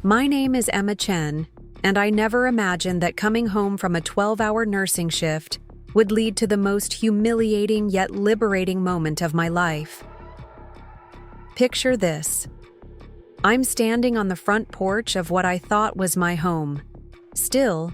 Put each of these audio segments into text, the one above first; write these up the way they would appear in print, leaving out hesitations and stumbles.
My name is Emma Chen, and I never imagined that coming home from a 12-hour nursing shift would lead to the most humiliating yet liberating moment of my life. Picture this. I'm standing on the front porch of what I thought was my home, still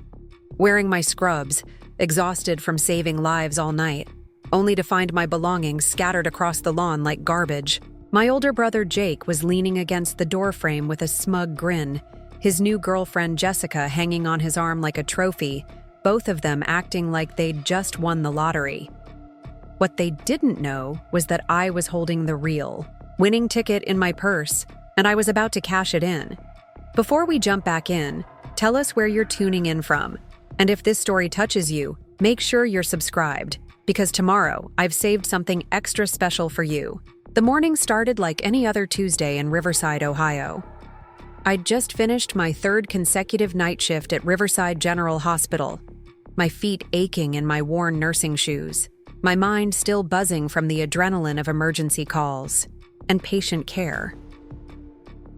wearing my scrubs, exhausted from saving lives all night, only to find my belongings scattered across the lawn like garbage. My older brother Jake was leaning against the doorframe with a smug grin, his new girlfriend Jessica hanging on his arm like a trophy, both of them acting like they'd just won the lottery. What they didn't know was that I was holding the real winning ticket in my purse, and I was about to cash it in. Before we jump back in, tell us where you're tuning in from, and if this story touches you, make sure you're subscribed, because tomorrow I've saved something extra special for you. The morning started like any other Tuesday in Riverside, Ohio. I'd just finished my third consecutive night shift at Riverside General Hospital, my feet aching in my worn nursing shoes, my mind still buzzing from the adrenaline of emergency calls and patient care.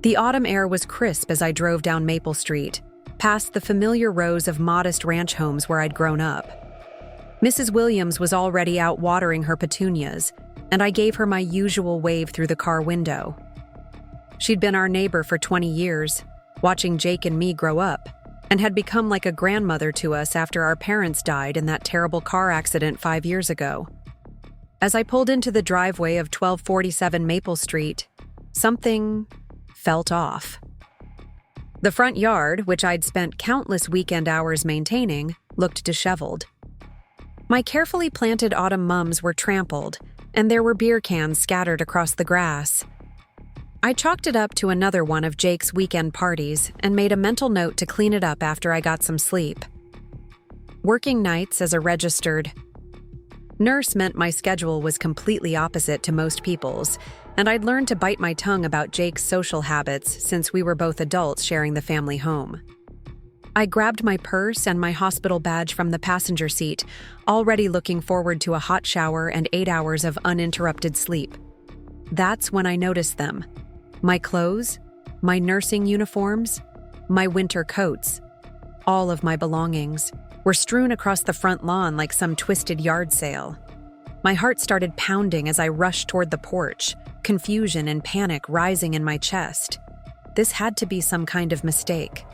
The autumn air was crisp as I drove down Maple Street, past the familiar rows of modest ranch homes where I'd grown up. Mrs. Williams was already out watering her petunias, and I gave her my usual wave through the car window. She'd been our neighbor for 20 years, watching Jake and me grow up, and had become like a grandmother to us after our parents died in that terrible car accident 5 years ago. As I pulled into the driveway of 1247 Maple Street, something felt off. The front yard, which I'd spent countless weekend hours maintaining, looked disheveled. My carefully planted autumn mums were trampled, and there were beer cans scattered across the grass. I chalked it up to another one of Jake's weekend parties and made a mental note to clean it up after I got some sleep. Working nights as a registered nurse meant my schedule was completely opposite to most people's, and I'd learned to bite my tongue about Jake's social habits since we were both adults sharing the family home. I grabbed my purse and my hospital badge from the passenger seat, already looking forward to a hot shower and 8 hours of uninterrupted sleep. That's when I noticed them. My clothes, my nursing uniforms, my winter coats, all of my belongings, were strewn across the front lawn like some twisted yard sale. My heart started pounding as I rushed toward the porch, confusion and panic rising in my chest. This had to be some kind of mistake.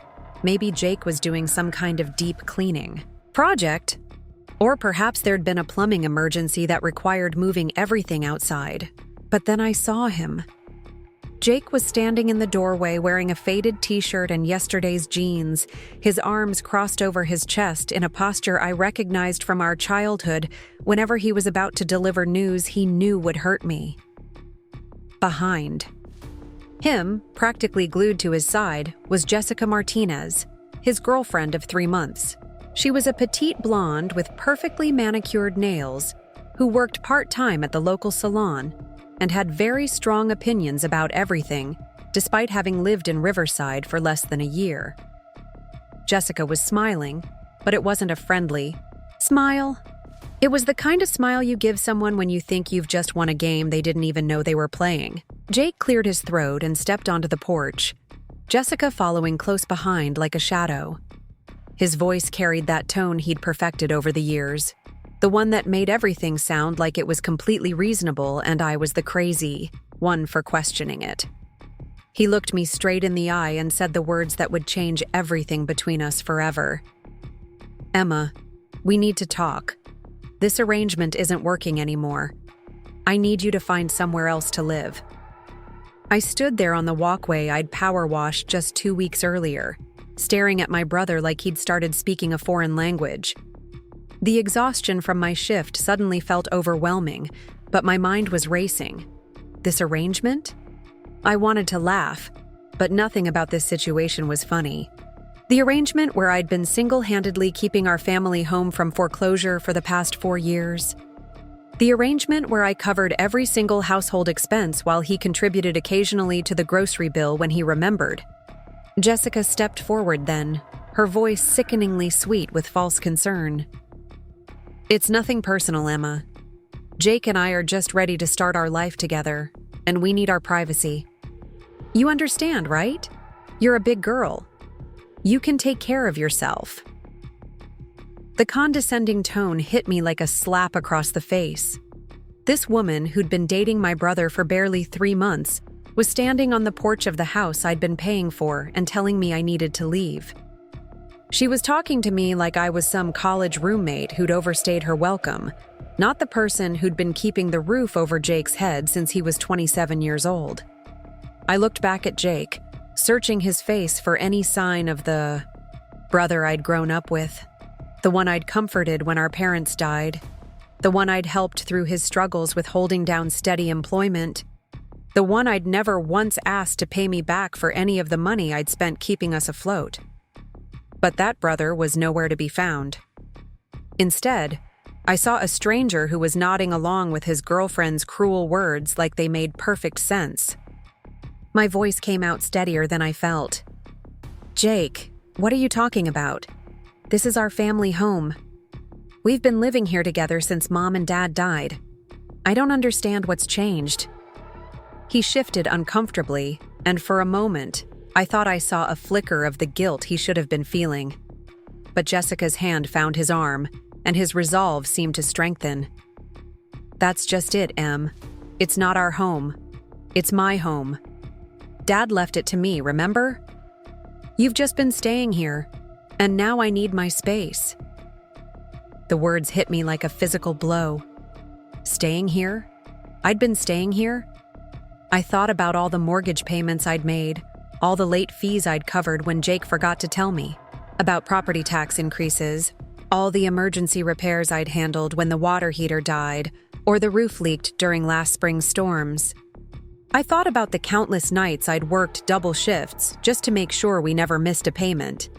Maybe Jake was doing some kind of deep cleaning project, or perhaps there'd been a plumbing emergency that required moving everything outside. But then I saw him. Jake was standing in the doorway wearing a faded t-shirt and yesterday's jeans, his arms crossed over his chest in a posture I recognized from our childhood whenever he was about to deliver news he knew would hurt me. Behind him, practically glued to his side, was Jessica Martinez, his girlfriend of 3 months. She was a petite blonde with perfectly manicured nails who worked part-time at the local salon and had very strong opinions about everything, despite having lived in Riverside for less than a year. Jessica was smiling, but it wasn't a friendly smile. It was the kind of smile you give someone when you think you've just won a game they didn't even know they were playing. Jake cleared his throat and stepped onto the porch, Jessica following close behind like a shadow. His voice carried that tone he'd perfected over the years, the one that made everything sound like it was completely reasonable and I was the crazy one for questioning it. He looked me straight in the eye and said the words that would change everything between us forever. "Emma, we need to talk. This arrangement isn't working anymore. I need you to find somewhere else to live." I stood there on the walkway I'd power washed just 2 weeks earlier, staring at my brother like he'd started speaking a foreign language. The exhaustion from my shift suddenly felt overwhelming, but my mind was racing. This arrangement? I wanted to laugh, but nothing about this situation was funny. The arrangement where I'd been single-handedly keeping our family home from foreclosure for the past 4 years. The arrangement where I covered every single household expense while he contributed occasionally to the grocery bill when he remembered. Jessica stepped forward then, her voice sickeningly sweet with false concern. "It's nothing personal, Emma. Jake and I are just ready to start our life together, and we need our privacy. You understand, right? You're a big girl. You can take care of yourself." The condescending tone hit me like a slap across the face. This woman, who'd been dating my brother for barely 3 months, was standing on the porch of the house I'd been paying for and telling me I needed to leave. She was talking to me like I was some college roommate who'd overstayed her welcome, not the person who'd been keeping the roof over Jake's head since he was 27 years old. I looked back at Jake, searching his face for any sign of the brother I'd grown up with, the one I'd comforted when our parents died, the one I'd helped through his struggles with holding down steady employment, the one I'd never once asked to pay me back for any of the money I'd spent keeping us afloat. But that brother was nowhere to be found. Instead, I saw a stranger who was nodding along with his girlfriend's cruel words like they made perfect sense. My voice came out steadier than I felt. "Jake, what are you talking about? This is our family home. We've been living here together since Mom and Dad died. I don't understand what's changed." He shifted uncomfortably, and for a moment, I thought I saw a flicker of the guilt he should have been feeling. But Jessica's hand found his arm, and his resolve seemed to strengthen. "That's just it, Em. It's not our home. It's my home. Dad left it to me, remember? You've just been staying here, and now I need my space." The words hit me like a physical blow. Staying here? I'd been staying here? I thought about all the mortgage payments I'd made, all the late fees I'd covered when Jake forgot to tell me, about property tax increases, all the emergency repairs I'd handled when the water heater died or the roof leaked during last spring's storms. I thought about the countless nights I'd worked double shifts just to make sure we never missed a payment,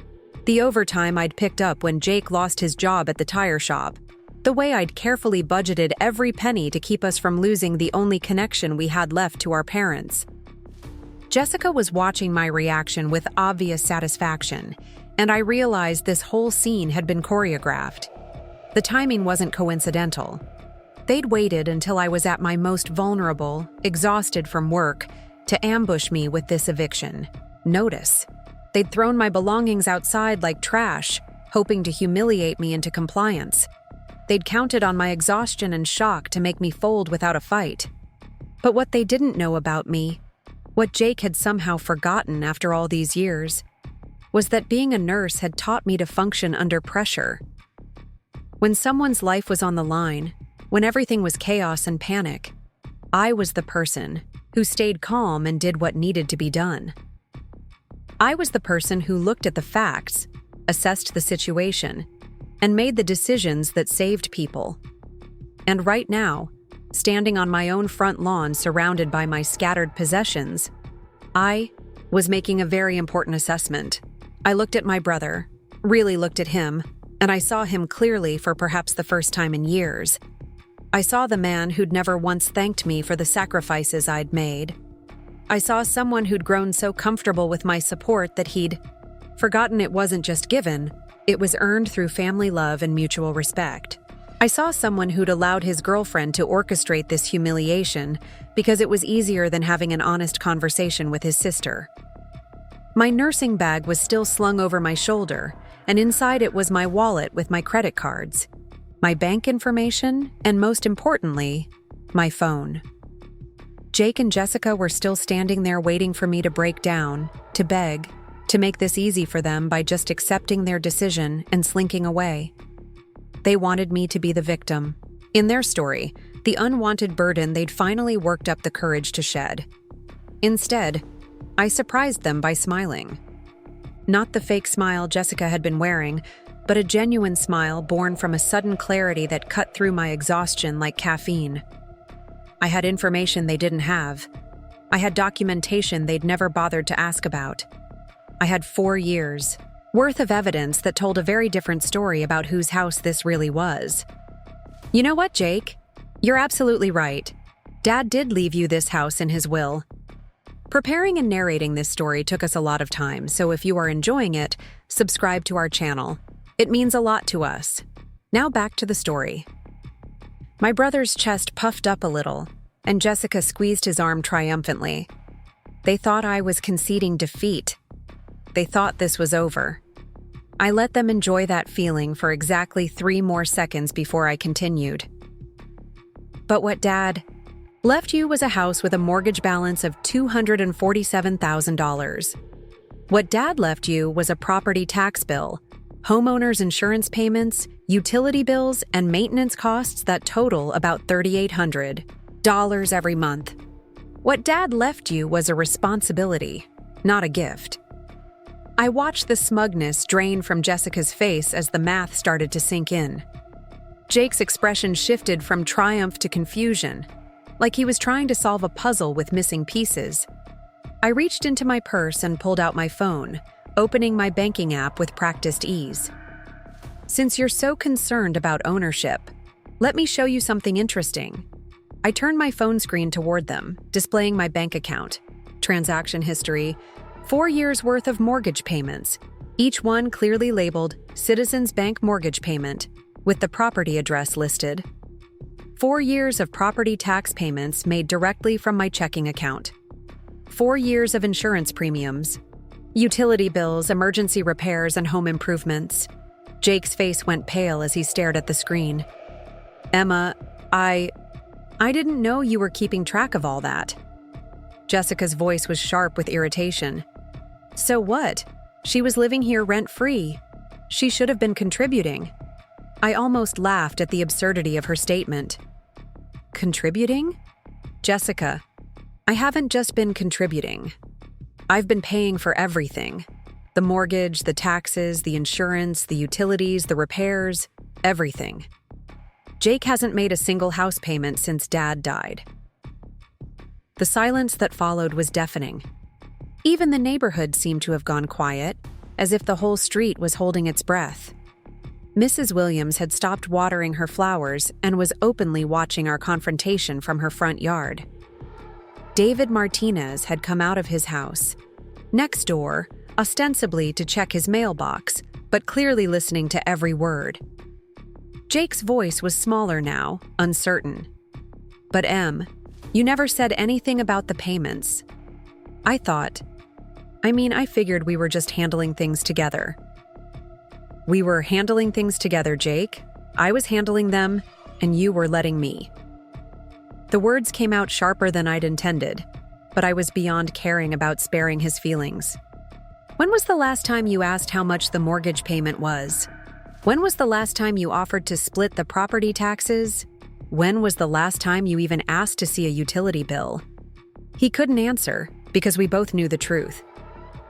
the overtime I'd picked up when Jake lost his job at the tire shop, the way I'd carefully budgeted every penny to keep us from losing the only connection we had left to our parents. Jessica was watching my reaction with obvious satisfaction, and I realized this whole scene had been choreographed. The timing wasn't coincidental. They'd waited until I was at my most vulnerable, exhausted from work, to ambush me with this eviction. Notice. They'd thrown my belongings outside like trash, hoping to humiliate me into compliance. They'd counted on my exhaustion and shock to make me fold without a fight. But what they didn't know about me, what Jake had somehow forgotten after all these years, was that being a nurse had taught me to function under pressure. When someone's life was on the line, when everything was chaos and panic, I was the person who stayed calm and did what needed to be done. I was the person who looked at the facts, assessed the situation, and made the decisions that saved people. And right now, standing on my own front lawn surrounded by my scattered possessions, I was making a very important assessment. I looked at my brother, really looked at him, and I saw him clearly for perhaps the first time in years. I saw the man who'd never once thanked me for the sacrifices I'd made. I saw someone who'd grown so comfortable with my support that he'd forgotten it wasn't just given, it was earned through family love and mutual respect. I saw someone who'd allowed his girlfriend to orchestrate this humiliation because it was easier than having an honest conversation with his sister. My nursing bag was still slung over my shoulder, and inside it was my wallet with my credit cards, my bank information, and most importantly, my phone. Jake and Jessica were still standing there waiting for me to break down, to beg, to make this easy for them by just accepting their decision and slinking away. They wanted me to be the victim. In their story, the unwanted burden they'd finally worked up the courage to shed. Instead, I surprised them by smiling. Not the fake smile Jessica had been wearing, but a genuine smile born from a sudden clarity that cut through my exhaustion like caffeine. I had information they didn't have. I had documentation they'd never bothered to ask about. I had 4 years worth of evidence that told a very different story about whose house this really was. You know what, Jake? You're absolutely right. Dad did leave you this house in his will. Preparing and narrating this story took us a lot of time, so if you are enjoying it, subscribe to our channel. It means a lot to us. Now back to the story. My brother's chest puffed up a little, and Jessica squeezed his arm triumphantly. They thought I was conceding defeat. like they thought this was over. I let them enjoy that feeling for exactly 3 more seconds before I continued. But what Dad left you was a house with a mortgage balance of $247,000. What Dad left you was a property tax bill, homeowners insurance payments, utility bills, and maintenance costs that total about $3,800 every month. What Dad left you was a responsibility, not a gift. I watched the smugness drain from Jessica's face as the math started to sink in. Jake's expression shifted from triumph to confusion, like he was trying to solve a puzzle with missing pieces. I reached into my purse and pulled out my phone, opening my banking app with practiced ease. Since you're so concerned about ownership, let me show you something interesting. I turned my phone screen toward them, displaying my bank account, transaction history, 4 years' worth of mortgage payments, each one clearly labeled Citizens Bank Mortgage Payment, with the property address listed. 4 years of property tax payments made directly from my checking account. 4 years of insurance premiums, utility bills, emergency repairs, and home improvements. Jake's face went pale as he stared at the screen. Emma, I didn't know you were keeping track of all that. Jessica's voice was sharp with irritation. So what? She was living here rent-free. She should have been contributing. I almost laughed at the absurdity of her statement. Contributing? Jessica, I haven't just been contributing. I've been paying for everything. The mortgage, the taxes, the insurance, the utilities, the repairs, everything. Jake hasn't made a single house payment since Dad died. The silence that followed was deafening. Even the neighborhood seemed to have gone quiet, as if the whole street was holding its breath. Mrs. Williams had stopped watering her flowers and was openly watching our confrontation from her front yard. David Martinez had come out of his house, next door, ostensibly to check his mailbox, but clearly listening to every word. Jake's voice was smaller now, uncertain. But Em, you never said anything about the payments. I figured we were just handling things together. We were handling things together, Jake. I was handling them, and you were letting me. The words came out sharper than I'd intended, but I was beyond caring about sparing his feelings. When was the last time you asked how much the mortgage payment was? When was the last time you offered to split the property taxes? When was the last time you even asked to see a utility bill? He couldn't answer, because we both knew the truth.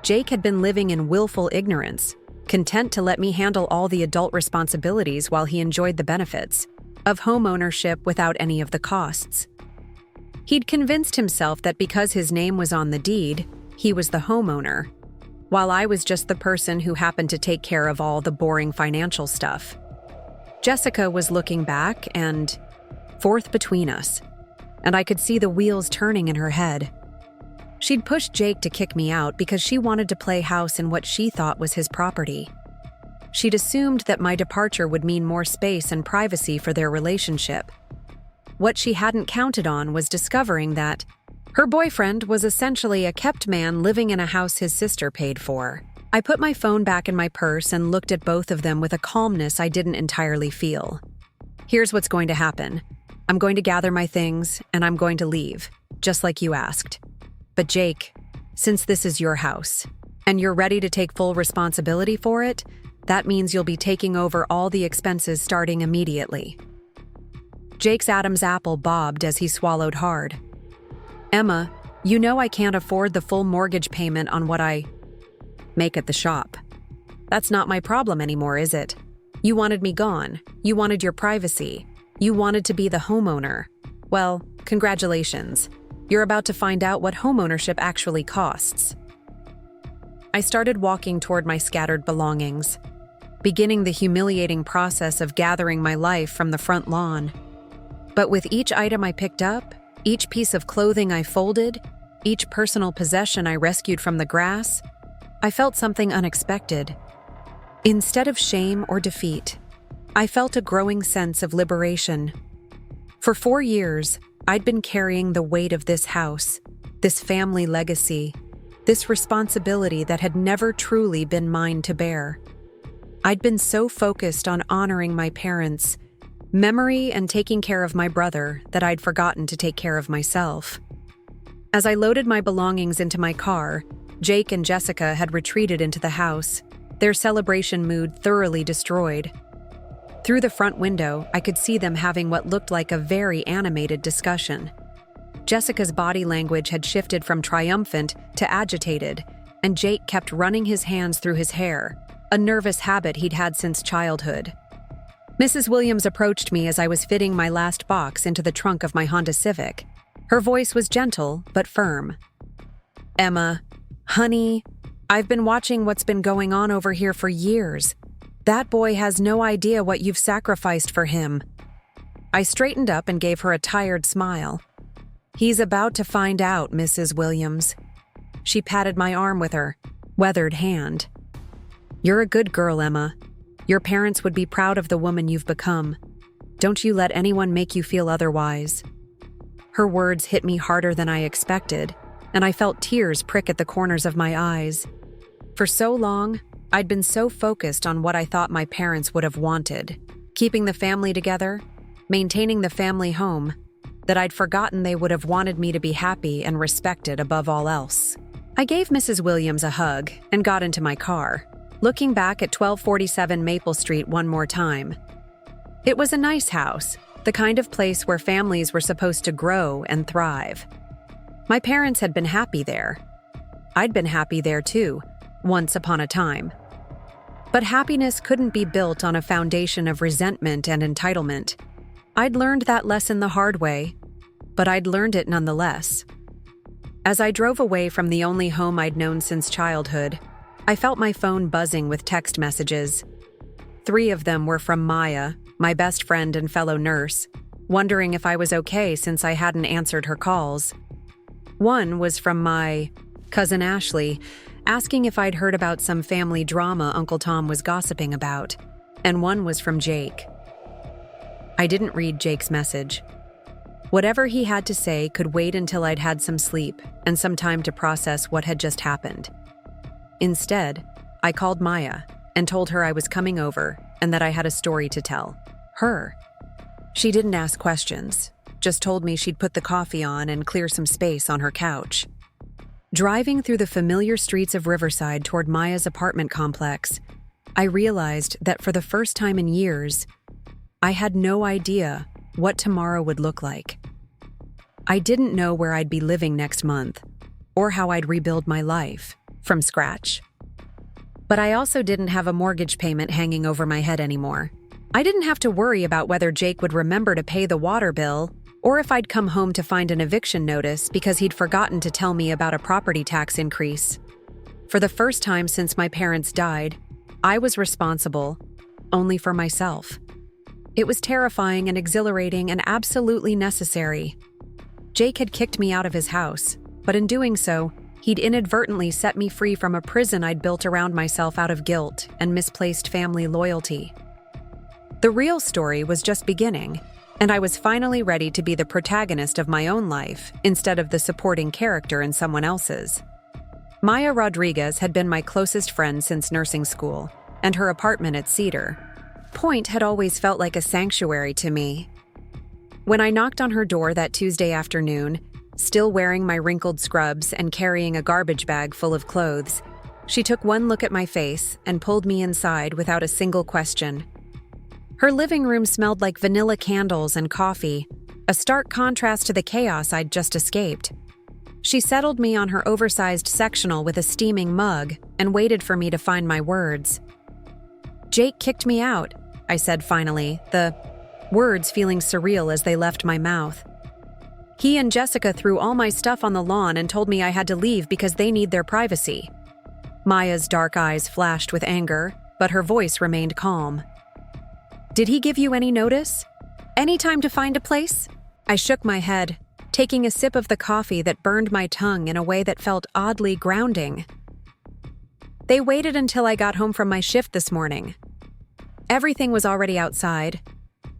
Jake had been living in willful ignorance, content to let me handle all the adult responsibilities while he enjoyed the benefits of home ownership without any of the costs. He'd convinced himself that because his name was on the deed, he was the homeowner, while I was just the person who happened to take care of all the boring financial stuff. Jessica was looking back and forth between us, and I could see the wheels turning in her head. She'd pushed Jake to kick me out because she wanted to play house in what she thought was his property. She'd assumed that my departure would mean more space and privacy for their relationship. What she hadn't counted on was discovering that her boyfriend was essentially a kept man living in a house his sister paid for. I put my phone back in my purse and looked at both of them with a calmness I didn't entirely feel. Here's what's going to happen. I'm going to gather my things, and I'm going to leave, just like you asked. But Jake, since this is your house, and you're ready to take full responsibility for it, that means you'll be taking over all the expenses starting immediately. Jake's Adam's apple bobbed as he swallowed hard. Emma, you know I can't afford the full mortgage payment on what I make at the shop. That's not my problem anymore, is it? You wanted me gone. You wanted your privacy. You wanted to be the homeowner. Well, congratulations. You're about to find out what homeownership actually costs. I started walking toward my scattered belongings, beginning the humiliating process of gathering my life from the front lawn. But with each item I picked up, each piece of clothing I folded, each personal possession I rescued from the grass, I felt something unexpected. Instead of shame or defeat, I felt a growing sense of liberation. For 4 years, I'd been carrying the weight of this house, this family legacy, this responsibility that had never truly been mine to bear. I'd been so focused on honoring my parents' memory and taking care of my brother that I'd forgotten to take care of myself. As I loaded my belongings into my car, Jake and Jessica had retreated into the house, their celebration mood thoroughly destroyed. Through the front window, I could see them having what looked like a very animated discussion. Jessica's body language had shifted from triumphant to agitated, and Jake kept running his hands through his hair, a nervous habit he'd had since childhood. Mrs. Williams approached me as I was fitting my last box into the trunk of my Honda Civic. Her voice was gentle but firm. "Emma, honey, I've been watching what's been going on over here for years. That boy has no idea what you've sacrificed for him." I straightened up and gave her a tired smile. "He's about to find out, Mrs. Williams." She patted my arm with her weathered hand. "You're a good girl, Emma. Your parents would be proud of the woman you've become. Don't you let anyone make you feel otherwise." Her words hit me harder than I expected, and I felt tears prick at the corners of my eyes. For so long, I'd been so focused on what I thought my parents would have wanted, keeping the family together, maintaining the family home, that I'd forgotten they would have wanted me to be happy and respected above all else. I gave Mrs. Williams a hug and got into my car, looking back at 1247 Maple Street one more time. It was a nice house, the kind of place where families were supposed to grow and thrive. My parents had been happy there. I'd been happy there too, once upon a time. But happiness couldn't be built on a foundation of resentment and entitlement. I'd learned that lesson the hard way, but I'd learned it nonetheless. As I drove away from the only home I'd known since childhood, I felt my phone buzzing with text messages. 3 of them were from Maya, my best friend and fellow nurse, wondering if I was okay since I hadn't answered her calls. One was from my cousin Ashley, asking if I'd heard about some family drama Uncle Tom was gossiping about, and one was from Jake. I didn't read Jake's message. Whatever he had to say could wait until I'd had some sleep and some time to process what had just happened. Instead, I called Maya and told her I was coming over and that I had a story to tell her. She didn't ask questions, just told me she'd put the coffee on and clear some space on her couch. Driving through the familiar streets of Riverside toward Maya's apartment complex, I realized that for the first time in years, I had no idea what tomorrow would look like. I didn't know where I'd be living next month, or how I'd rebuild my life from scratch. But I also didn't have a mortgage payment hanging over my head anymore. I didn't have to worry about whether Jake would remember to pay the water bill, or if I'd come home to find an eviction notice because he'd forgotten to tell me about a property tax increase. For the first time since my parents died, I was responsible only for myself. It was terrifying and exhilarating and absolutely necessary. Jake had kicked me out of his house, but in doing so, he'd inadvertently set me free from a prison I'd built around myself out of guilt and misplaced family loyalty. The real story was just beginning, and I was finally ready to be the protagonist of my own life instead of the supporting character in someone else's. Maya Rodriguez had been my closest friend since nursing school, and her apartment at Cedar Point had always felt like a sanctuary to me. When I knocked on her door that Tuesday afternoon, still wearing my wrinkled scrubs and carrying a garbage bag full of clothes, she took one look at my face and pulled me inside without a single question. Her living room smelled like vanilla candles and coffee, a stark contrast to the chaos I'd just escaped. She settled me on her oversized sectional with a steaming mug and waited for me to find my words. "Jake kicked me out," I said finally, the words feeling surreal as they left my mouth. "He and Jessica threw all my stuff on the lawn and told me I had to leave because they need their privacy." Maya's dark eyes flashed with anger, but her voice remained calm. "Did he give you any notice? Any time to find a place?" I shook my head, taking a sip of the coffee that burned my tongue in a way that felt oddly grounding. "They waited until I got home from my shift this morning. Everything was already outside.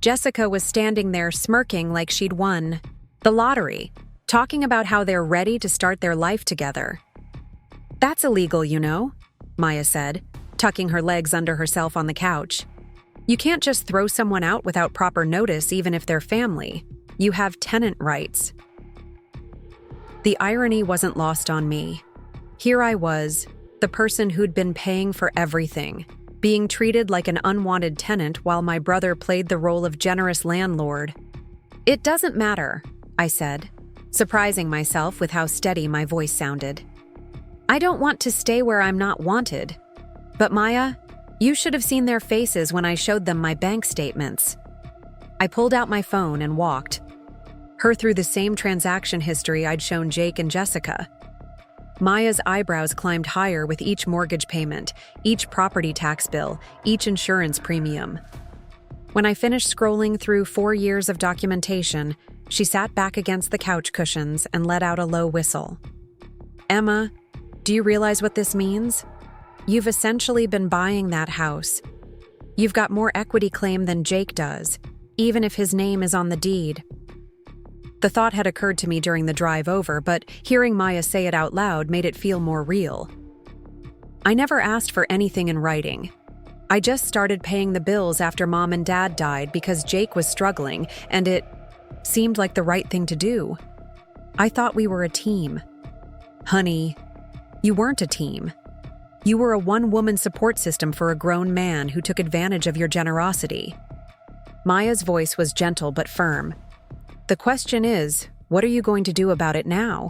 Jessica was standing there smirking like she'd won the lottery, talking about how they're ready to start their life together. That's illegal, you know, Maya said, tucking her legs under herself on the couch. You can't just throw someone out without proper notice, even if they're family. You have tenant rights. The irony wasn't lost on me. Here I was, the person who'd been paying for everything, being treated like an unwanted tenant while my brother played the role of generous landlord. It doesn't matter, I said, surprising myself with how steady my voice sounded. I don't want to stay where I'm not wanted. But Maya, you should have seen their faces when I showed them my bank statements. I pulled out my phone and walked her through the same transaction history I'd shown Jake and Jessica. Maya's eyebrows climbed higher with each mortgage payment, each property tax bill, each insurance premium. When I finished scrolling through 4 years of documentation, she sat back against the couch cushions and let out a low whistle. Emma, do you realize what this means? You've essentially been buying that house. You've got more equity claim than Jake does, even if his name is on the deed. The thought had occurred to me during the drive over, but hearing Maya say it out loud made it feel more real. I never asked for anything in writing. I just started paying the bills after Mom and Dad died because Jake was struggling, and it seemed like the right thing to do. I thought we were a team. Honey, you weren't a team. You were a one-woman support system for a grown man who took advantage of your generosity. Maya's voice was gentle but firm. The question is, what are you going to do about it now?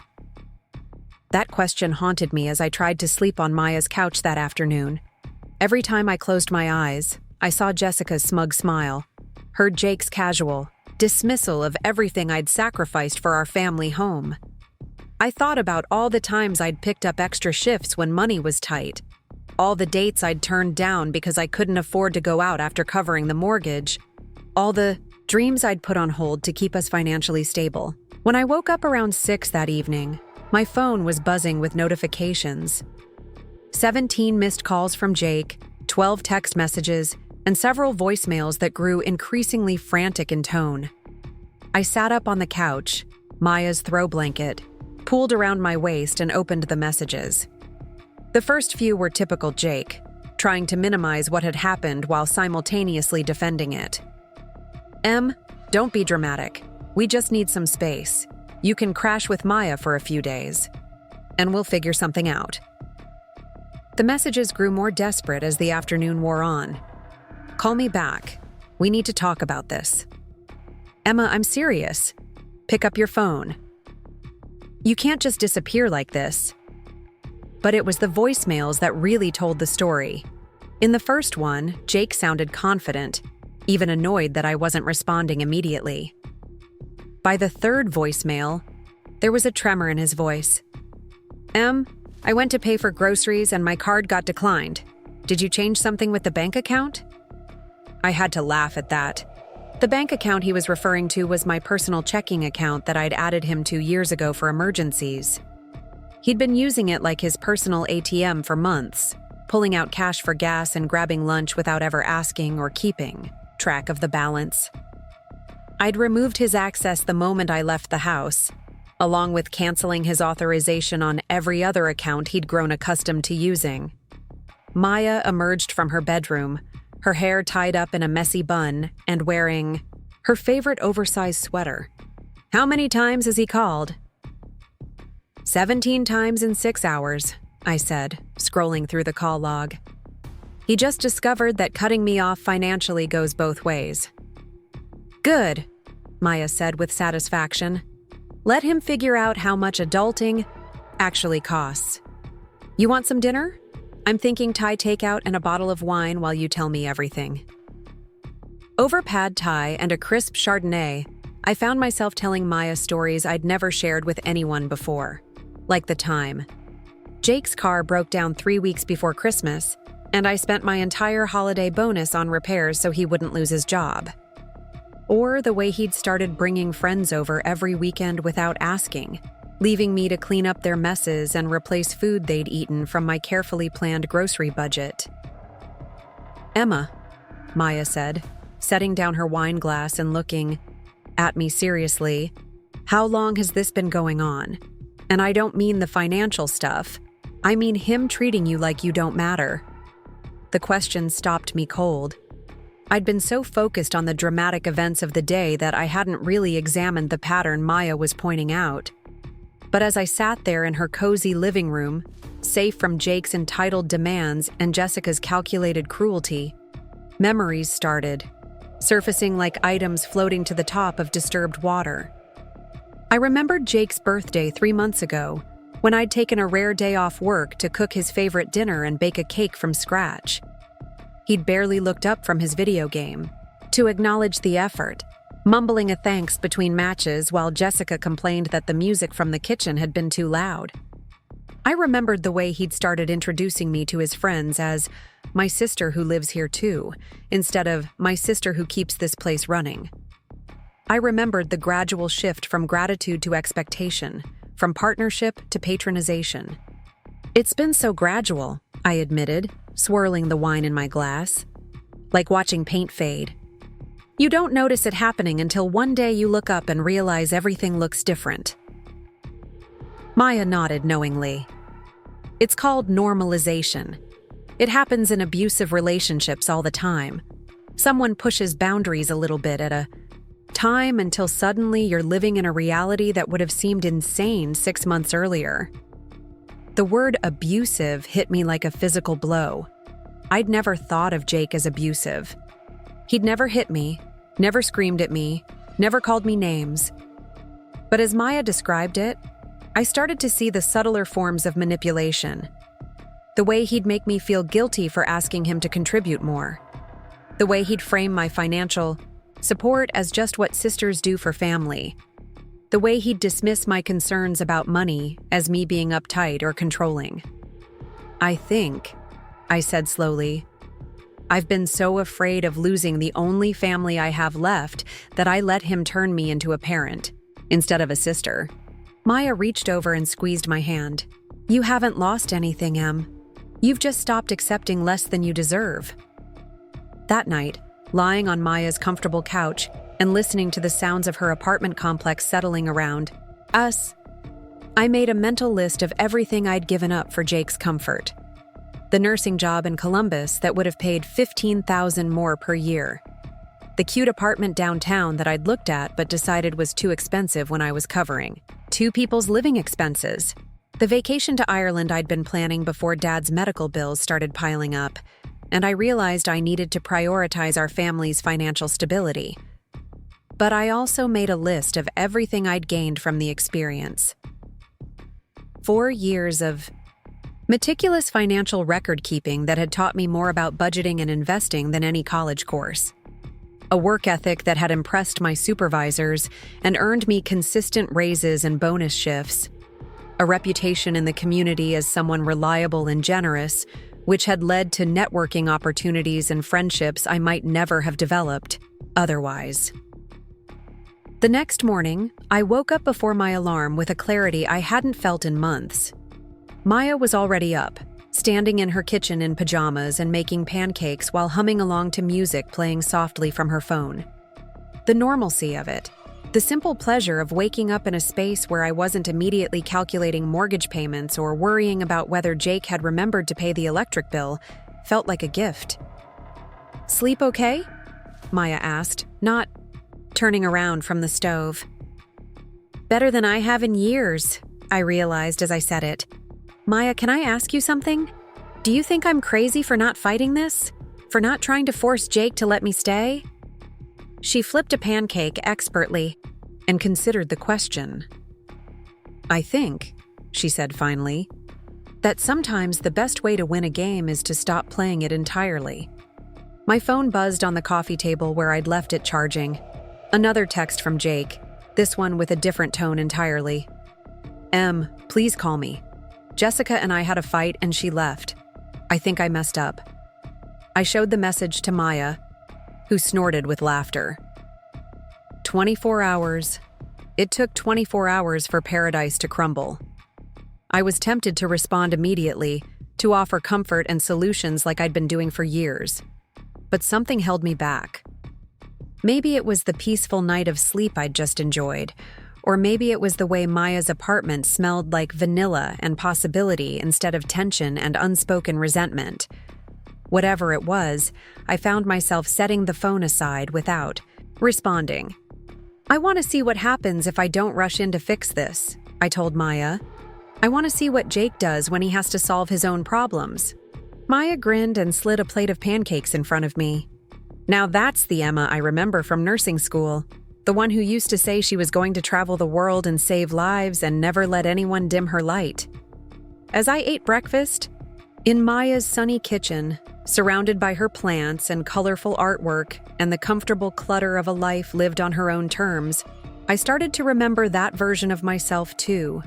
That question haunted me as I tried to sleep on Maya's couch that afternoon. Every time I closed my eyes, I saw Jessica's smug smile, heard Jake's casual dismissal of everything I'd sacrificed for our family home. I thought about all the times I'd picked up extra shifts when money was tight, all the dates I'd turned down because I couldn't afford to go out after covering the mortgage, all the dreams I'd put on hold to keep us financially stable. When I woke up around 6 that evening, my phone was buzzing with notifications. 17 missed calls from Jake, 12 text messages, and several voicemails that grew increasingly frantic in tone. I sat up on the couch, Maya's throw blanket, pulled around my waist and opened the messages. The first few were typical Jake, trying to minimize what had happened while simultaneously defending it. Em, don't be dramatic. We just need some space. You can crash with Maya for a few days, and we'll figure something out. The messages grew more desperate as the afternoon wore on. Call me back. We need to talk about this. Emma, I'm serious. Pick up your phone. You can't just disappear like this. But it was the voicemails that really told the story. In the first one, Jake sounded confident, even annoyed that I wasn't responding immediately. By the third voicemail, there was a tremor in his voice. Em, I went to pay for groceries and my card got declined. Did you change something with the bank account? I had to laugh at that. The bank account he was referring to was my personal checking account that I'd added him to years ago for emergencies. He'd been using it like his personal ATM for months, pulling out cash for gas and grabbing lunch without ever asking or keeping track of the balance. I'd removed his access the moment I left the house, along with canceling his authorization on every other account he'd grown accustomed to using. Maya emerged from her bedroom, her hair tied up in a messy bun and wearing her favorite oversized sweater. How many times has he called? 17 times in 6 hours, I said, scrolling through the call log. He just discovered that cutting me off financially goes both ways. Good, Maya said with satisfaction. Let him figure out how much adulting actually costs. You want some dinner? I'm thinking Thai takeout and a bottle of wine while you tell me everything. Over pad Thai and a crisp Chardonnay, I found myself telling Maya stories I'd never shared with anyone before. Like the time Jake's car broke down 3 weeks before Christmas, and I spent my entire holiday bonus on repairs so he wouldn't lose his job. Or the way he'd started bringing friends over every weekend without asking, leaving me to clean up their messes and replace food they'd eaten from my carefully planned grocery budget. Emma, Maya said, setting down her wine glass and looking at me seriously, how long has this been going on? And I don't mean the financial stuff. I mean him treating you like you don't matter." The question stopped me cold. I'd been so focused on the dramatic events of the day that I hadn't really examined the pattern Maya was pointing out. But as I sat there in her cozy living room, safe from Jake's entitled demands and Jessica's calculated cruelty, memories started, surfacing like items floating to the top of disturbed water. I remembered Jake's birthday 3 months ago, when I'd taken a rare day off work to cook his favorite dinner and bake a cake from scratch. He'd barely looked up from his video game to acknowledge the effort, mumbling a thanks between matches while Jessica complained that the music from the kitchen had been too loud. I remembered the way he'd started introducing me to his friends as "my sister who lives here too," instead of "my sister who keeps this place running." I remembered the gradual shift from gratitude to expectation, from partnership to patronization. "It's been so gradual," I admitted, swirling the wine in my glass. "Like watching paint fade. You don't notice it happening until one day you look up and realize everything looks different." Maya nodded knowingly. "It's called normalization. It happens in abusive relationships all the time. Someone pushes boundaries a little bit at a time until suddenly you're living in a reality that would have seemed insane 6 months earlier." The word abusive hit me like a physical blow. I'd never thought of Jake as abusive. He'd never hit me, never screamed at me, never called me names. But as Maya described it, I started to see the subtler forms of manipulation. The way he'd make me feel guilty for asking him to contribute more. The way he'd frame my financial support as just what sisters do for family. The way he'd dismiss my concerns about money as me being uptight or controlling. "I think," I said slowly, "I've been so afraid of losing the only family I have left that I let him turn me into a parent instead of a sister." Maya reached over and squeezed my hand. "You haven't lost anything, Em. You've just stopped accepting less than you deserve." That night, lying on Maya's comfortable couch and listening to the sounds of her apartment complex settling around us, I made a mental list of everything I'd given up for Jake's comfort. The nursing job in Columbus that would have paid $15,000 more per year. The cute apartment downtown that I'd looked at but decided was too expensive when I was covering 2 people's living expenses. The vacation to Ireland I'd been planning before Dad's medical bills started piling up, and I realized I needed to prioritize our family's financial stability. But I also made a list of everything I'd gained from the experience. 4 years of meticulous financial record-keeping that had taught me more about budgeting and investing than any college course. A work ethic that had impressed my supervisors and earned me consistent raises and bonus shifts. A reputation in the community as someone reliable and generous, which had led to networking opportunities and friendships I might never have developed otherwise. The next morning, I woke up before my alarm with a clarity I hadn't felt in months. Maya was already up, standing in her kitchen in pajamas and making pancakes while humming along to music playing softly from her phone. The normalcy of it, the simple pleasure of waking up in a space where I wasn't immediately calculating mortgage payments or worrying about whether Jake had remembered to pay the electric bill, felt like a gift. "Sleep okay?" Maya asked, not turning around from the stove. "Better than I have in years," I realized as I said it. "Maya, can I ask you something? Do you think I'm crazy for not fighting this? For not trying to force Jake to let me stay?" She flipped a pancake expertly and considered the question. "I think," she said finally, "that sometimes the best way to win a game is to stop playing it entirely." My phone buzzed on the coffee table where I'd left it charging. Another text from Jake, this one with a different tone entirely. "Em, please call me. Jessica and I had a fight and she left. I think I messed up." I showed the message to Maya, who snorted with laughter. 24 hours. It took 24 hours for paradise to crumble. I was tempted to respond immediately, to offer comfort and solutions like I'd been doing for years. But something held me back. Maybe it was the peaceful night of sleep I'd just enjoyed, Or maybe it was the way Maya's apartment smelled like vanilla and possibility instead of tension and unspoken resentment. Whatever it was, I found myself setting the phone aside without responding. "I want to see what happens if I don't rush in to fix this," I told Maya. "I want to see what Jake does when he has to solve his own problems." Maya grinned and slid a plate of pancakes in front of me. Now that's the Emma I remember from nursing school. The one who used to say she was going to travel the world and save lives and never let anyone dim her light. As I ate breakfast, in Maya's sunny kitchen, surrounded by her plants and colorful artwork and the comfortable clutter of a life lived on her own terms, I started to remember that version of myself too.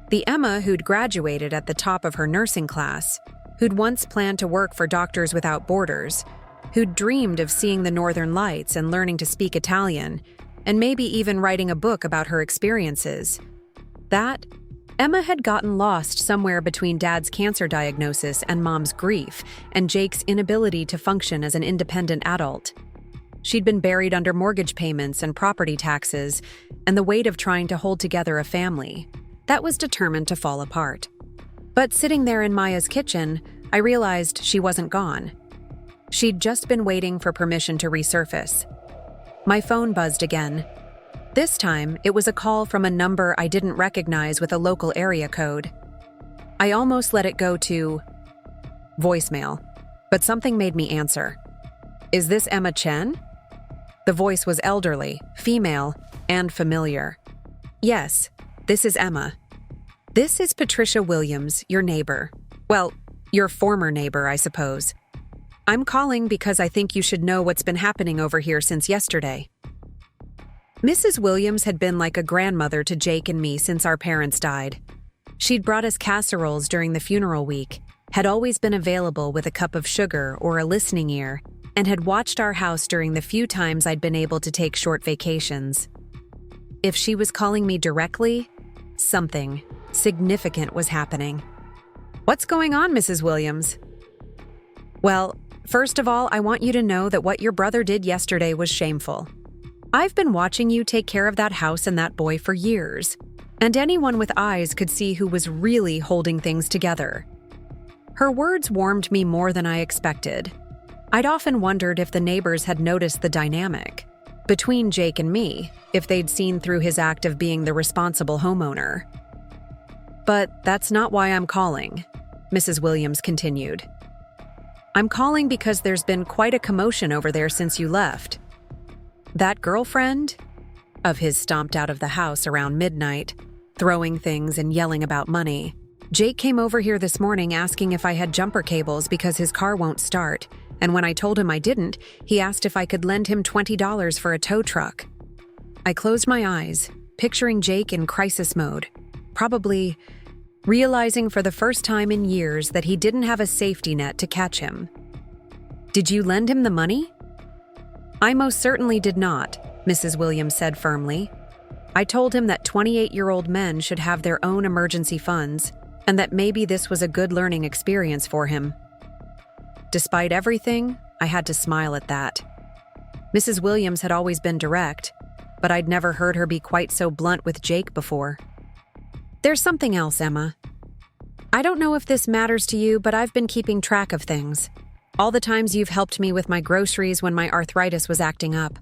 The Emma who'd graduated at the top of her nursing class, who'd once planned to work for Doctors Without Borders, who'd dreamed of seeing the Northern Lights and learning to speak Italian, and maybe even writing a book about her experiences. That Emma had gotten lost somewhere between Dad's cancer diagnosis and Mom's grief and Jake's inability to function as an independent adult. She'd been buried under mortgage payments and property taxes and the weight of trying to hold together a family that was determined to fall apart. But sitting there in Maya's kitchen, I realized she wasn't gone. She'd just been waiting for permission to resurface. My phone buzzed again. This time, it was a call from a number I didn't recognize with a local area code. I almost let it go to voicemail, but something made me answer. "Is this Emma Chen?" The voice was elderly, female, and familiar. "Yes, this is Emma. This is Patricia Williams, your neighbor. Well, your former neighbor, I suppose. I'm calling because I think you should know what's been happening over here since yesterday." Mrs. Williams had been like a grandmother to Jake and me since our parents died. She'd brought us casseroles during the funeral week, had always been available with a cup of sugar or a listening ear, and had watched our house during the few times I'd been able to take short vacations. If she was calling me directly, something significant was happening. "What's going on, Mrs. Williams?" "Well, first of all, I want you to know that what your brother did yesterday was shameful. I've been watching you take care of that house and that boy for years, and anyone with eyes could see who was really holding things together." Her words warmed me more than I expected. I'd often wondered if the neighbors had noticed the dynamic between Jake and me, if they'd seen through his act of being the responsible homeowner. "But that's not why I'm calling," Mrs. Williams continued. "I'm calling because there's been quite a commotion over there since you left. That girlfriend of his stomped out of the house around midnight, throwing things and yelling about money. Jake came over here this morning asking if I had jumper cables because his car won't start, and when I told him I didn't, he asked if I could lend him $20 for a tow truck." I closed my eyes, picturing Jake in crisis mode, probably realizing for the first time in years that he didn't have a safety net to catch him. "Did you lend him the money?" "I most certainly did not," Mrs. Williams said firmly. "I told him that 28-year-old men should have their own emergency funds, and that maybe this was a good learning experience for him." Despite everything, I had to smile at that. Mrs. Williams had always been direct, but I'd never heard her be quite so blunt with Jake before. "There's something else, Emma. I don't know if this matters to you, but I've been keeping track of things. All the times you've helped me with my groceries when my arthritis was acting up.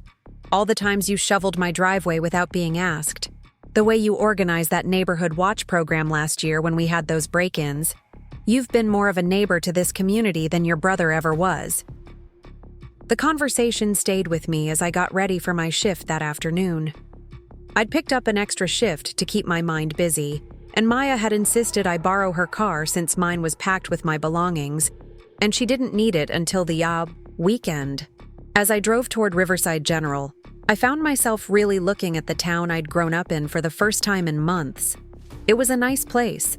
All the times you shoveled my driveway without being asked. The way you organized that neighborhood watch program last year when we had those break-ins. You've been more of a neighbor to this community than your brother ever was." The conversation stayed with me as I got ready for my shift that afternoon. I'd picked up an extra shift to keep my mind busy, and Maya had insisted I borrow her car since mine was packed with my belongings, and she didn't need it until the weekend. As I drove toward Riverside General, I found myself really looking at the town I'd grown up in for the first time in months. It was a nice place,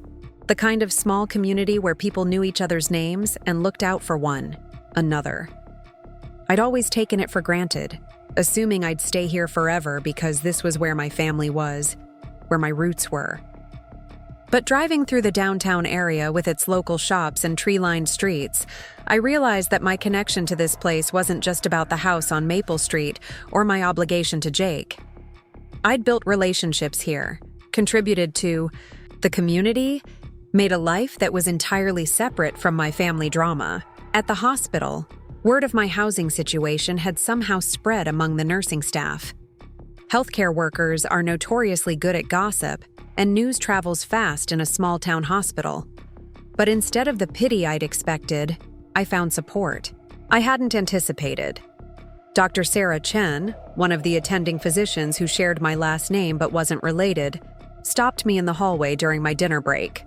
the kind of small community where people knew each other's names and looked out for one another. I'd always taken it for granted, assuming I'd stay here forever because this was where my family was, where my roots were. But driving through the downtown area with its local shops and tree-lined streets, I realized that my connection to this place wasn't just about the house on Maple Street or my obligation to Jake. I'd built relationships here, contributed to the community, made a life that was entirely separate from my family drama. At the hospital, word of my housing situation had somehow spread among the nursing staff. Healthcare workers are notoriously good at gossip, and news travels fast in a small-town hospital. But instead of the pity I'd expected, I found support I hadn't anticipated. Dr. Sarah Chen, one of the attending physicians who shared my last name but wasn't related, stopped me in the hallway during my dinner break.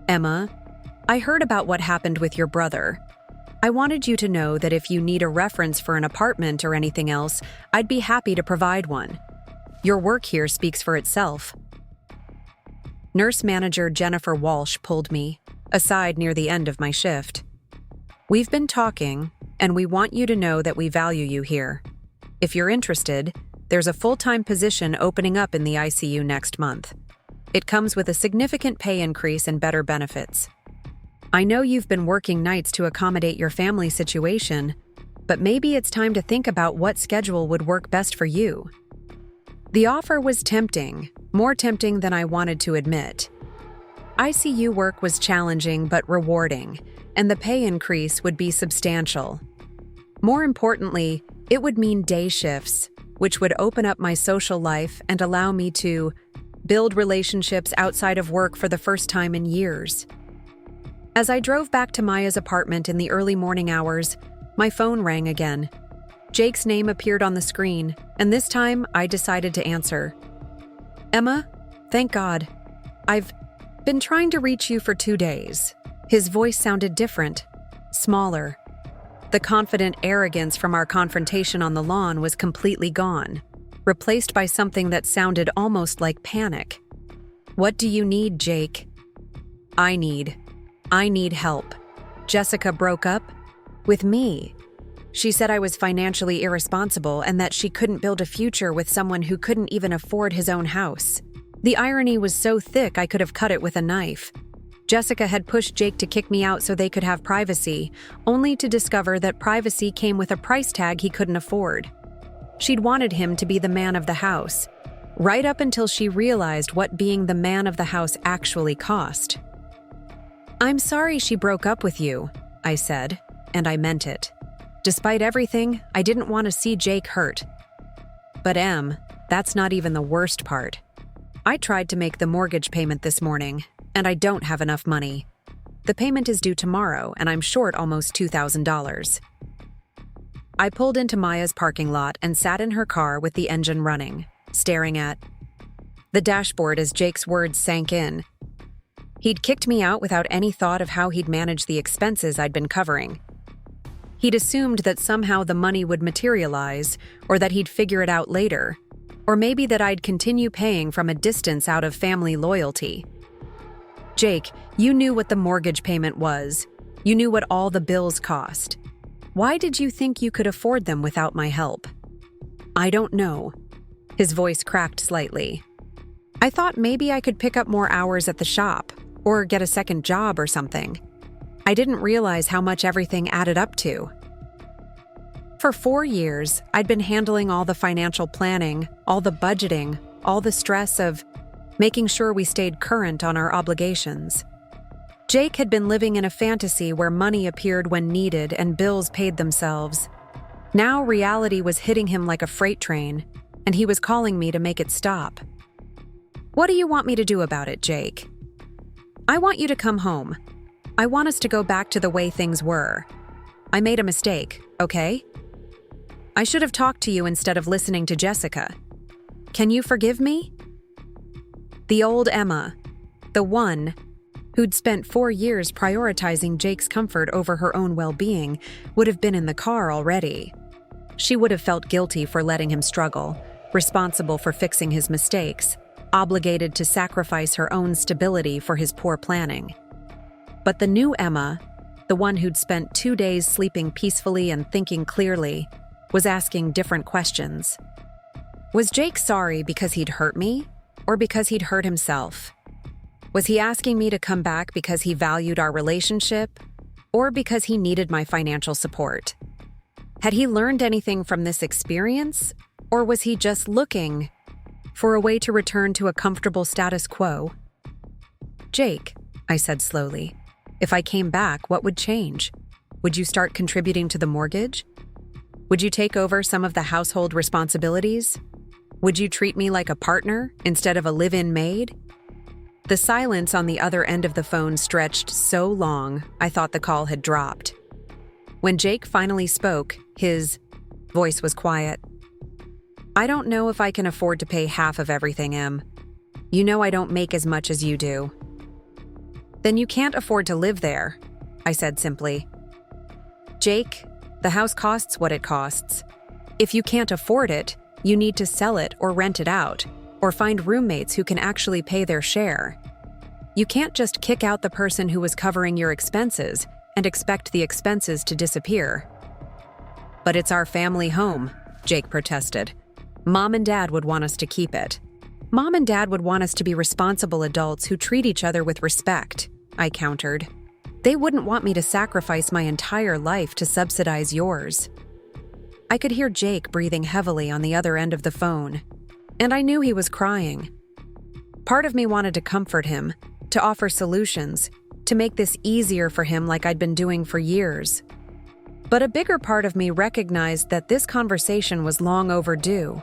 "Emma, I heard about what happened with your brother. I wanted you to know that if you need a reference for an apartment or anything else, I'd be happy to provide one. Your work here speaks for itself." Nurse manager Jennifer Walsh pulled me aside near the end of my shift. "We've been talking, and we want you to know that we value you here. If you're interested, there's a full-time position opening up in the ICU next month. It comes with a significant pay increase and better benefits. I know you've been working nights to accommodate your family situation, but maybe it's time to think about what schedule would work best for you." The offer was tempting, more tempting than I wanted to admit. ICU work was challenging but rewarding, and the pay increase would be substantial. More importantly, it would mean day shifts, which would open up my social life and allow me to build relationships outside of work for the first time in years. As I drove back to Maya's apartment in the early morning hours, my phone rang again. Jake's name appeared on the screen, and this time I decided to answer. "Emma, thank God. I've been trying to reach you for 2 days." His voice sounded different, smaller. The confident arrogance from our confrontation on the lawn was completely gone, replaced by something that sounded almost like panic. "What do you need, Jake?" I need help. Jessica broke up with me. She said I was financially irresponsible and that she couldn't build a future with someone who couldn't even afford his own house. The irony was so thick I could have cut it with a knife. Jessica had pushed Jake to kick me out so they could have privacy, only to discover that privacy came with a price tag he couldn't afford. She'd wanted him to be the man of the house, right up until she realized what being the man of the house actually cost. "I'm sorry she broke up with you," I said, and I meant it. Despite everything, I didn't want to see Jake hurt. But that's not even the worst part. I tried to make the mortgage payment this morning, and I don't have enough money. The payment is due tomorrow, and I'm short almost $2,000. I pulled into Maya's parking lot and sat in her car with the engine running, staring at the dashboard as Jake's words sank in. He'd kicked me out without any thought of how he'd manage the expenses I'd been covering. He'd assumed that somehow the money would materialize, or that he'd figure it out later, or maybe that I'd continue paying from a distance out of family loyalty. "Jake, you knew what the mortgage payment was. You knew what all the bills cost. Why did you think you could afford them without my help?" "I don't know." His voice cracked slightly. "I thought maybe I could pick up more hours at the shop, or get a second job or something. I didn't realize how much everything added up to." For 4 years, I'd been handling all the financial planning, all the budgeting, all the stress of making sure we stayed current on our obligations. Jake had been living in a fantasy where money appeared when needed and bills paid themselves. Now reality was hitting him like a freight train, and he was calling me to make it stop. "What do you want me to do about it, Jake?" "I want you to come home. I want us to go back to the way things were. I made a mistake, okay? I should have talked to you instead of listening to Jessica. Can you forgive me?" The old Emma, the one who'd spent 4 years prioritizing Jake's comfort over her own well-being, would have been in the car already. She would have felt guilty for letting him struggle, responsible for fixing his mistakes, obligated to sacrifice her own stability for his poor planning. But the new Emma, the one who'd spent 2 days sleeping peacefully and thinking clearly, was asking different questions. Was Jake sorry because he'd hurt me, or because he'd hurt himself? Was he asking me to come back because he valued our relationship, or because he needed my financial support? Had he learned anything from this experience, or was he just looking for a way to return to a comfortable status quo. "Jake," I said slowly, "if I came back, what would change? Would you start contributing to the mortgage? Would you take over some of the household responsibilities? Would you treat me like a partner instead of a live-in maid?" The silence on the other end of the phone stretched so long, I thought the call had dropped. When Jake finally spoke, his voice was quiet. "I don't know if I can afford to pay half of everything, Em. You know I don't make as much as you do." "Then you can't afford to live there," I said simply. "Jake, the house costs what it costs. If you can't afford it, you need to sell it or rent it out, or find roommates who can actually pay their share. You can't just kick out the person who was covering your expenses and expect the expenses to disappear." "But it's our family home," Jake protested. "Mom and Dad would want us to keep it." "Mom and Dad would want us to be responsible adults who treat each other with respect," I countered. "They wouldn't want me to sacrifice my entire life to subsidize yours." I could hear Jake breathing heavily on the other end of the phone, and I knew he was crying. Part of me wanted to comfort him, to offer solutions, to make this easier for him like I'd been doing for years. But a bigger part of me recognized that this conversation was long overdue.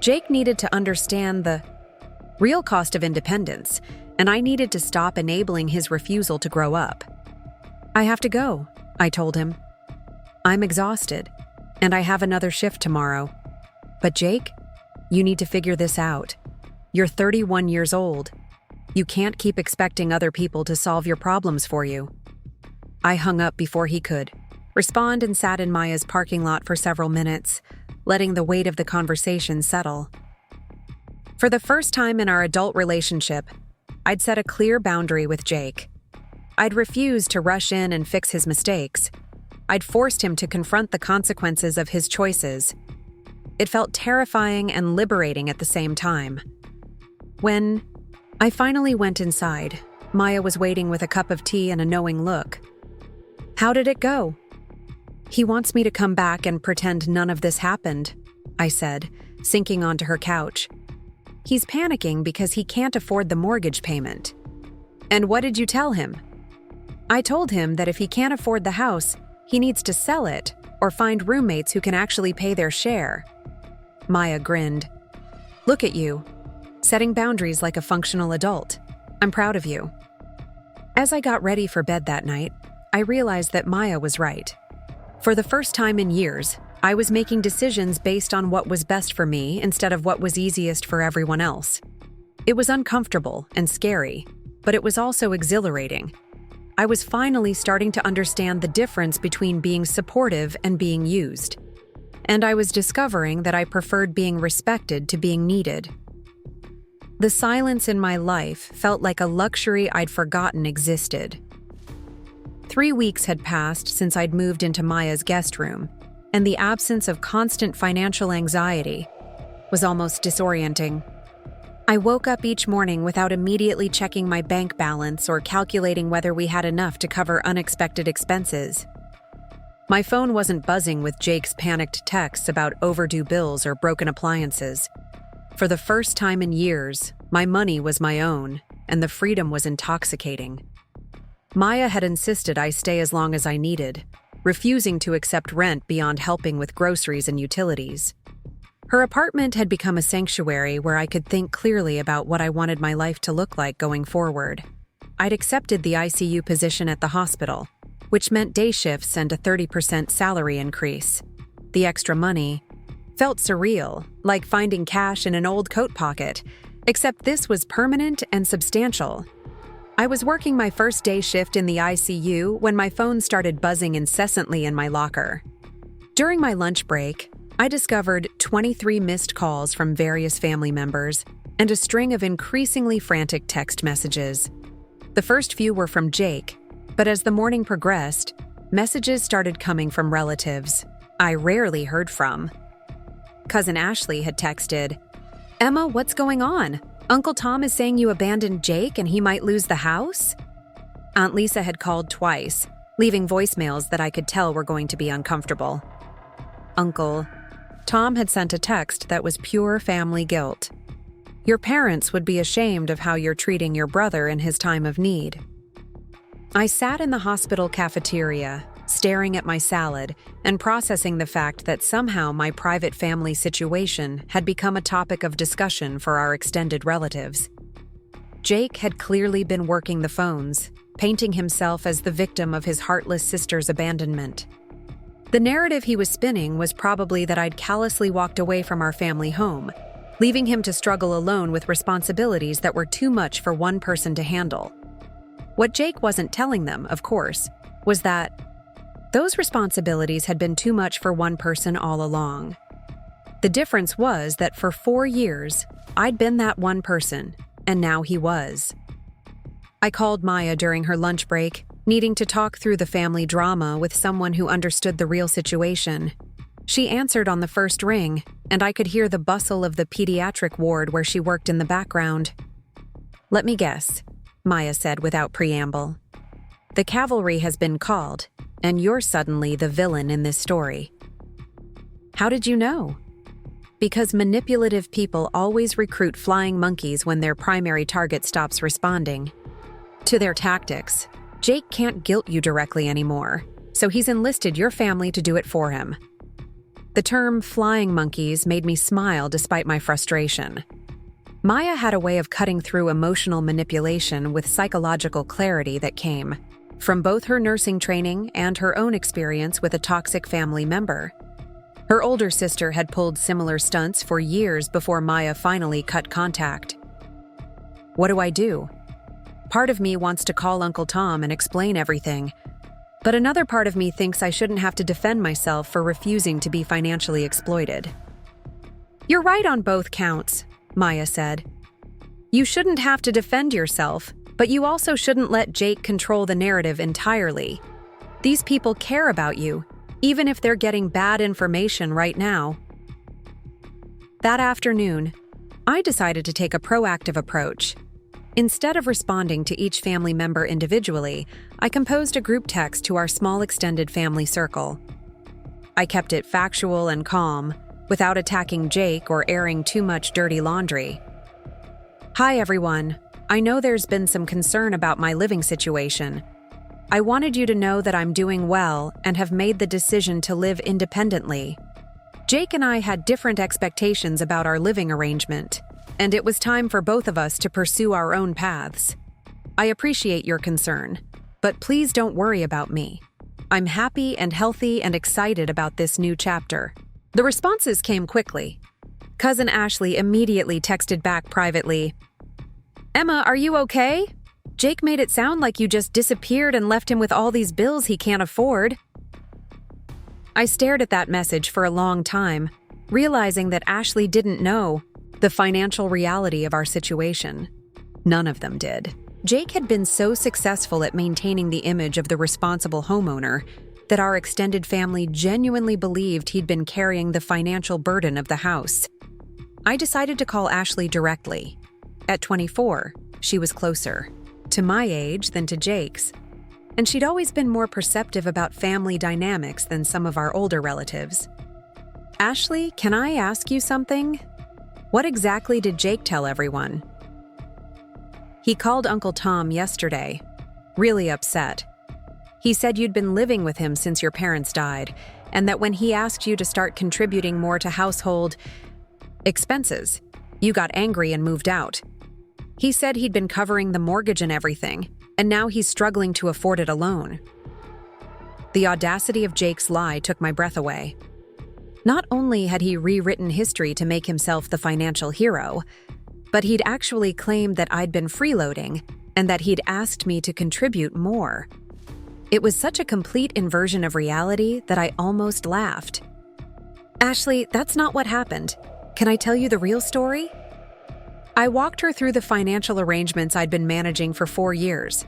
Jake needed to understand the real cost of independence, and I needed to stop enabling his refusal to grow up. "I have to go," I told him. "I'm exhausted, and I have another shift tomorrow. But Jake, you need to figure this out. You're 31 years old. You can't keep expecting other people to solve your problems for you." I hung up before he could respond and sat in Maya's parking lot for several minutes, letting the weight of the conversation settle. For the first time in our adult relationship, I'd set a clear boundary with Jake. I'd refused to rush in and fix his mistakes. I'd forced him to confront the consequences of his choices. It felt terrifying and liberating at the same time. When I finally went inside, Maya was waiting with a cup of tea and a knowing look. "How did it go?" "He wants me to come back and pretend none of this happened," I said, sinking onto her couch. "He's panicking because he can't afford the mortgage payment." "And what did you tell him?" "I told him that if he can't afford the house, he needs to sell it or find roommates who can actually pay their share." Maya grinned. "Look at you, setting boundaries like a functional adult. I'm proud of you." As I got ready for bed that night, I realized that Maya was right. For the first time in years, I was making decisions based on what was best for me instead of what was easiest for everyone else. It was uncomfortable and scary, but it was also exhilarating. I was finally starting to understand the difference between being supportive and being used. And I was discovering that I preferred being respected to being needed. The silence in my life felt like a luxury I'd forgotten existed. 3 weeks had passed since I'd moved into Maya's guest room, and the absence of constant financial anxiety was almost disorienting. I woke up each morning without immediately checking my bank balance or calculating whether we had enough to cover unexpected expenses. My phone wasn't buzzing with Jake's panicked texts about overdue bills or broken appliances. For the first time in years, my money was my own, and the freedom was intoxicating. Maya had insisted I stay as long as I needed, refusing to accept rent beyond helping with groceries and utilities. Her apartment had become a sanctuary where I could think clearly about what I wanted my life to look like going forward. I'd accepted the ICU position at the hospital, which meant day shifts and a 30% salary increase. The extra money felt surreal, like finding cash in an old coat pocket, except this was permanent and substantial. I was working my first day shift in the ICU when my phone started buzzing incessantly in my locker. During my lunch break, I discovered 23 missed calls from various family members and a string of increasingly frantic text messages. The first few were from Jake, but as the morning progressed, messages started coming from relatives I rarely heard from. Cousin Ashley had texted, "Emma, what's going on? Uncle Tom is saying you abandoned Jake and he might lose the house?" Aunt Lisa had called twice, leaving voicemails that I could tell were going to be uncomfortable. Uncle Tom had sent a text that was pure family guilt. Your parents would be ashamed of how you're treating your brother in his time of need." I sat in the hospital cafeteria, staring at my salad and processing the fact that somehow my private family situation had become a topic of discussion for our extended relatives. Jake had clearly been working the phones, painting himself as the victim of his heartless sister's abandonment. The narrative he was spinning was probably that I'd callously walked away from our family home, leaving him to struggle alone with responsibilities that were too much for one person to handle. What Jake wasn't telling them, of course, was that those responsibilities had been too much for one person all along. The difference was that for 4 years, I'd been that one person, and now he was. I called Maya during her lunch break, needing to talk through the family drama with someone who understood the real situation. She answered on the first ring, and I could hear the bustle of the pediatric ward where she worked in the background. "Let me guess," Maya said without preamble. "The cavalry has been called, and you're suddenly the villain in this story." "How did you know?" "Because manipulative people always recruit flying monkeys when their primary target stops responding to their tactics. Jake can't guilt you directly anymore, so he's enlisted your family to do it for him." The term flying monkeys made me smile despite my frustration. Maya had a way of cutting through emotional manipulation with psychological clarity that came from both her nursing training and her own experience with a toxic family member. Her older sister had pulled similar stunts for years before Maya finally cut contact. "What do I do?" Part of me wants to call Uncle Tom and explain everything, but another part of me thinks I shouldn't have to defend myself for refusing to be financially exploited. "You're right on both counts," Maya said. "You shouldn't have to defend yourself, but you also shouldn't let Jake control the narrative entirely. These people care about you, even if they're getting bad information right now." That afternoon, I decided to take a proactive approach. Instead of responding to each family member individually, I composed a group text to our small extended family circle. I kept it factual and calm, without attacking Jake or airing too much dirty laundry. "Hi everyone. I know there's been some concern about my living situation. I wanted you to know that I'm doing well and have made the decision to live independently. Jake and I had different expectations about our living arrangement, and it was time for both of us to pursue our own paths. I appreciate your concern, but please don't worry about me. I'm happy and healthy and excited about this new chapter." The responses came quickly. Cousin Ashley immediately texted back privately, "Emma, are you okay? Jake made it sound like you just disappeared and left him with all these bills he can't afford." I stared at that message for a long time, realizing that Ashley didn't know the financial reality of our situation. None of them did. Jake had been so successful at maintaining the image of the responsible homeowner that our extended family genuinely believed he'd been carrying the financial burden of the house. I decided to call Ashley directly. At 24, she was closer to my age than to Jake's, and she'd always been more perceptive about family dynamics than some of our older relatives. "Ashley, can I ask you something? What exactly did Jake tell everyone?" "He called Uncle Tom yesterday, really upset. He said you'd been living with him since your parents died, and that when he asked you to start contributing more to household expenses, you got angry and moved out. He said he'd been covering the mortgage and everything, and now he's struggling to afford it alone." The audacity of Jake's lie took my breath away. Not only had he rewritten history to make himself the financial hero, but he'd actually claimed that I'd been freeloading and that he'd asked me to contribute more. It was such a complete inversion of reality that I almost laughed. "Ashley, that's not what happened. Can I tell you the real story?" I walked her through the financial arrangements I'd been managing for 4 years.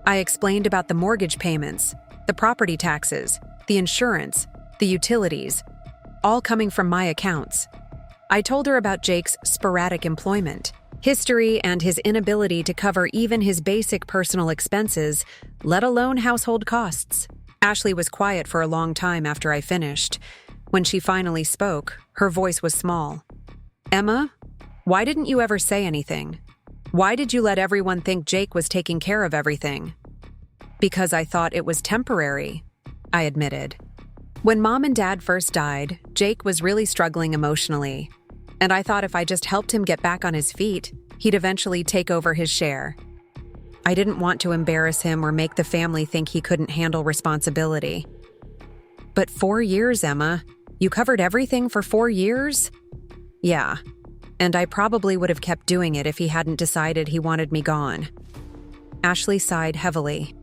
I explained about the mortgage payments, the property taxes, the insurance, the utilities, all coming from my accounts. I told her about Jake's sporadic employment, history, and his inability to cover even his basic personal expenses, let alone household costs. Ashley was quiet for a long time after I finished. When she finally spoke, her voice was small. "Emma, Why didn't you ever say anything? Why did you let everyone think Jake was taking care of everything? Because I thought it was temporary, I admitted. When Mom and Dad first died, Jake was really struggling emotionally, and I thought if I just helped him get back on his feet, he'd eventually take over his share. I didn't want to embarrass him or make the family think he couldn't handle responsibility. But 4 years, Emma? You covered everything for 4 years? Yeah, and I probably would have kept doing it if he hadn't decided he wanted me gone. Ashley sighed heavily.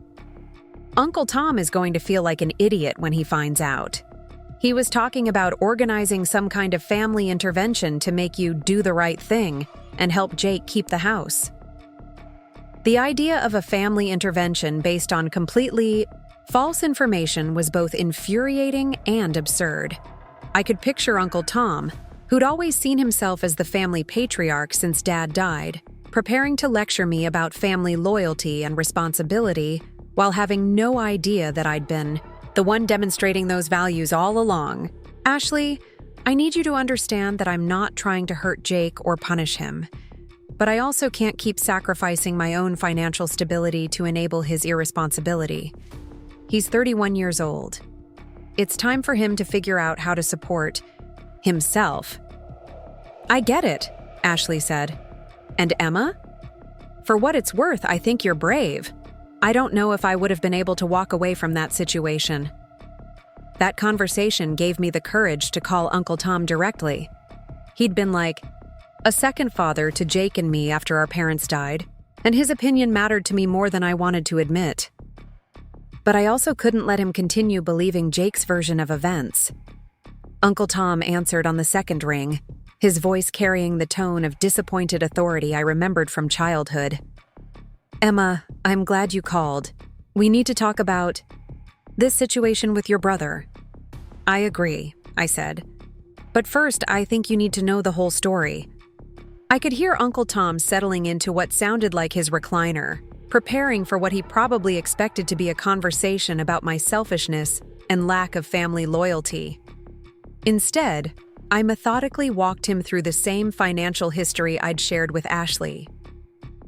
Uncle Tom is going to feel like an idiot when he finds out. He was talking about organizing some kind of family intervention to make you do the right thing and help Jake keep the house. The idea of a family intervention based on completely false information was both infuriating and absurd. I could picture Uncle Tom, who'd always seen himself as the family patriarch since Dad died, preparing to lecture me about family loyalty and responsibility while having no idea that I'd been the one demonstrating those values all along. Ashley, I need you to understand that I'm not trying to hurt Jake or punish him, but I also can't keep sacrificing my own financial stability to enable his irresponsibility. He's 31 years old. It's time for him to figure out how to support himself. I get it, Ashley said. And Emma? For what it's worth, I think you're brave. I don't know if I would have been able to walk away from that situation. That conversation gave me the courage to call Uncle Tom directly. He'd been like a second father to Jake and me after our parents died, and his opinion mattered to me more than I wanted to admit. But I also couldn't let him continue believing Jake's version of events. Uncle Tom answered on the second ring, his voice carrying the tone of disappointed authority I remembered from childhood. Emma, I'm glad you called. We need to talk about this situation with your brother. I agree, I said. But first, I think you need to know the whole story. I could hear Uncle Tom settling into what sounded like his recliner, preparing for what he probably expected to be a conversation about my selfishness and lack of family loyalty. Instead, I methodically walked him through the same financial history I'd shared with Ashley.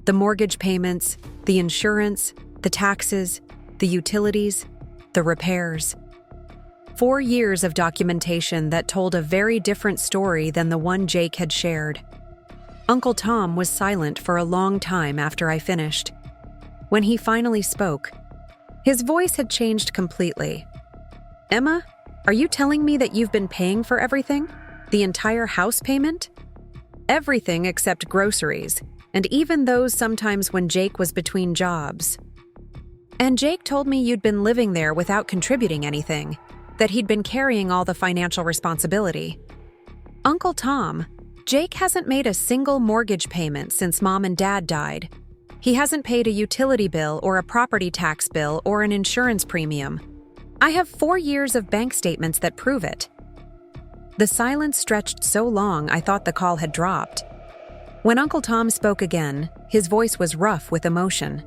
The mortgage payments, the insurance, the taxes, the utilities, the repairs. 4 years of documentation that told a very different story than the one Jake had shared. Uncle Tom was silent for a long time after I finished. When he finally spoke, his voice had changed completely. Emma, are you telling me that you've been paying for everything? The entire house payment? Everything except groceries, and even those sometimes when Jake was between jobs. And Jake told me you'd been living there without contributing anything, that he'd been carrying all the financial responsibility. Uncle Tom, Jake hasn't made a single mortgage payment since Mom and Dad died. He hasn't paid a utility bill or a property tax bill or an insurance premium. I have 4 years of bank statements that prove it. The silence stretched so long I thought the call had dropped. When Uncle Tom spoke again, his voice was rough with emotion.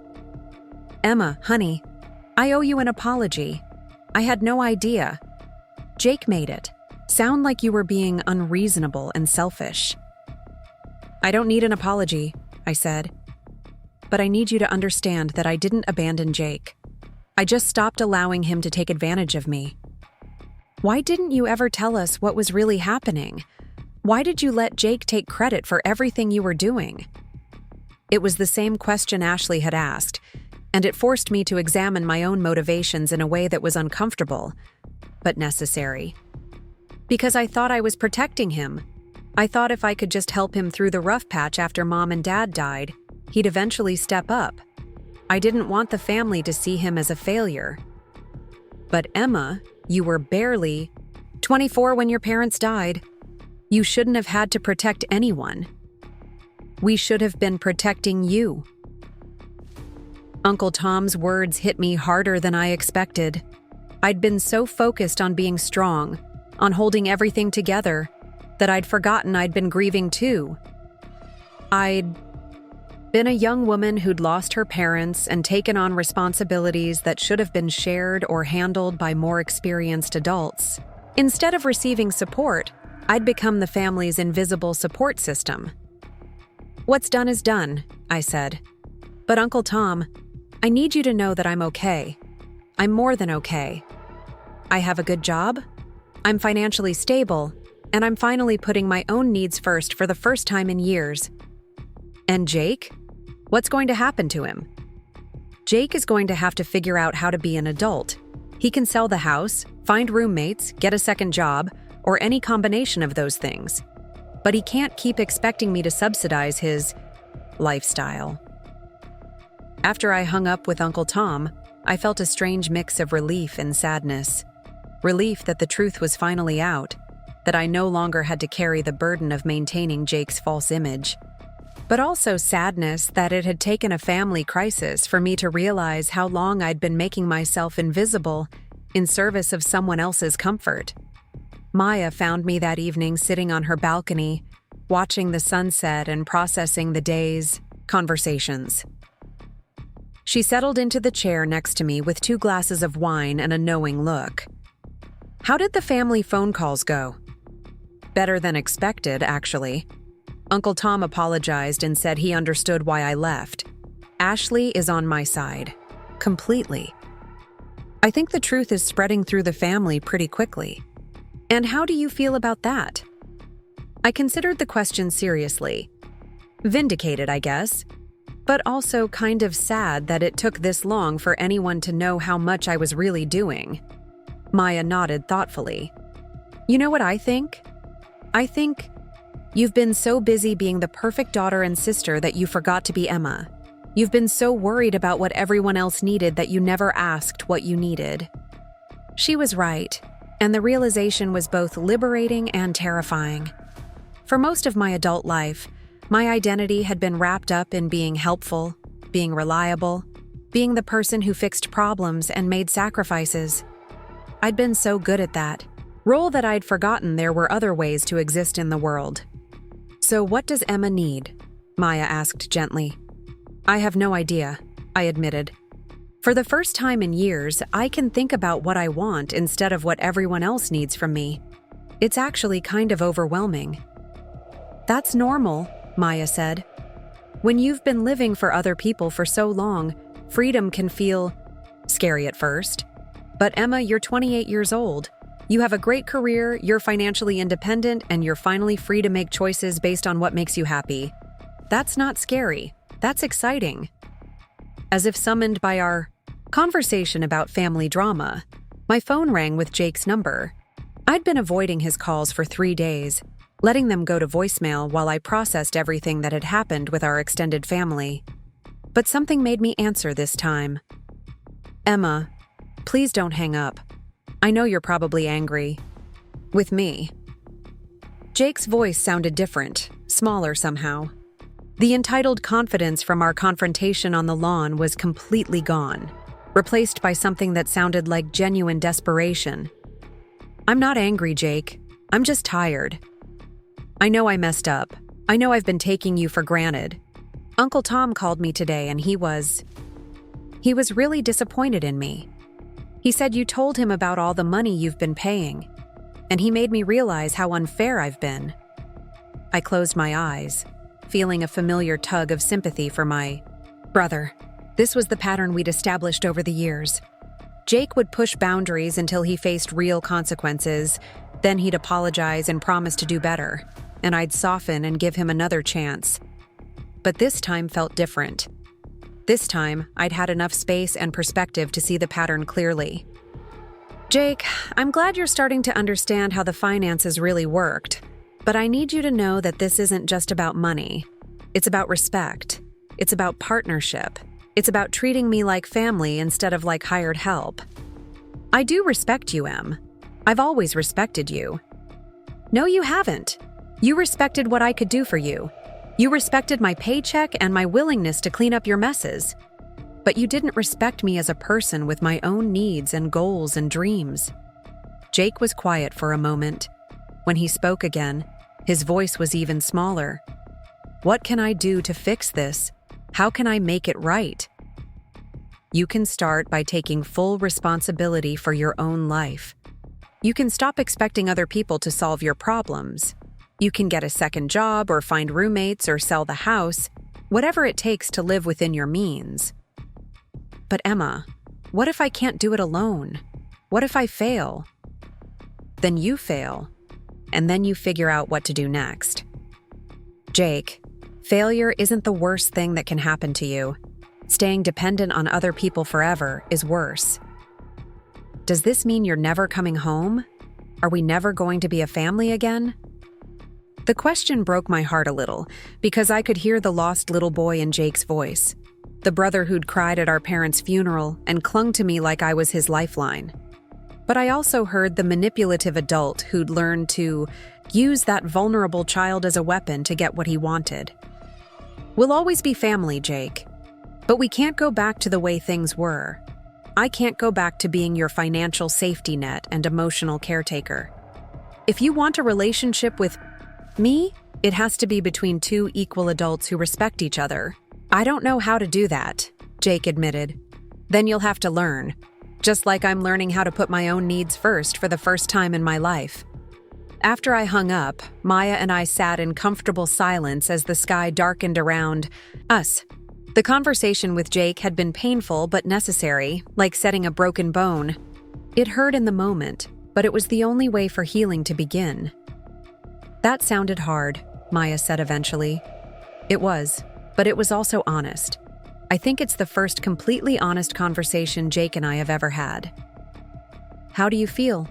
Emma, honey, I owe you an apology. I had no idea. Jake made it sound like you were being unreasonable and selfish. I don't need an apology, I said. But I need you to understand that I didn't abandon Jake. I just stopped allowing him to take advantage of me. Why didn't you ever tell us what was really happening? Why did you let Jake take credit for everything you were doing? It was the same question Ashley had asked, and it forced me to examine my own motivations in a way that was uncomfortable, but necessary. Because I thought I was protecting him. I thought if I could just help him through the rough patch after Mom and Dad died, he'd eventually step up. I didn't want the family to see him as a failure. But Emma, you were barely 24 when your parents died. You shouldn't have had to protect anyone. We should have been protecting you. Uncle Tom's words hit me harder than I expected. I'd been so focused on being strong, on holding everything together, that I'd forgotten I'd been grieving too. I'd been a young woman who'd lost her parents and taken on responsibilities that should have been shared or handled by more experienced adults. Instead of receiving support, I'd become the family's invisible support system. "What's done is done," I said. "But Uncle Tom, I need you to know that I'm okay. I'm more than okay. I have a good job, I'm financially stable, and I'm finally putting my own needs first for the first time in years. And Jake? What's going to happen to him?" "Jake is going to have to figure out how to be an adult. He can sell the house, find roommates, get a second job, or any combination of those things. But he can't keep expecting me to subsidize his lifestyle." After I hung up with Uncle Tom, I felt a strange mix of relief and sadness. Relief that the truth was finally out, that I no longer had to carry the burden of maintaining Jake's false image. But also sadness that it had taken a family crisis for me to realize how long I'd been making myself invisible in service of someone else's comfort. Maya found me that evening sitting on her balcony, watching the sunset and processing the day's conversations. She settled into the chair next to me with 2 glasses of wine and a knowing look. "How did the family phone calls go?" "Better than expected, actually. Uncle Tom apologized and said he understood why I left. Ashley is on my side. Completely. I think the truth is spreading through the family pretty quickly. And how do you feel about that?" I considered the question seriously. Vindicated, I guess, but also kind of sad that it took this long for anyone to know how much I was really doing. Maya nodded thoughtfully. "You know what I think? I think you've been so busy being the perfect daughter and sister that you forgot to be Emma. You've been so worried about what everyone else needed that you never asked what you needed." She was right, and the realization was both liberating and terrifying. For most of my adult life, my identity had been wrapped up in being helpful, being reliable, being the person who fixed problems and made sacrifices. I'd been so good at that role that I'd forgotten there were other ways to exist in the world. "So what does Emma need?" Maya asked gently. "I have no idea," I admitted. "For the first time in years, I can think about what I want instead of what everyone else needs from me. It's actually kind of overwhelming." "That's normal," Maya said. "When you've been living for other people for so long, freedom can feel scary at first. But Emma, you're 28 years old. You have a great career, you're financially independent, and you're finally free to make choices based on what makes you happy. That's not scary. That's exciting." As if summoned by our conversation about family drama, my phone rang with Jake's number. I'd been avoiding his calls for 3 days, letting them go to voicemail while I processed everything that had happened with our extended family. But something made me answer this time. "Emma, please don't hang up. I know you're probably angry. With me." Jake's voice sounded different, smaller somehow. The entitled confidence from our confrontation on the lawn was completely gone, replaced by something that sounded like genuine desperation. "I'm not angry, Jake. I'm just tired. I know I messed up. I know I've been taking you for granted. Uncle Tom called me today and he was really disappointed in me. He said you told him about all the money you've been paying, and he made me realize how unfair I've been." I closed my eyes, feeling a familiar tug of sympathy for my brother. This was the pattern we'd established over the years. Jake would push boundaries until he faced real consequences, then he'd apologize and promise to do better, and I'd soften and give him another chance. But this time felt different. This time, I'd had enough space and perspective to see the pattern clearly. "Jake, I'm glad you're starting to understand how the finances really worked, but I need you to know that this isn't just about money. It's about respect. It's about partnership. It's about treating me like family instead of like hired help. I do respect you, Em. I've always respected you." "No, you haven't. You respected what I could do for you. You respected my paycheck and my willingness to clean up your messes. But you didn't respect me as a person with my own needs and goals and dreams." Jake was quiet for a moment. When he spoke again, his voice was even smaller. "What can I do to fix this? How can I make it right?" "You can start by taking full responsibility for your own life. You can stop expecting other people to solve your problems. You can get a second job or find roommates or sell the house, whatever it takes to live within your means. But Emma, what if I can't do it alone? What if I fail? Then you fail, and then you figure out what to do next. Jake, failure isn't the worst thing that can happen to you. Staying dependent on other people forever is worse. Does this mean you're never coming home? Are we never going to be a family again? The question broke my heart a little, because I could hear the lost little boy in Jake's voice, the brother who'd cried at our parents' funeral and clung to me like I was his lifeline. But I also heard the manipulative adult who'd learned to use that vulnerable child as a weapon to get what he wanted. We'll always be family, Jake, but we can't go back to the way things were. I can't go back to being your financial safety net and emotional caretaker. If you want a relationship with me, it has to be between two equal adults who respect each other. I don't know how to do that, Jake admitted. Then you'll have to learn, just like I'm learning how to put my own needs first for the first time in my life. After I hung up, Maya and I sat in comfortable silence as the sky darkened around us. The conversation with Jake had been painful but necessary, like setting a broken bone. It hurt in the moment, but it was the only way for healing to begin. That sounded hard, Maya said eventually. It was, but it was also honest. I think it's the first completely honest conversation Jake and I have ever had. How do you feel?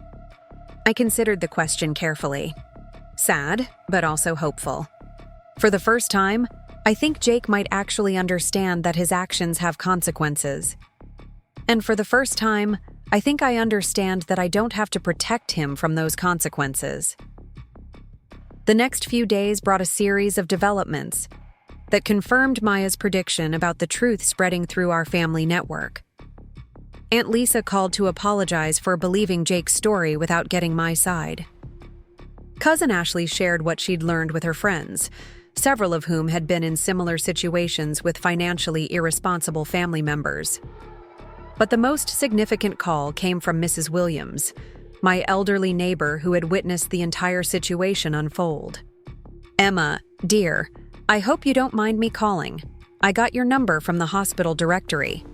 I considered the question carefully. Sad, but also hopeful. For the first time, I think Jake might actually understand that his actions have consequences. And for the first time, I think I understand that I don't have to protect him from those consequences. The next few days brought a series of developments that confirmed Maya's prediction about the truth spreading through our family network. Aunt Lisa called to apologize for believing Jake's story without getting my side. Cousin Ashley shared what she'd learned with her friends, several of whom had been in similar situations with financially irresponsible family members. But the most significant call came from Mrs. Williams, my elderly neighbor who had witnessed the entire situation unfold. Emma, dear, I hope you don't mind me calling. I got your number from the hospital directory.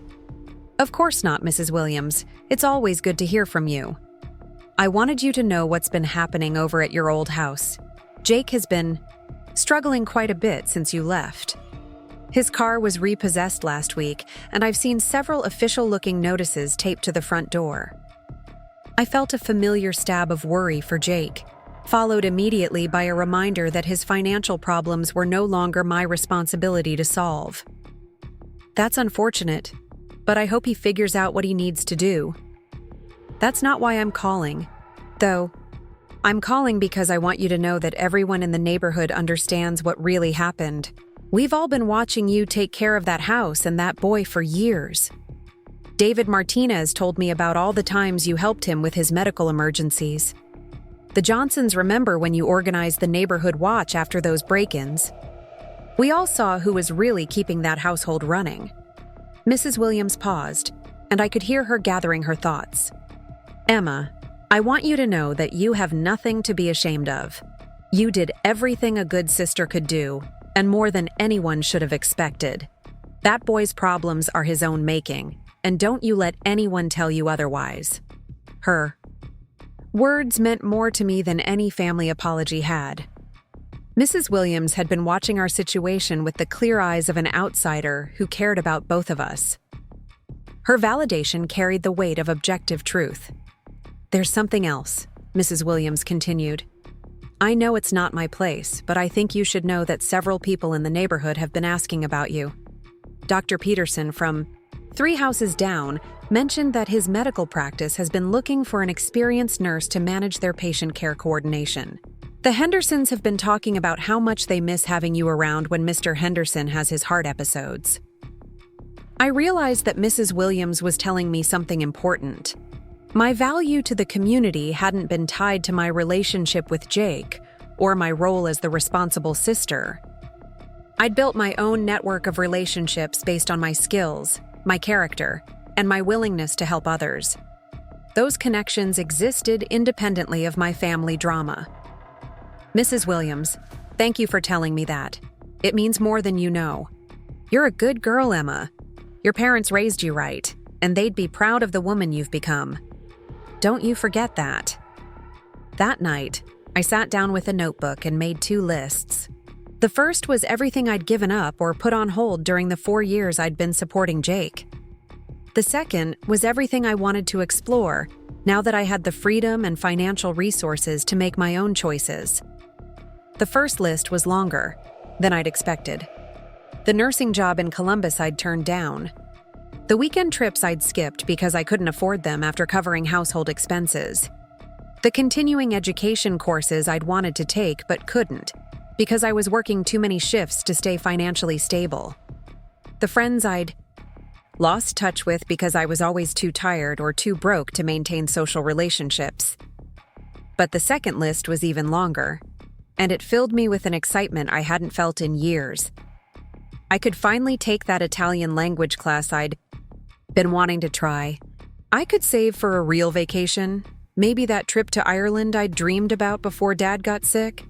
Of course not, Mrs. Williams. It's always good to hear from you. I wanted you to know what's been happening over at your old house. Jake has been struggling quite a bit since you left. His car was repossessed last week, and I've seen several official-looking notices taped to the front door. I felt a familiar stab of worry for Jake, followed immediately by a reminder that his financial problems were no longer my responsibility to solve. That's unfortunate, but I hope he figures out what he needs to do. That's not why I'm calling, though. I'm calling because I want you to know that everyone in the neighborhood understands what really happened. We've all been watching you take care of that house and that boy for years. David Martinez told me about all the times you helped him with his medical emergencies. The Johnsons remember when you organized the neighborhood watch after those break-ins. We all saw who was really keeping that household running. Mrs. Williams paused, and I could hear her gathering her thoughts. Emma, I want you to know that you have nothing to be ashamed of. You did everything a good sister could do, and more than anyone should have expected. That boy's problems are his own making, and don't you let anyone tell you otherwise. Her words meant more to me than any family apology had. Mrs. Williams had been watching our situation with the clear eyes of an outsider who cared about both of us. Her validation carried the weight of objective truth. There's something else, Mrs. Williams continued. I know it's not my place, but I think you should know that several people in the neighborhood have been asking about you. Dr. Peterson from 3 houses down mentioned that his medical practice has been looking for an experienced nurse to manage their patient care coordination. The Hendersons have been talking about how much they miss having you around when Mr. Henderson has his heart episodes. I realized that Mrs. Williams was telling me something important. My value to the community hadn't been tied to my relationship with Jake or my role as the responsible sister. I'd built my own network of relationships based on my skills, my character, and my willingness to help others. Those connections existed independently of my family drama. Mrs. Williams, thank you for telling me that. It means more than you know. You're a good girl, Emma. Your parents raised you right, and they'd be proud of the woman you've become. Don't you forget that. That night, I sat down with a notebook and made 2 lists. The first was everything I'd given up or put on hold during the 4 years I'd been supporting Jake. The second was everything I wanted to explore now that I had the freedom and financial resources to make my own choices. The first list was longer than I'd expected. The nursing job in Columbus I'd turned down. The weekend trips I'd skipped because I couldn't afford them after covering household expenses. The continuing education courses I'd wanted to take but couldn't because I was working too many shifts to stay financially stable. The friends I'd lost touch with because I was always too tired or too broke to maintain social relationships. But the second list was even longer, and it filled me with an excitement I hadn't felt in years. I could finally take that Italian language class I'd been wanting to try. I could save for a real vacation, maybe that trip to Ireland I'd dreamed about before Dad got sick.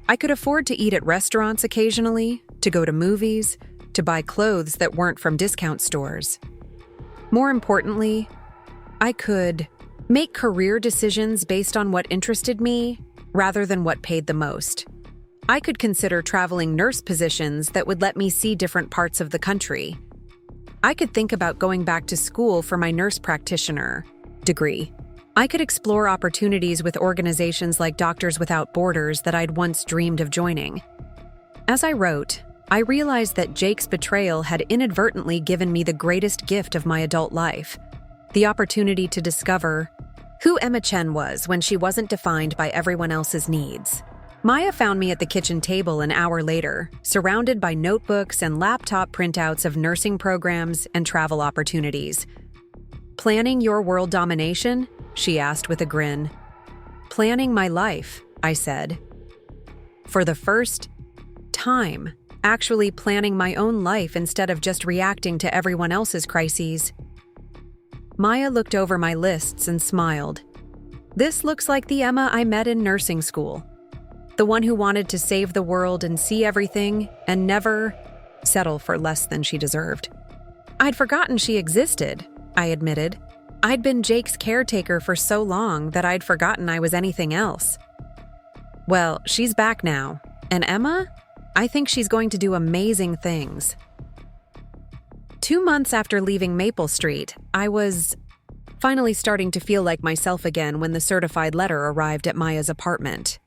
I could afford to eat at restaurants occasionally, to go to movies, to buy clothes that weren't from discount stores. More importantly, I could make career decisions based on what interested me rather than what paid the most. I could consider traveling nurse positions that would let me see different parts of the country. I could think about going back to school for my nurse practitioner degree. I could explore opportunities with organizations like Doctors Without Borders that I'd once dreamed of joining. As I wrote, I realized that Jake's betrayal had inadvertently given me the greatest gift of my adult life, the opportunity to discover who Emma Chen was when she wasn't defined by everyone else's needs. Maya found me at the kitchen table an hour later, surrounded by notebooks and laptop printouts of nursing programs and travel opportunities. "Planning your world domination?" she asked with a grin. "Planning my life," I said. For the first time, actually planning my own life instead of just reacting to everyone else's crises. Maya looked over my lists and smiled. "This looks like the Emma I met in nursing school. The one who wanted to save the world and see everything and never settle for less than she deserved." I'd forgotten she existed, I admitted. I'd been Jake's caretaker for so long that I'd forgotten I was anything else. "Well, she's back now. And Emma? I think she's going to do amazing things." 2 months after leaving Maple Street, I was finally starting to feel like myself again when the certified letter arrived at Maya's apartment.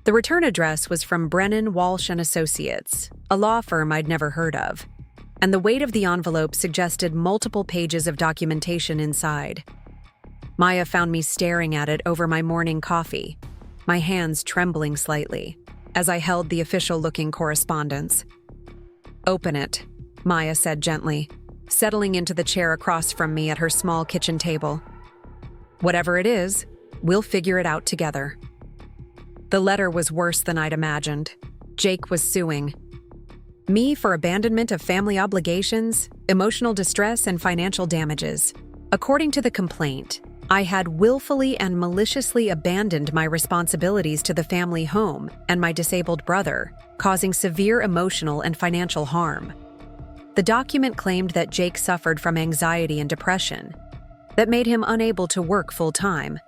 The return address was from Brennan, Walsh & Associates, a law firm I'd never heard of, and the weight of the envelope suggested multiple pages of documentation inside. Maya found me staring at it over my morning coffee, my hands trembling slightly, as I held the official-looking correspondence. "Open it," Maya said gently, settling into the chair across from me at her small kitchen table. "Whatever it is, we'll figure it out together." The letter was worse than I'd imagined. Jake was suing me for abandonment of family obligations, emotional distress, and financial damages. According to the complaint, I had willfully and maliciously abandoned my responsibilities to the family home and my disabled brother, causing severe emotional and financial harm. The document claimed that Jake suffered from anxiety and depression that made him unable to work full-time,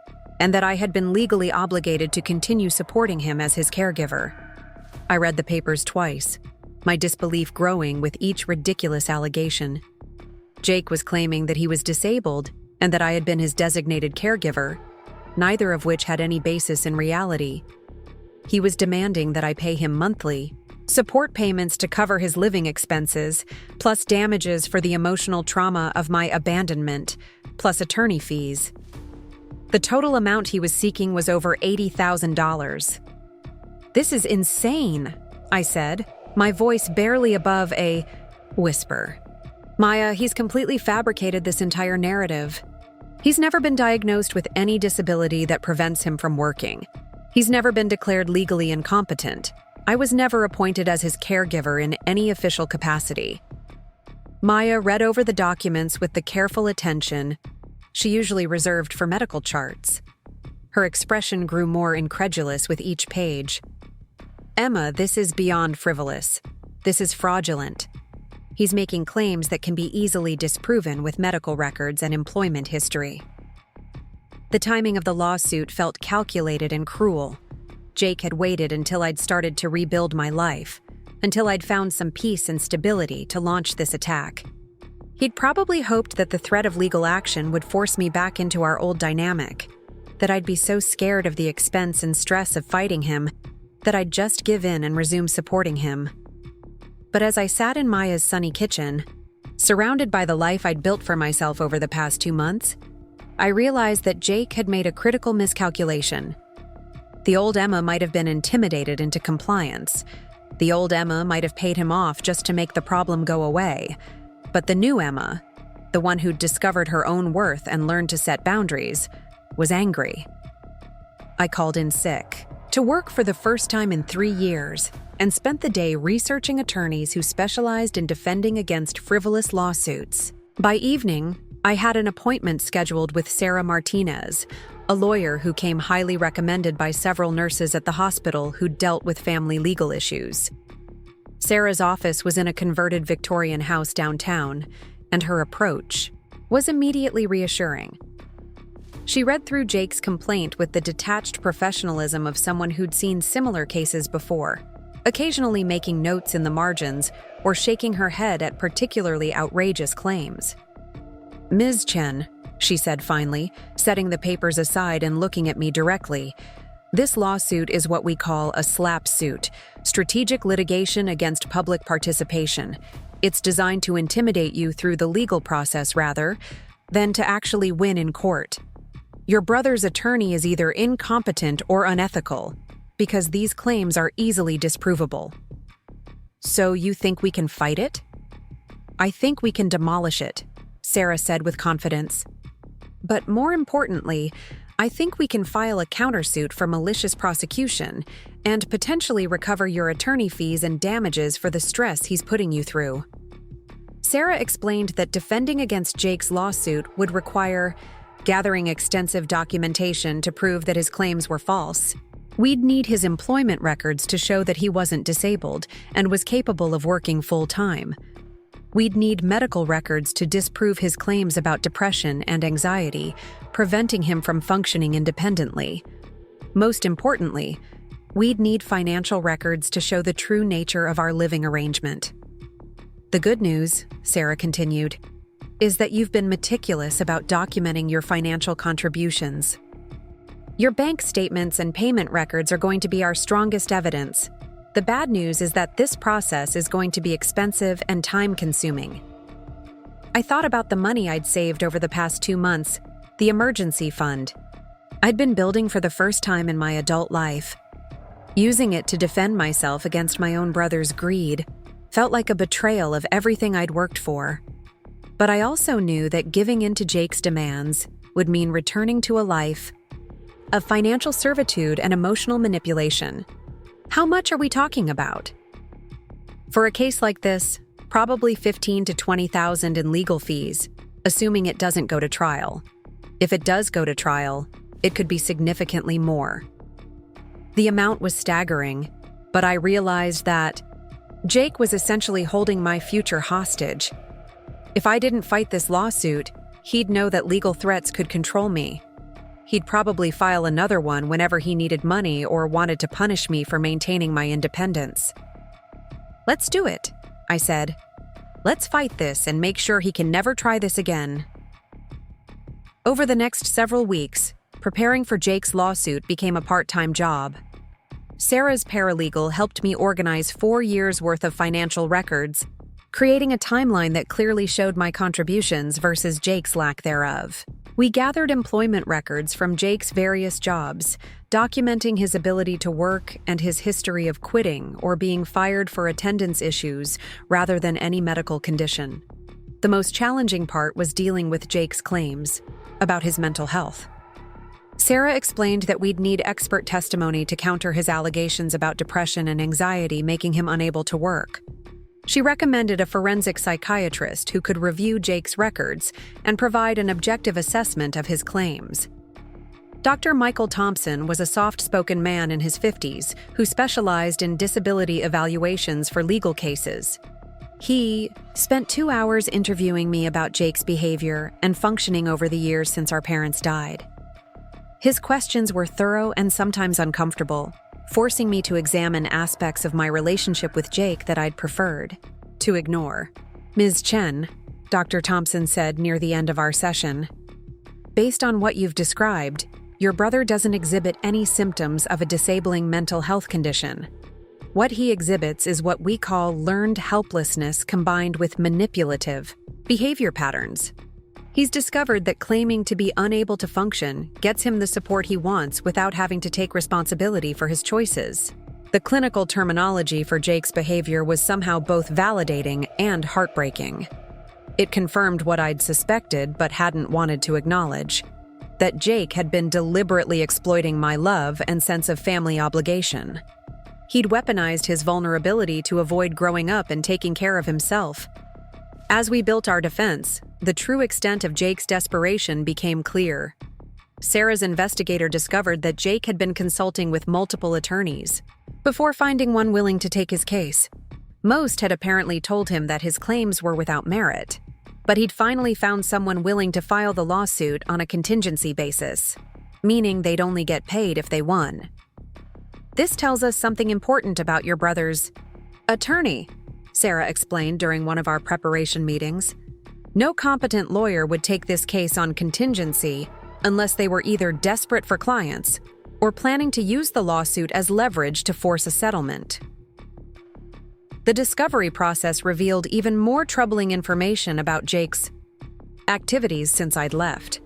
and that I had been legally obligated to continue supporting him as his caregiver. I read the papers twice, my disbelief growing with each ridiculous allegation. Jake was claiming that he was disabled and that I had been his designated caregiver, neither of which had any basis in reality. He was demanding that I pay him monthly support payments to cover his living expenses, plus damages for the emotional trauma of my abandonment, plus attorney fees. The total amount he was seeking was over $80,000. "This is insane," I said, my voice barely above a whisper. "Maya, he's completely fabricated this entire narrative. He's never been diagnosed with any disability that prevents him from working. He's never been declared legally incompetent. I was never appointed as his caregiver in any official capacity." Maya read over the documents with the careful attention she usually reserved for medical charts. Her expression grew more incredulous with each page. "Emma, this is beyond frivolous. This is fraudulent. He's making claims that can be easily disproven with medical records and employment history." The timing of the lawsuit felt calculated and cruel. Jake had waited until I'd started to rebuild my life, until I'd found some peace and stability to launch this attack. He'd probably hoped that the threat of legal action would force me back into our old dynamic, that I'd be so scared of the expense and stress of fighting him that I'd just give in and resume supporting him. But as I sat in Maya's sunny kitchen, surrounded by the life I'd built for myself over the past 2 months, I realized that Jake had made a critical miscalculation. The old Emma might have been intimidated into compliance. The old Emma might have paid him off just to make the problem go away. But the new Emma, the one who'd discovered her own worth and learned to set boundaries, was angry. I called in sick to work for the first time in 3 years and spent the day researching attorneys who specialized in defending against frivolous lawsuits. By evening, I had an appointment scheduled with Sarah Martinez, a lawyer who came highly recommended by several nurses at the hospital who dealt with family legal issues. Sarah's office was in a converted Victorian house downtown, and her approach was immediately reassuring. She read through Jake's complaint with the detached professionalism of someone who'd seen similar cases before, occasionally making notes in the margins or shaking her head at particularly outrageous claims. "Ms. Chen," she said finally, setting the papers aside and looking at me directly, "this lawsuit is what we call a SLAP suit, strategic litigation against public participation. It's designed to intimidate you through the legal process rather than to actually win in court. Your brother's attorney is either incompetent or unethical, because these claims are easily disprovable." "So you think we can fight it?" "I think we can demolish it," Sarah said with confidence. "But more importantly, I think we can file a countersuit for malicious prosecution and potentially recover your attorney fees and damages for the stress he's putting you through." Sarah explained that defending against Jake's lawsuit would require gathering extensive documentation to prove that his claims were false. We'd need his employment records to show that he wasn't disabled and was capable of working full-time. We'd need medical records to disprove his claims about depression and anxiety, preventing him from functioning independently. Most importantly, we'd need financial records to show the true nature of our living arrangement. "The good news," Sarah continued, "is that you've been meticulous about documenting your financial contributions. Your bank statements and payment records are going to be our strongest evidence. The bad news is that this process is going to be expensive and time-consuming." I thought about the money I'd saved over the past 2 months, the emergency fund. I'd been building for the first time in my adult life. Using it to defend myself against my own brother's greed felt like a betrayal of everything I'd worked for. But I also knew that giving in to Jake's demands would mean returning to a life of financial servitude and emotional manipulation. How much are we talking about? For a case like this, probably $15,000 to $20,000 in legal fees, assuming it doesn't go to trial. If it does go to trial, it could be significantly more. The amount was staggering, but I realized that Jake was essentially holding my future hostage. If I didn't fight this lawsuit, he'd know that legal threats could control me. He'd probably file another one whenever he needed money or wanted to punish me for maintaining my independence. "Let's do it," I said. "Let's fight this and make sure he can never try this again." Over the next several weeks, preparing for Jake's lawsuit became a part-time job. Sarah's paralegal helped me organize 4 years' worth of financial records, creating a timeline that clearly showed my contributions versus Jake's lack thereof. We gathered employment records from Jake's various jobs, documenting his ability to work and his history of quitting or being fired for attendance issues rather than any medical condition. The most challenging part was dealing with Jake's claims about his mental health. Sarah explained that we'd need expert testimony to counter his allegations about depression and anxiety making him unable to work. She recommended a forensic psychiatrist who could review Jake's records and provide an objective assessment of his claims. Dr. Michael Thompson was a soft-spoken man in his 50s who specialized in disability evaluations for legal cases. He spent 2 hours interviewing me about Jake's behavior and functioning over the years since our parents died. His questions were thorough and sometimes uncomfortable, forcing me to examine aspects of my relationship with Jake that I'd preferred to ignore. "Ms. Chen," Dr. Thompson said near the end of our session, "based on what you've described, your brother doesn't exhibit any symptoms of a disabling mental health condition. What he exhibits is what we call learned helplessness combined with manipulative behavior patterns. He's discovered that claiming to be unable to function gets him the support he wants without having to take responsibility for his choices." The clinical terminology for Jake's behavior was somehow both validating and heartbreaking. It confirmed what I'd suspected but hadn't wanted to acknowledge: that Jake had been deliberately exploiting my love and sense of family obligation. He'd weaponized his vulnerability to avoid growing up and taking care of himself. As we built our defense, the true extent of Jake's desperation became clear. Sarah's investigator discovered that Jake had been consulting with multiple attorneys before finding one willing to take his case. Most had apparently told him that his claims were without merit, but he'd finally found someone willing to file the lawsuit on a contingency basis, meaning they'd only get paid if they won. "This tells us something important about your brother's attorney," Sarah explained during one of our preparation meetings. "No competent lawyer would take this case on contingency unless they were either desperate for clients or planning to use the lawsuit as leverage to force a settlement." The discovery process revealed even more troubling information about Jake's activities since I'd left.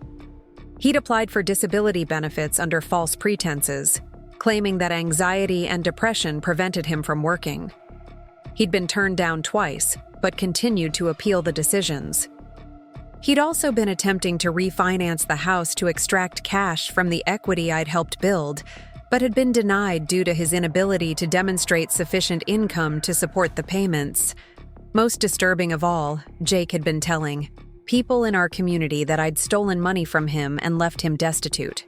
He'd applied for disability benefits under false pretenses, claiming that anxiety and depression prevented him from working. He'd been turned down twice, but continued to appeal the decisions. He'd also been attempting to refinance the house to extract cash from the equity I'd helped build, but had been denied due to his inability to demonstrate sufficient income to support the payments. Most disturbing of all, Jake had been telling people in our community that I'd stolen money from him and left him destitute.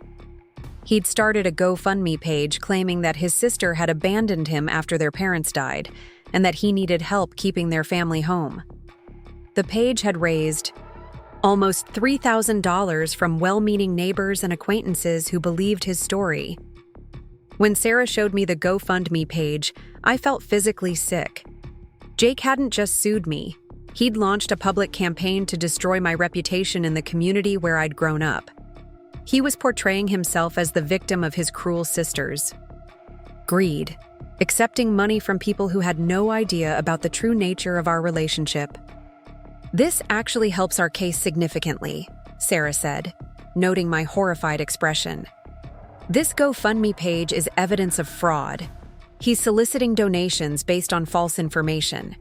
He'd started a GoFundMe page claiming that his sister had abandoned him after their parents died, and that he needed help keeping their family home. The page had raised almost $3,000 from well-meaning neighbors and acquaintances who believed his story. When Sarah showed me the GoFundMe page, I felt physically sick. Jake hadn't just sued me. He'd launched a public campaign to destroy my reputation in the community where I'd grown up. He was portraying himself as the victim of his cruel sisters. Greed, accepting money from people who had no idea about the true nature of our relationship. "This actually helps our case significantly," Sarah said, noting my horrified expression. "This GoFundMe page is evidence of fraud. He's soliciting donations based on false information.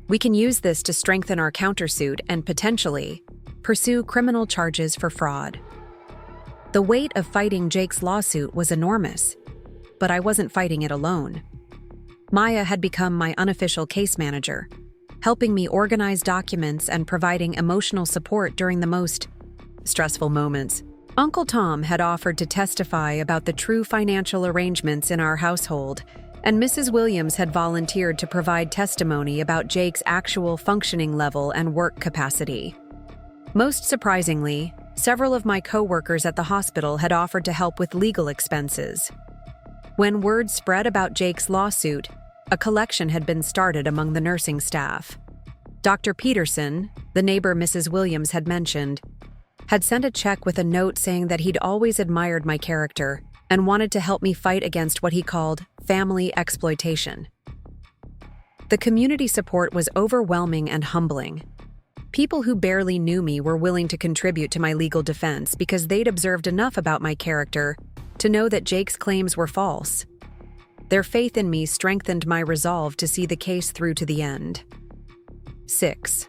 We can use this to strengthen our countersuit and potentially pursue criminal charges for fraud." The weight of fighting Jake's lawsuit was enormous, but I wasn't fighting it alone. Maya had become my unofficial case manager, helping me organize documents and providing emotional support during the most stressful moments. Uncle Tom had offered to testify about the true financial arrangements in our household, and Mrs. Williams had volunteered to provide testimony about Jake's actual functioning level and work capacity. Most surprisingly, several of my co-workers at the hospital had offered to help with legal expenses. When word spread about Jake's lawsuit, a collection had been started among the nursing staff. Dr. Peterson, the neighbor Mrs. Williams had mentioned, had sent a check with a note saying that he'd always admired my character and wanted to help me fight against what he called family exploitation. The community support was overwhelming and humbling. People who barely knew me were willing to contribute to my legal defense because they'd observed enough about my character to know that Jake's claims were false. Their faith in me strengthened my resolve to see the case through to the end. 6.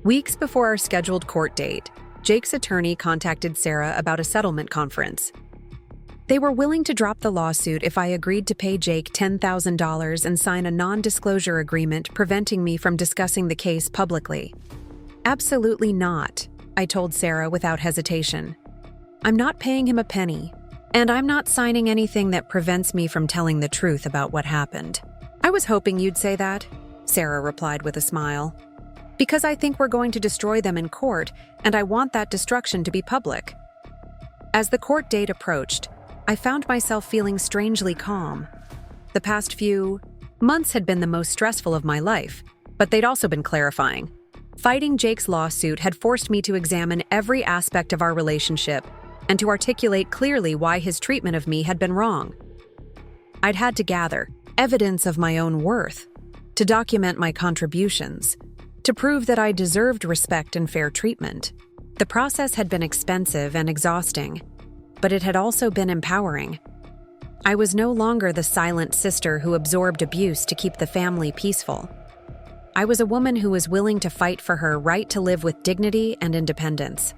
Weeks before our scheduled court date, Jake's attorney contacted Sarah about a settlement conference. They were willing to drop the lawsuit if I agreed to pay Jake $10,000 and sign a non-disclosure agreement preventing me from discussing the case publicly. "Absolutely not," I told Sarah without hesitation. I'm not paying him a penny, and I'm not signing anything that prevents me from telling the truth about what happened." "I was hoping you'd say that," Sarah replied with a smile. "Because I think we're going to destroy them in court, and I want that destruction to be public." As the court date approached, I found myself feeling strangely calm. The past few months had been the most stressful of my life, but they'd also been clarifying. Fighting Jake's lawsuit had forced me to examine every aspect of our relationship and to articulate clearly why his treatment of me had been wrong. I'd had to gather evidence of my own worth, to document my contributions, to prove that I deserved respect and fair treatment. The process had been expensive and exhausting, but it had also been empowering. I was no longer the silent sister who absorbed abuse to keep the family peaceful. I was a woman who was willing to fight for her right to live with dignity and independence.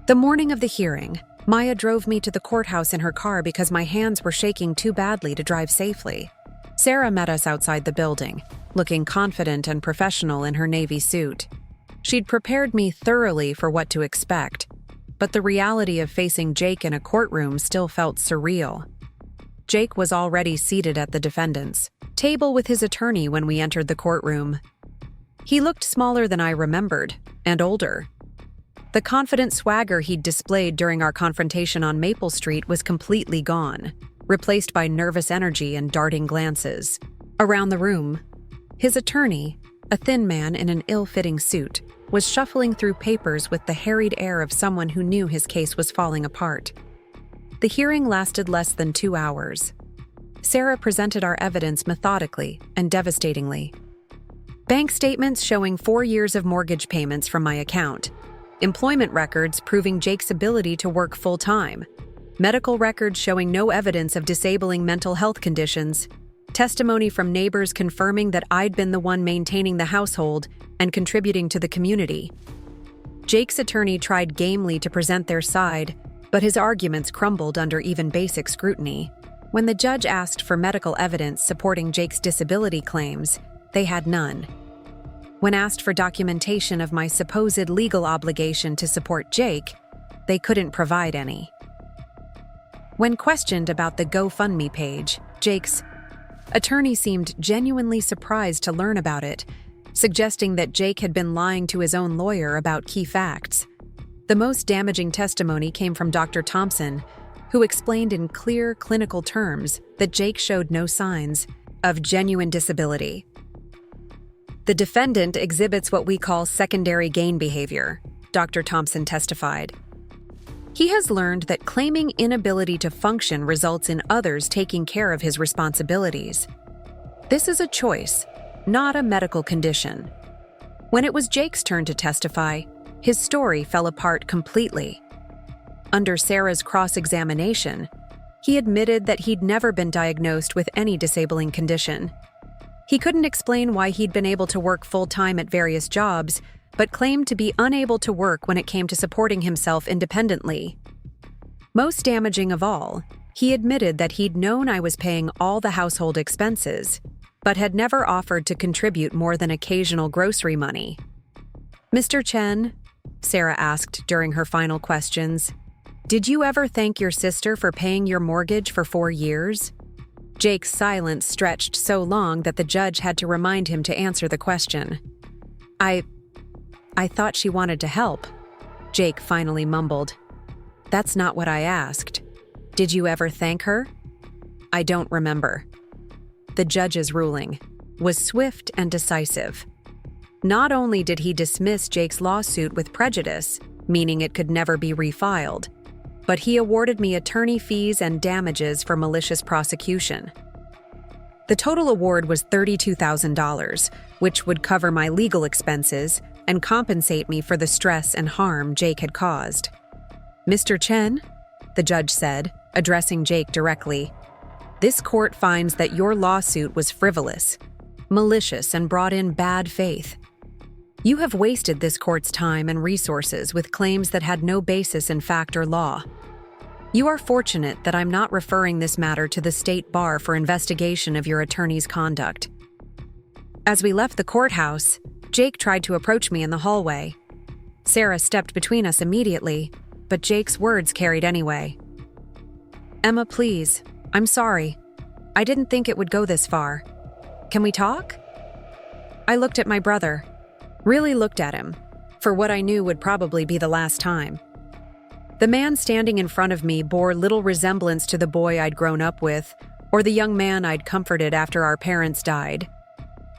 The morning of the hearing, Maya drove me to the courthouse in her car because my hands were shaking too badly to drive safely. Sarah met us outside the building, looking confident and professional in her navy suit. She'd prepared me thoroughly for what to expect, but the reality of facing Jake in a courtroom still felt surreal. Jake was already seated at the defendant's table with his attorney when we entered the courtroom. He looked smaller than I remembered, and older. The confident swagger he'd displayed during our confrontation on Maple Street was completely gone, replaced by nervous energy and darting glances. Around the room, his attorney, a thin man in an ill-fitting suit, was shuffling through papers with the harried air of someone who knew his case was falling apart. The hearing lasted less than 2 hours. Sarah presented our evidence methodically and devastatingly. Bank statements showing 4 years of mortgage payments from my account, employment records proving Jake's ability to work full-time, medical records showing no evidence of disabling mental health conditions, testimony from neighbors confirming that I'd been the one maintaining the household and contributing to the community. Jake's attorney tried gamely to present their side, but his arguments crumbled under even basic scrutiny. When the judge asked for medical evidence supporting Jake's disability claims, they had none. When asked for documentation of my supposed legal obligation to support Jake, they couldn't provide any. When questioned about the GoFundMe page, Jake's attorney seemed genuinely surprised to learn about it, suggesting that Jake had been lying to his own lawyer about key facts. The most damaging testimony came from Dr. Thompson, who explained in clear clinical terms that Jake showed no signs of genuine disability. "The defendant exhibits what we call secondary gain behavior," Dr. Thompson testified. "He has learned that claiming inability to function results in others taking care of his responsibilities. This is a choice, not a medical condition." When it was Jake's turn to testify, his story fell apart completely. Under Sarah's cross-examination, he admitted that he'd never been diagnosed with any disabling condition. He couldn't explain why he'd been able to work full-time at various jobs, but claimed to be unable to work when it came to supporting himself independently. Most damaging of all, he admitted that he'd known I was paying all the household expenses, but had never offered to contribute more than occasional grocery money. "Mr. Chen," Sarah asked during her final questions, "did you ever thank your sister for paying your mortgage for 4 years?" Jake's silence stretched so long that the judge had to remind him to answer the question. I thought she wanted to help," Jake finally mumbled. "That's not what I asked. Did you ever thank her?" "I don't remember." The judge's ruling was swift and decisive. Not only did he dismiss Jake's lawsuit with prejudice, meaning it could never be refiled, but he awarded me attorney fees and damages for malicious prosecution. The total award was $32,000, which would cover my legal expenses and compensate me for the stress and harm Jake had caused. "Mr. Chen," the judge said, addressing Jake directly, "this court finds that your lawsuit was frivolous, malicious, and brought in bad faith. You have wasted this court's time and resources with claims that had no basis in fact or law. You are fortunate that I'm not referring this matter to the state bar for investigation of your attorney's conduct." As we left the courthouse, Jake tried to approach me in the hallway. Sarah stepped between us immediately. but Jake's words carried anyway. "Emma, please. I'm sorry. I didn't think it would go this far. Can we talk?" I looked at my brother. Really looked at him, for what I knew would probably be the last time. The man standing in front of me bore little resemblance to the boy I'd grown up with, or the young man I'd comforted after our parents died.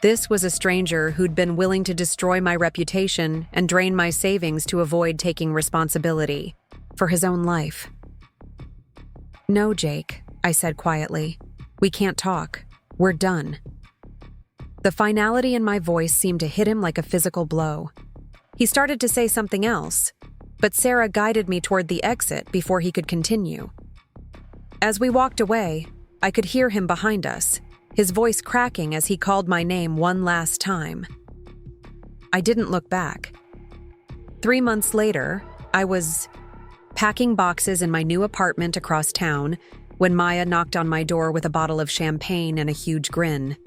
This was a stranger who'd been willing to destroy my reputation and drain my savings to avoid taking responsibility for his own life. "No, Jake," I said quietly. "We can't talk. We're done." The finality in my voice seemed to hit him like a physical blow. He started to say something else, but Sarah guided me toward the exit before he could continue. As we walked away, I could hear him behind us, his voice cracking as he called my name one last time. I didn't look back. 3 months later, I was packing boxes in my new apartment across town when Maya knocked on my door with a bottle of champagne and a huge grin.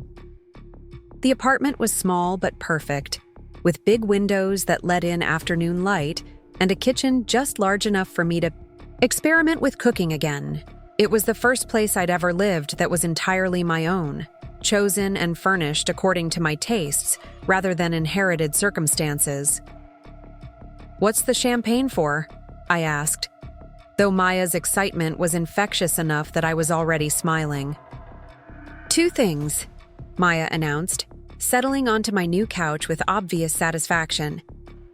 The apartment was small but perfect, with big windows that let in afternoon light and a kitchen just large enough for me to experiment with cooking again. It was the first place I'd ever lived that was entirely my own, chosen and furnished according to my tastes rather than inherited circumstances. "What's the champagne for?" I asked, though Maya's excitement was infectious enough that I was already smiling. "2 things," Maya announced, settling onto my new couch with obvious satisfaction.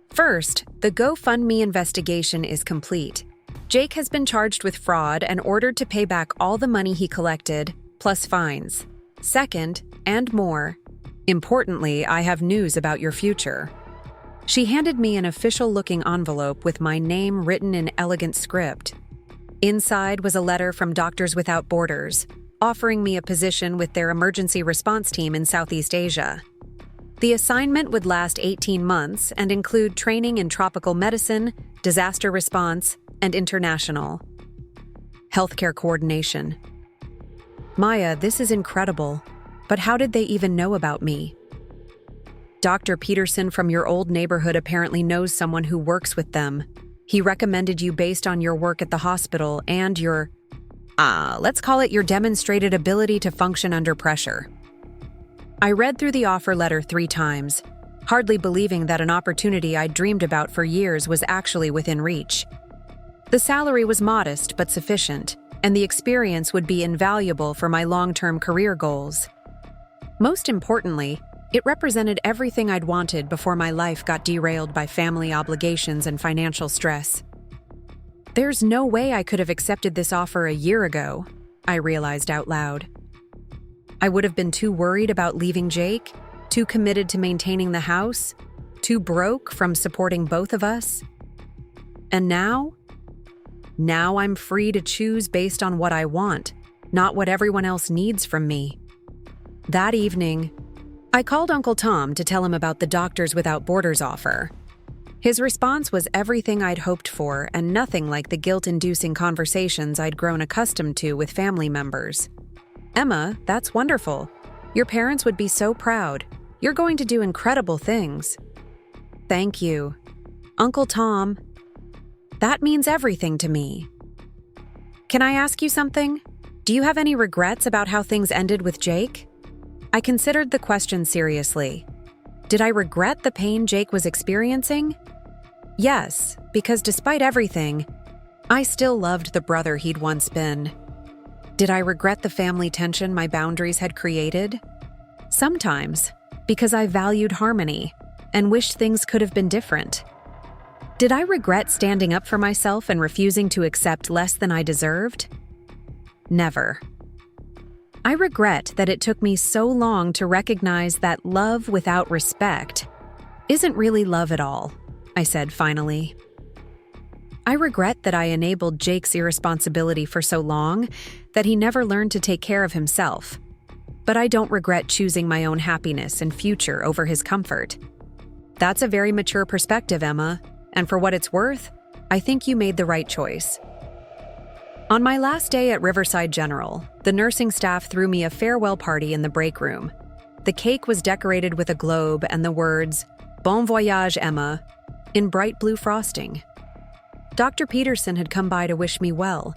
"First, the GoFundMe investigation is complete. Jake has been charged with fraud and ordered to pay back all the money he collected, plus fines. Second, and more, importantly, I have news about your future." She handed me an official-looking envelope with my name written in elegant script. Inside was a letter from Doctors Without Borders, offering me a position with their emergency response team in Southeast Asia. The assignment would last 18 months and include training in tropical medicine, disaster response, and international healthcare coordination. "Maya, this is incredible, but how did they even know about me?" "Dr. Peterson from your old neighborhood apparently knows someone who works with them. He recommended you based on your work at the hospital and your, let's call it your demonstrated ability to function under pressure." I read through the offer letter 3 times, hardly believing that an opportunity I'd dreamed about for years was actually within reach. The salary was modest but sufficient, and the experience would be invaluable for my long-term career goals. Most importantly, it represented everything I'd wanted before my life got derailed by family obligations and financial stress. There's no way I could have accepted this offer a year ago, I realized out loud. I would have been too worried about leaving Jake, too committed to maintaining the house, too broke from supporting both of us. And now? Now I'm free to choose based on what I want, not what everyone else needs from me. That evening, I called Uncle Tom to tell him about the Doctors Without Borders offer. His response was everything I'd hoped for and nothing like the guilt-inducing conversations I'd grown accustomed to with family members. "Emma, that's wonderful. Your parents would be so proud. You're going to do incredible things." "Thank you. Uncle Tom, that means everything to me." "Can I ask you something? Do you have any regrets about how things ended with Jake?" I considered the question seriously. Did I regret the pain Jake was experiencing? Yes, because despite everything, I still loved the brother he'd once been. Did I regret the family tension my boundaries had created? Sometimes, because I valued harmony and wished things could have been different. Did I regret standing up for myself and refusing to accept less than I deserved? Never. I regret that it took me so long to recognize that love without respect isn't really love at all, I said finally. I regret that I enabled Jake's irresponsibility for so long that he never learned to take care of himself. But I don't regret choosing my own happiness and future over his comfort. That's a very mature perspective, Emma, and for what it's worth, I think you made the right choice. On my last day at Riverside General, the nursing staff threw me a farewell party in the break room. The cake was decorated with a globe and the words, "Bon voyage, Emma," in bright blue frosting. Dr. Peterson had come by to wish me well,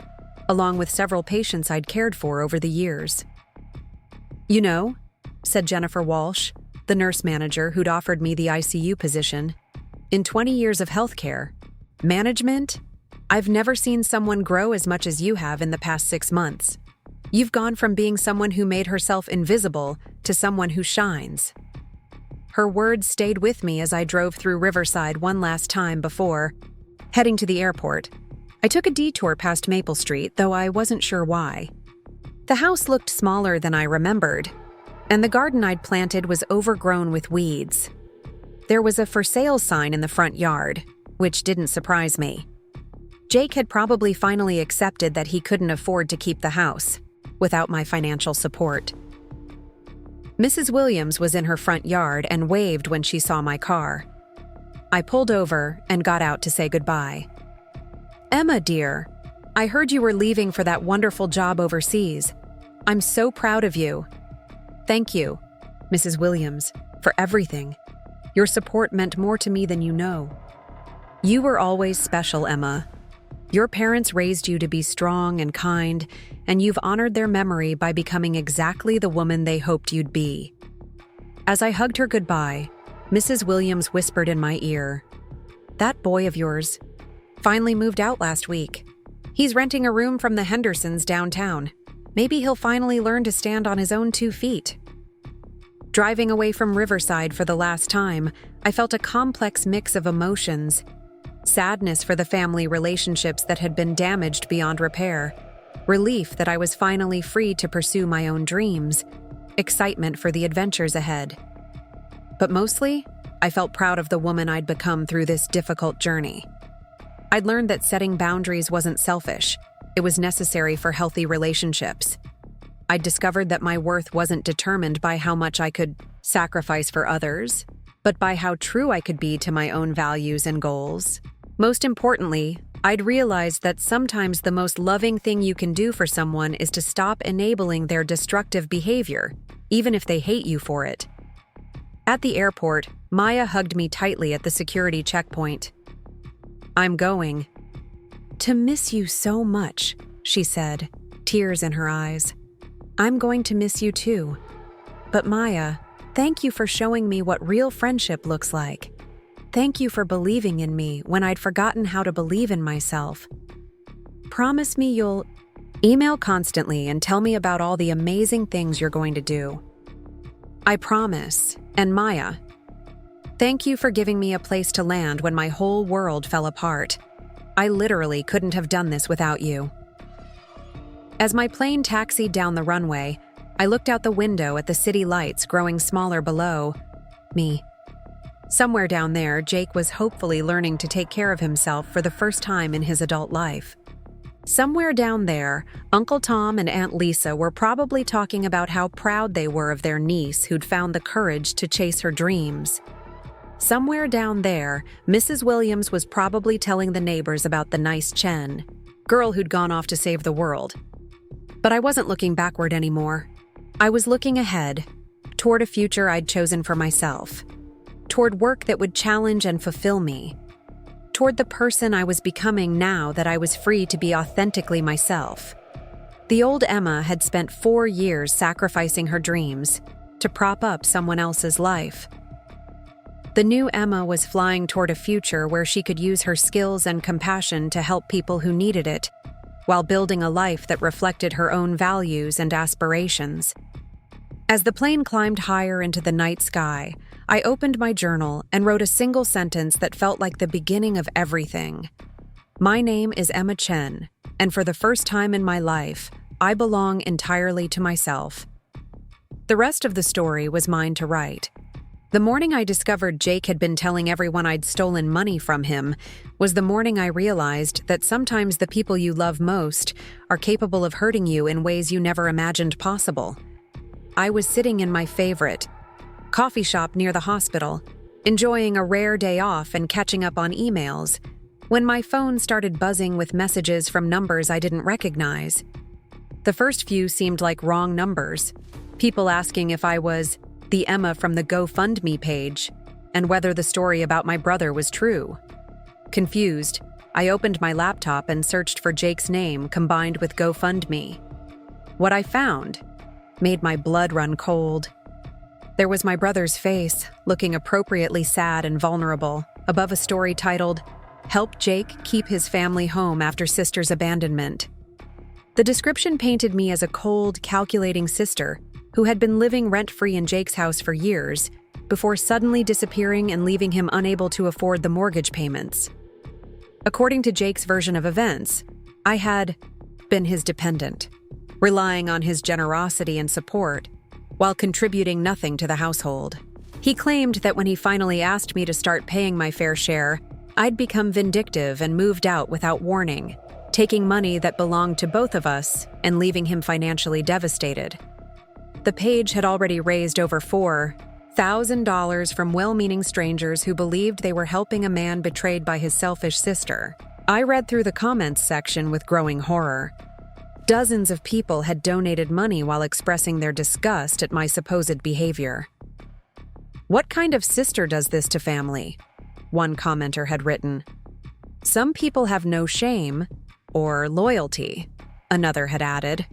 along with several patients I'd cared for over the years. "You know," said Jennifer Walsh, the nurse manager who'd offered me the ICU position, "in 20 years of healthcare management, I've never seen someone grow as much as you have in the past 6 months. You've gone from being someone who made herself invisible to someone who shines." Her words stayed with me as I drove through Riverside one last time before heading to the airport. I took a detour past Maple Street, though I wasn't sure why. The house looked smaller than I remembered, and the garden I'd planted was overgrown with weeds. There was a for sale sign in the front yard, which didn't surprise me. Jake had probably finally accepted that he couldn't afford to keep the house without my financial support. Mrs. Williams was in her front yard and waved when she saw my car. I pulled over and got out to say goodbye. "Emma, dear, I heard you were leaving for that wonderful job overseas. I'm so proud of you." "Thank you, Mrs. Williams, for everything. Your support meant more to me than you know. You were always special, Emma. Your parents raised you to be strong and kind, and you've honored their memory by becoming exactly the woman they hoped you'd be." As I hugged her goodbye, Mrs. Williams whispered in my ear, "That boy of yours finally moved out last week. He's renting a room from the Hendersons downtown. Maybe he'll finally learn to stand on his own 2 feet." Driving away from Riverside for the last time, I felt a complex mix of emotions: sadness for the family relationships that had been damaged beyond repair, relief that I was finally free to pursue my own dreams, excitement for the adventures ahead. But mostly, I felt proud of the woman I'd become through this difficult journey. I'd learned that setting boundaries wasn't selfish. It was necessary for healthy relationships. I'd discovered that my worth wasn't determined by how much I could sacrifice for others, but by how true I could be to my own values and goals. Most importantly, I'd realized that sometimes the most loving thing you can do for someone is to stop enabling their destructive behavior, even if they hate you for it. At the airport, Maya hugged me tightly at the security checkpoint. "I'm going to miss you so much," she said, tears in her eyes. "I'm going to miss you too. But Maya, thank you for showing me what real friendship looks like. Thank you for believing in me when I'd forgotten how to believe in myself. Promise me you'll email constantly and tell me about all the amazing things you're going to do." "I promise." And Maya, thank you for giving me a place to land when my whole world fell apart. I literally couldn't have done this without you. As my plane taxied down the runway, I looked out the window at the city lights growing smaller below me. Somewhere down there, Jake was hopefully learning to take care of himself for the first time in his adult life. Somewhere down there, Uncle Tom and Aunt Lisa were probably talking about how proud they were of their niece who'd found the courage to chase her dreams. Somewhere down there, Mrs. Williams was probably telling the neighbors about the nice Chen, girl who'd gone off to save the world. But I wasn't looking backward anymore. I was looking ahead, toward a future I'd chosen for myself, toward work that would challenge and fulfill me, toward the person I was becoming now that I was free to be authentically myself. The old Emma had spent 4 years sacrificing her dreams to prop up someone else's life. The new Emma was flying toward a future where she could use her skills and compassion to help people who needed it, while building a life that reflected her own values and aspirations. As the plane climbed higher into the night sky, I opened my journal and wrote a single sentence that felt like the beginning of everything. My name is Emma Chen, and for the first time in my life, I belong entirely to myself. The rest of the story was mine to write. The morning I discovered Jake had been telling everyone I'd stolen money from him was the morning I realized that sometimes the people you love most are capable of hurting you in ways you never imagined possible. I was sitting in my favorite coffee shop near the hospital, enjoying a rare day off and catching up on emails, when my phone started buzzing with messages from numbers I didn't recognize. The first few seemed like wrong numbers, people asking if I was the Emma from the GoFundMe page, and whether the story about my brother was true. Confused, I opened my laptop and searched for Jake's name combined with GoFundMe. What I found made my blood run cold. There was my brother's face, looking appropriately sad and vulnerable, above a story titled, "Help Jake Keep His Family Home After Sister's Abandonment." The description painted me as a cold, calculating sister who had been living rent-free in Jake's house for years before suddenly disappearing and leaving him unable to afford the mortgage payments. According to Jake's version of events, I had been his dependent, relying on his generosity and support while contributing nothing to the household. He claimed that when he finally asked me to start paying my fair share, I'd become vindictive and moved out without warning, taking money that belonged to both of us and leaving him financially devastated. The page had already raised over $4,000 from well-meaning strangers who believed they were helping a man betrayed by his selfish sister. I read through the comments section with growing horror. Dozens of people had donated money while expressing their disgust at my supposed behavior. "What kind of sister does this to family?" one commenter had written. "Some people have no shame or loyalty," another had added.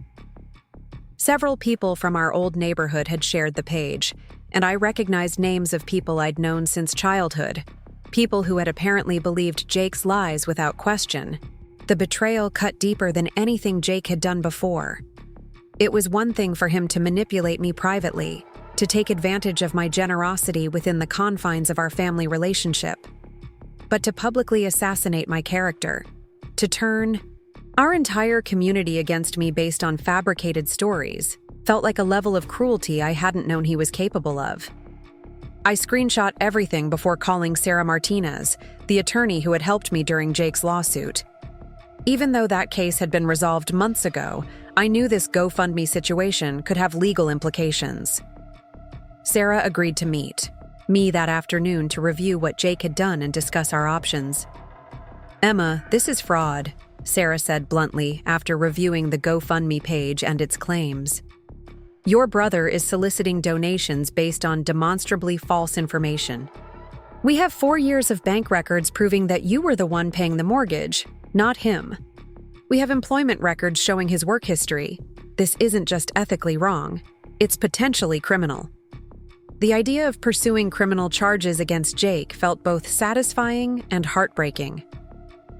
Several people from our old neighborhood had shared the page, and I recognized names of people I'd known since childhood, people who had apparently believed Jake's lies without question. The betrayal cut deeper than anything Jake had done before. It was one thing for him to manipulate me privately, to take advantage of my generosity within the confines of our family relationship. But to publicly assassinate my character, to turn our entire community against me based on fabricated stories, felt like a level of cruelty I hadn't known he was capable of. I screenshot everything before calling Sarah Martinez, the attorney who had helped me during Jake's lawsuit. Even though that case had been resolved months ago, I knew this GoFundMe situation could have legal implications. Sarah agreed to meet me that afternoon to review what Jake had done and discuss our options. "Emma, this is fraud," Sarah said bluntly after reviewing the GoFundMe page and its claims. "Your brother is soliciting donations based on demonstrably false information. We have 4 years of bank records proving that you were the one paying the mortgage, not him. We have employment records showing his work history. This isn't just ethically wrong, it's potentially criminal." The idea of pursuing criminal charges against Jake felt both satisfying and heartbreaking.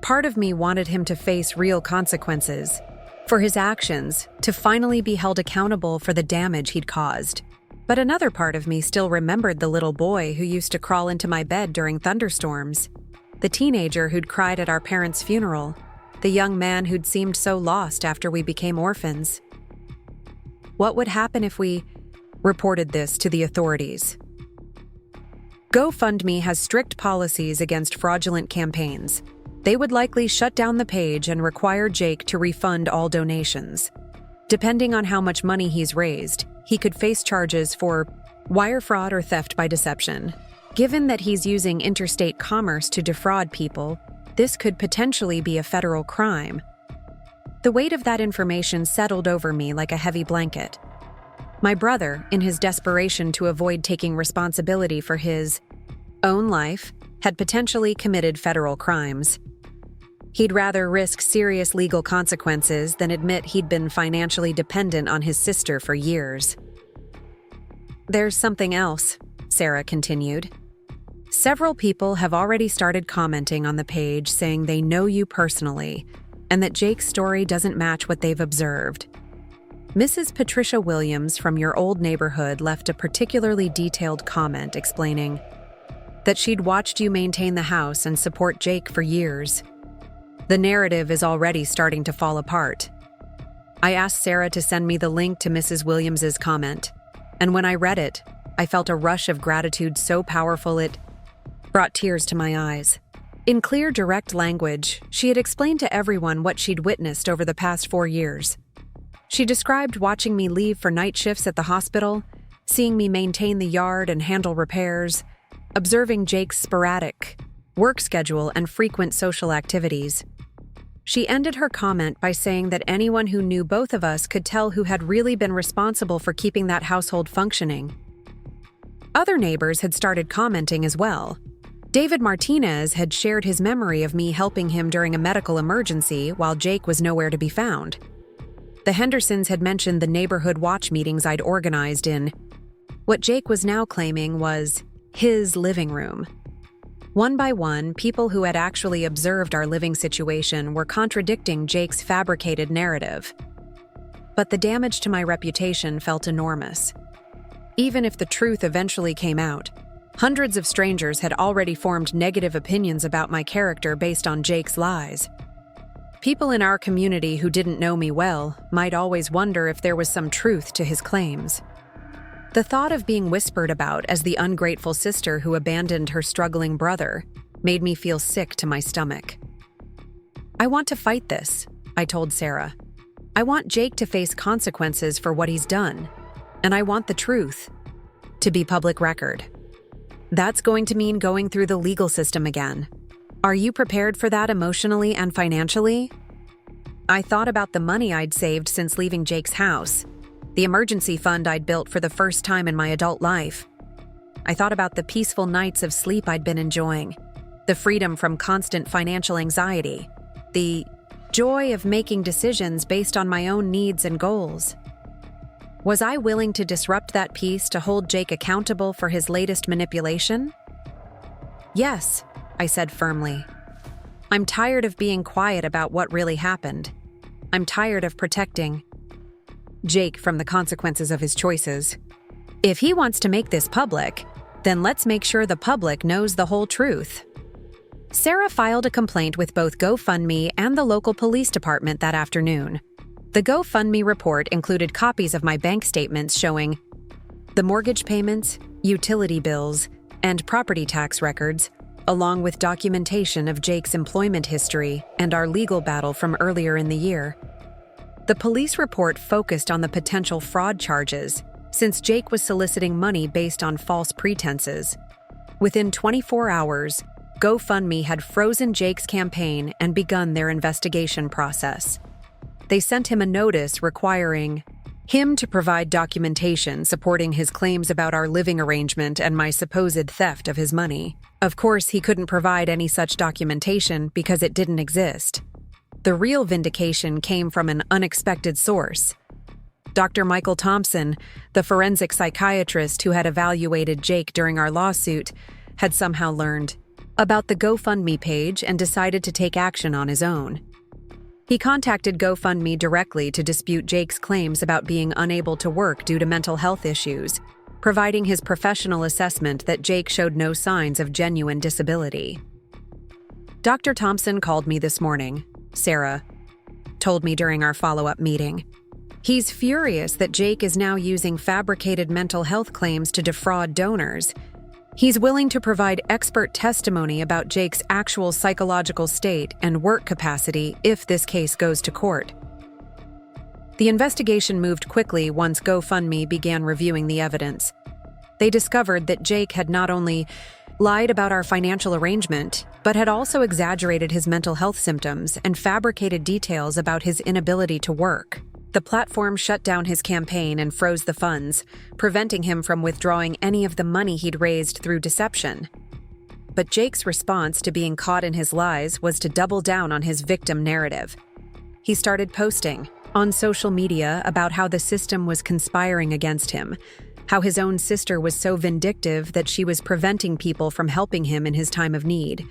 Part of me wanted him to face real consequences for his actions, to finally be held accountable for the damage he'd caused. But another part of me still remembered the little boy who used to crawl into my bed during thunderstorms, the teenager who'd cried at our parents' funeral, the young man who'd seemed so lost after we became orphans. What would happen if we reported this to the authorities? GoFundMe has strict policies against fraudulent campaigns. They would likely shut down the page and require Jake to refund all donations. Depending on how much money he's raised, he could face charges for wire fraud or theft by deception. Given that he's using interstate commerce to defraud people, this could potentially be a federal crime. The weight of that information settled over me like a heavy blanket. My brother, in his desperation to avoid taking responsibility for his own life, had potentially committed federal crimes. He'd rather risk serious legal consequences than admit he'd been financially dependent on his sister for years. "There's something else," Sarah continued. "Several people have already started commenting on the page saying they know you personally and that Jake's story doesn't match what they've observed. Mrs. Patricia Williams from your old neighborhood left a particularly detailed comment explaining that she'd watched you maintain the house and support Jake for years. The narrative is already starting to fall apart." I asked Sarah to send me the link to Mrs. Williams's comment, and when I read it, I felt a rush of gratitude so powerful it brought tears to my eyes. In clear, direct language, she had explained to everyone what she'd witnessed over the past 4 years. She described watching me leave for night shifts at the hospital, seeing me maintain the yard and handle repairs, observing Jake's sporadic work schedule and frequent social activities. She ended her comment by saying that anyone who knew both of us could tell who had really been responsible for keeping that household functioning. Other neighbors had started commenting as well. David Martinez had shared his memory of me helping him during a medical emergency while Jake was nowhere to be found. The Hendersons had mentioned the neighborhood watch meetings I'd organized in what Jake was now claiming was his living room. One by one, people who had actually observed our living situation were contradicting Jake's fabricated narrative. But the damage to my reputation felt enormous. Even if the truth eventually came out, hundreds of strangers had already formed negative opinions about my character based on Jake's lies. People in our community who didn't know me well might always wonder if there was some truth to his claims. The thought of being whispered about as the ungrateful sister who abandoned her struggling brother made me feel sick to my stomach. "I want to fight this," I told Sarah. "I want Jake to face consequences for what he's done, and I want the truth to be public record. That's going to mean going through the legal system again. Are you prepared for that emotionally and financially?" I thought about the money I'd saved since leaving Jake's house, the emergency fund I'd built for the first time in my adult life. I thought about the peaceful nights of sleep I'd been enjoying, the freedom from constant financial anxiety, the joy of making decisions based on my own needs and goals. Was I willing to disrupt that peace to hold Jake accountable for his latest manipulation? "Yes," I said firmly. "I'm tired of being quiet about what really happened. I'm tired of protecting Jake from the consequences of his choices. If he wants to make this public, then let's make sure the public knows the whole truth." Sarah filed a complaint with both GoFundMe and the local police department that afternoon. The GoFundMe report included copies of my bank statements showing the mortgage payments, utility bills, and property tax records, along with documentation of Jake's employment history and our legal battle from earlier in the year. The police report focused on the potential fraud charges, since Jake was soliciting money based on false pretenses. Within 24 hours, GoFundMe had frozen Jake's campaign and begun their investigation process. They sent him a notice requiring him to provide documentation supporting his claims about our living arrangement and my supposed theft of his money. Of course, he couldn't provide any such documentation because it didn't exist. The real vindication came from an unexpected source. Dr. Michael Thompson, the forensic psychiatrist who had evaluated Jake during our lawsuit, had somehow learned about the GoFundMe page and decided to take action on his own. He contacted GoFundMe directly to dispute Jake's claims about being unable to work due to mental health issues, providing his professional assessment that Jake showed no signs of genuine disability. Dr. Thompson called me this morning, Sarah told me during our follow-up meeting. He's furious that Jake is now using fabricated mental health claims to defraud donors. He's willing to provide expert testimony about Jake's actual psychological state and work capacity if this case goes to court. The investigation moved quickly once GoFundMe began reviewing the evidence. They discovered that Jake had not only lied about our financial arrangement, but had also exaggerated his mental health symptoms and fabricated details about his inability to work. The platform shut down his campaign and froze the funds, preventing him from withdrawing any of the money he'd raised through deception. But Jake's response to being caught in his lies was to double down on his victim narrative. He started posting on social media about how the system was conspiring against him, how his own sister was so vindictive that she was preventing people from helping him in his time of need.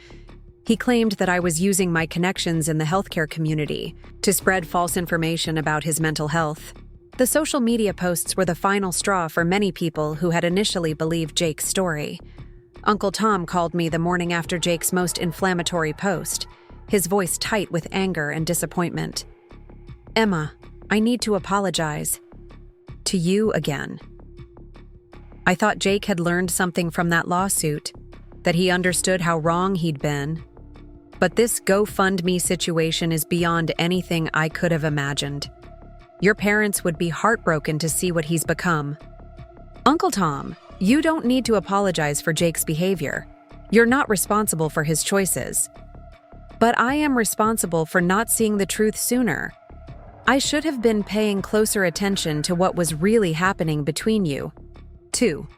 He claimed that I was using my connections in the healthcare community to spread false information about his mental health. The social media posts were the final straw for many people who had initially believed Jake's story. Uncle Tom called me the morning after Jake's most inflammatory post, his voice tight with anger and disappointment. "Emma, I need to apologize to you again." I thought Jake had learned something from that lawsuit, that he understood how wrong he'd been. But this GoFundMe situation is beyond anything I could have imagined. Your parents would be heartbroken to see what he's become. Uncle Tom, you don't need to apologize for Jake's behavior. You're not responsible for his choices. But I am responsible for not seeing the truth sooner. I should have been paying closer attention to what was really happening between you. 2.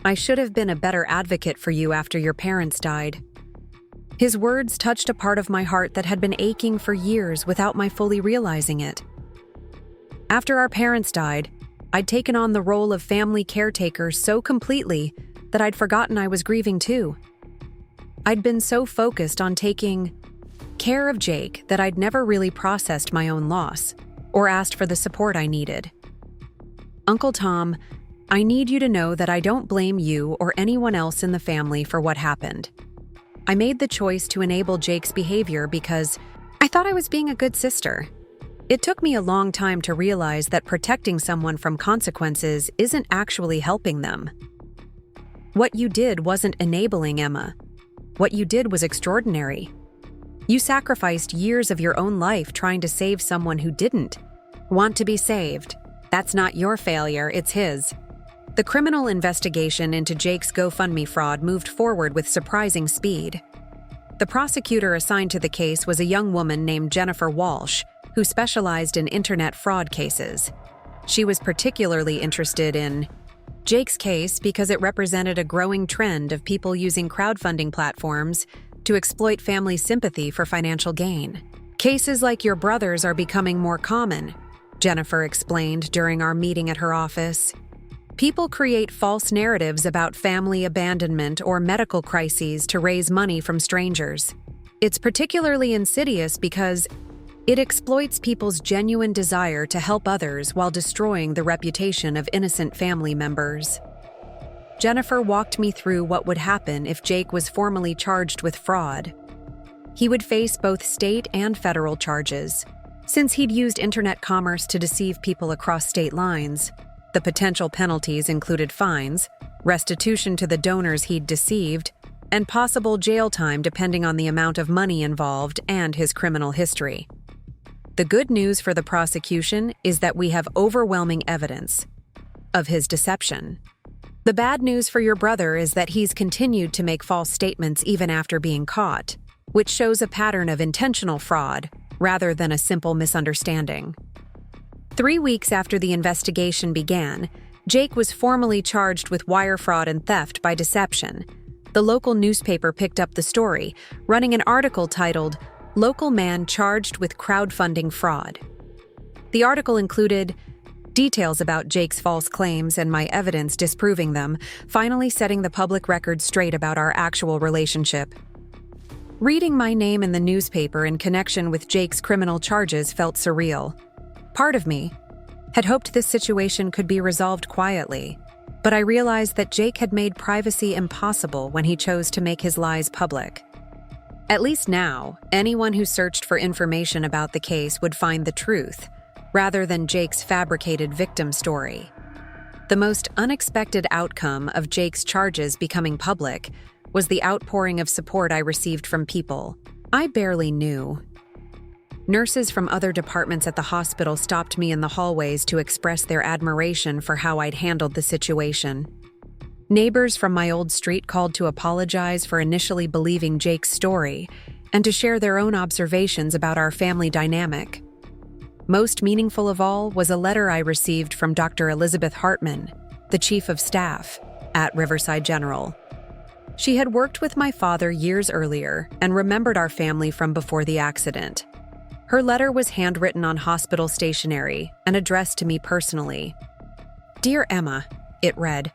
I should have been a better advocate for you after your parents died." His words touched a part of my heart that had been aching for years without my fully realizing it. After our parents died, I'd taken on the role of family caretaker so completely that I'd forgotten I was grieving too. I'd been so focused on taking care of Jake that I'd never really processed my own loss or asked for the support I needed. Uncle Tom, I need you to know that I don't blame you or anyone else in the family for what happened. I made the choice to enable Jake's behavior because I thought I was being a good sister. It took me a long time to realize that protecting someone from consequences isn't actually helping them. What you did wasn't enabling Emma. What you did was extraordinary. You sacrificed years of your own life trying to save someone who didn't want to be saved. That's not your failure, it's his. The criminal investigation into Jake's GoFundMe fraud moved forward with surprising speed. The prosecutor assigned to the case was a young woman named Jennifer Walsh, who specialized in internet fraud cases. She was particularly interested in Jake's case because it represented a growing trend of people using crowdfunding platforms to exploit family sympathy for financial gain. "Cases like your brother's are becoming more common," Jennifer explained during our meeting at her office. "People create false narratives about family abandonment or medical crises to raise money from strangers. It's particularly insidious because it exploits people's genuine desire to help others while destroying the reputation of innocent family members." Jennifer walked me through what would happen if Jake was formally charged with fraud. He would face both state and federal charges. Since he'd used internet commerce to deceive people across state lines, the potential penalties included fines, restitution to the donors he'd deceived, and possible jail time depending on the amount of money involved and his criminal history. The good news for the prosecution is that we have overwhelming evidence of his deception. The bad news for your brother is that he's continued to make false statements even after being caught, which shows a pattern of intentional fraud rather than a simple misunderstanding. 3 weeks after the investigation began, Jake was formally charged with wire fraud and theft by deception. The local newspaper picked up the story, running an article titled, "Local Man Charged with Crowdfunding Fraud." The article included details about Jake's false claims and my evidence disproving them, finally setting the public record straight about our actual relationship. Reading my name in the newspaper in connection with Jake's criminal charges felt surreal. Part of me had hoped this situation could be resolved quietly, but I realized that Jake had made privacy impossible when he chose to make his lies public. At least now, anyone who searched for information about the case would find the truth, rather than Jake's fabricated victim story. The most unexpected outcome of Jake's charges becoming public was the outpouring of support I received from people I barely knew. Nurses from other departments at the hospital stopped me in the hallways to express their admiration for how I'd handled the situation. Neighbors from my old street called to apologize for initially believing Jake's story and to share their own observations about our family dynamic. Most meaningful of all was a letter I received from Dr. Elizabeth Hartman, the chief of staff at Riverside General. She had worked with my father years earlier and remembered our family from before the accident. Her letter was handwritten on hospital stationery and addressed to me personally. "Dear Emma," it read,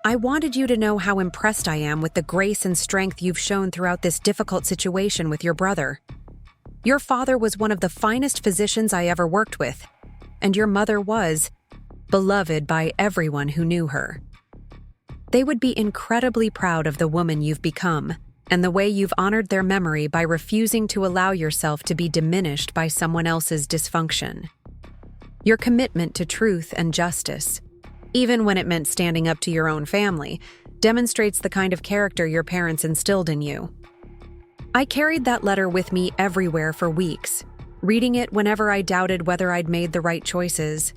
"I wanted you to know how impressed I am with the grace and strength you've shown throughout this difficult situation with your brother. Your father was one of the finest physicians I ever worked with, and your mother was beloved by everyone who knew her. They would be incredibly proud of the woman you've become and the way you've honored their memory by refusing to allow yourself to be diminished by someone else's dysfunction. Your commitment to truth and justice, even when it meant standing up to your own family, demonstrates the kind of character your parents instilled in you." I carried that letter with me everywhere for weeks, reading it whenever I doubted whether I'd made the right choices.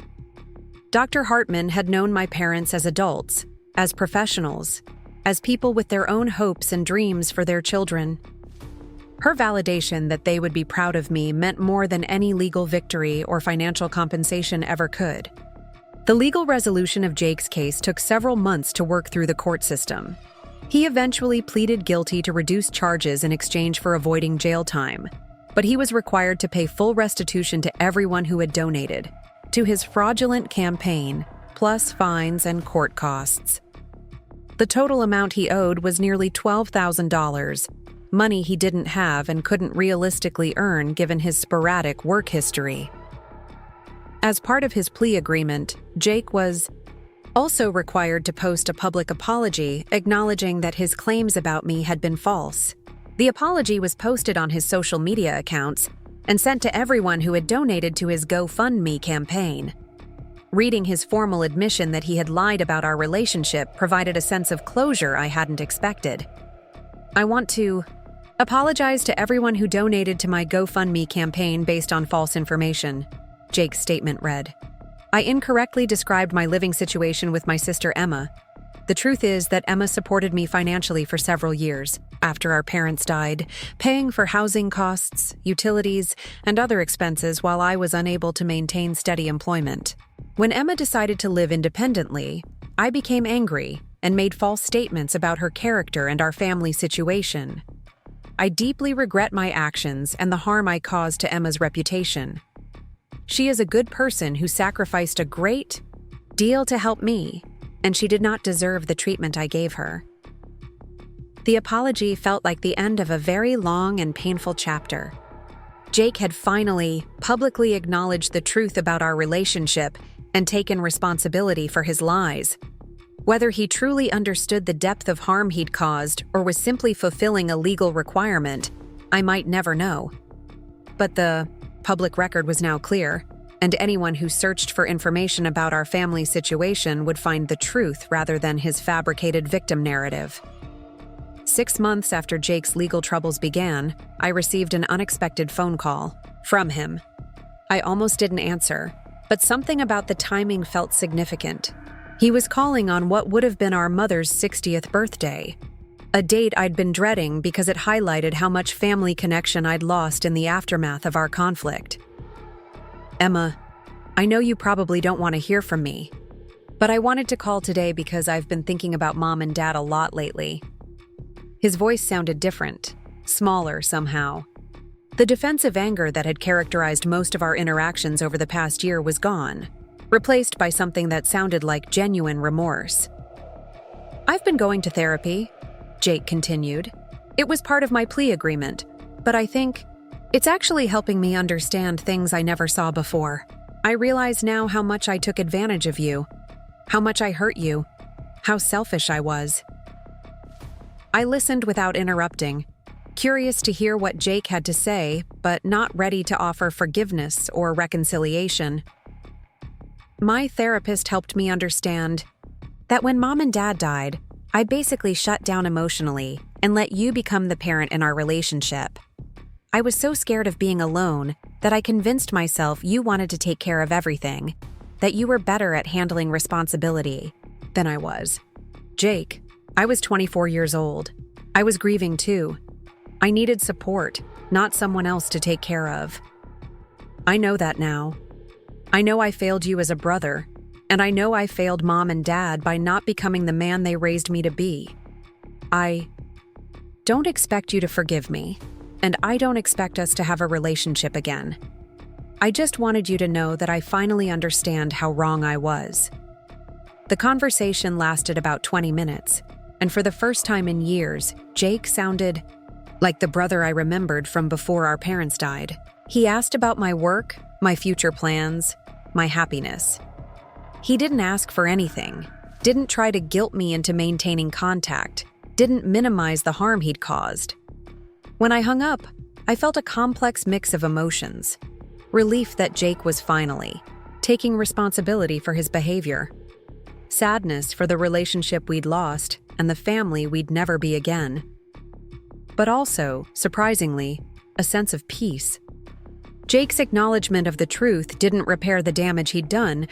Dr. Hartman had known my parents as adults, as professionals, as people with their own hopes and dreams for their children. Her validation that they would be proud of me meant more than any legal victory or financial compensation ever could. The legal resolution of Jake's case took several months to work through the court system. He eventually pleaded guilty to reduced charges in exchange for avoiding jail time, but he was required to pay full restitution to everyone who had donated to his fraudulent campaign, plus fines and court costs. The total amount he owed was nearly $12,000, money he didn't have and couldn't realistically earn given his sporadic work history. As part of his plea agreement, Jake was also required to post a public apology acknowledging that his claims about me had been false. The apology was posted on his social media accounts and sent to everyone who had donated to his GoFundMe campaign. Reading his formal admission that he had lied about our relationship provided a sense of closure I hadn't expected. I want to apologize to everyone who donated to my GoFundMe campaign based on false information, Jake's statement read. I incorrectly described my living situation with my sister Emma. The truth is that Emma supported me financially for several years after our parents died, paying for housing costs, utilities, and other expenses while I was unable to maintain steady employment. When Emma decided to live independently, I became angry and made false statements about her character and our family situation. I deeply regret my actions and the harm I caused to Emma's reputation. She is a good person who sacrificed a great deal to help me, and she did not deserve the treatment I gave her. The apology felt like the end of a very long and painful chapter. Jake had finally publicly acknowledged the truth about our relationship and taken responsibility for his lies. Whether he truly understood the depth of harm he'd caused or was simply fulfilling a legal requirement, I might never know. But the public record was now clear, and anyone who searched for information about our family situation would find the truth rather than his fabricated victim narrative. 6 months after Jake's legal troubles began, I received an unexpected phone call from him. I almost didn't answer, but something about the timing felt significant. He was calling on what would have been our mother's 60th birthday, a date I'd been dreading because it highlighted how much family connection I'd lost in the aftermath of our conflict. Emma, I know you probably don't want to hear from me, but I wanted to call today because I've been thinking about Mom and Dad a lot lately. His voice sounded different, smaller somehow. The defensive anger that had characterized most of our interactions over the past year was gone, replaced by something that sounded like genuine remorse. I've been going to therapy, Jake continued. It was part of my plea agreement, but I think it's actually helping me understand things I never saw before. I realize now how much I took advantage of you, how much I hurt you, how selfish I was. I listened without interrupting, curious to hear what Jake had to say, but not ready to offer forgiveness or reconciliation. My therapist helped me understand that when Mom and Dad died, I basically shut down emotionally and let you become the parent in our relationship. I was so scared of being alone that I convinced myself you wanted to take care of everything, that you were better at handling responsibility than I was. Jake, I was 24 years old. I was grieving too. I needed support, not someone else to take care of. I know that now. I know I failed you as a brother, and I know I failed Mom and Dad by not becoming the man they raised me to be. I don't expect you to forgive me, and I don't expect us to have a relationship again. I just wanted you to know that I finally understand how wrong I was. The conversation lasted about 20 minutes, and for the first time in years, Jake sounded like the brother I remembered from before our parents died. He asked about my work, my future plans, my happiness. He didn't ask for anything, didn't try to guilt me into maintaining contact, didn't minimize the harm he'd caused. When I hung up, I felt a complex mix of emotions. Relief that Jake was finally taking responsibility for his behavior. Sadness for the relationship we'd lost and the family we'd never be again. But also, surprisingly, a sense of peace. Jake's acknowledgement of the truth didn't repair the damage he'd done,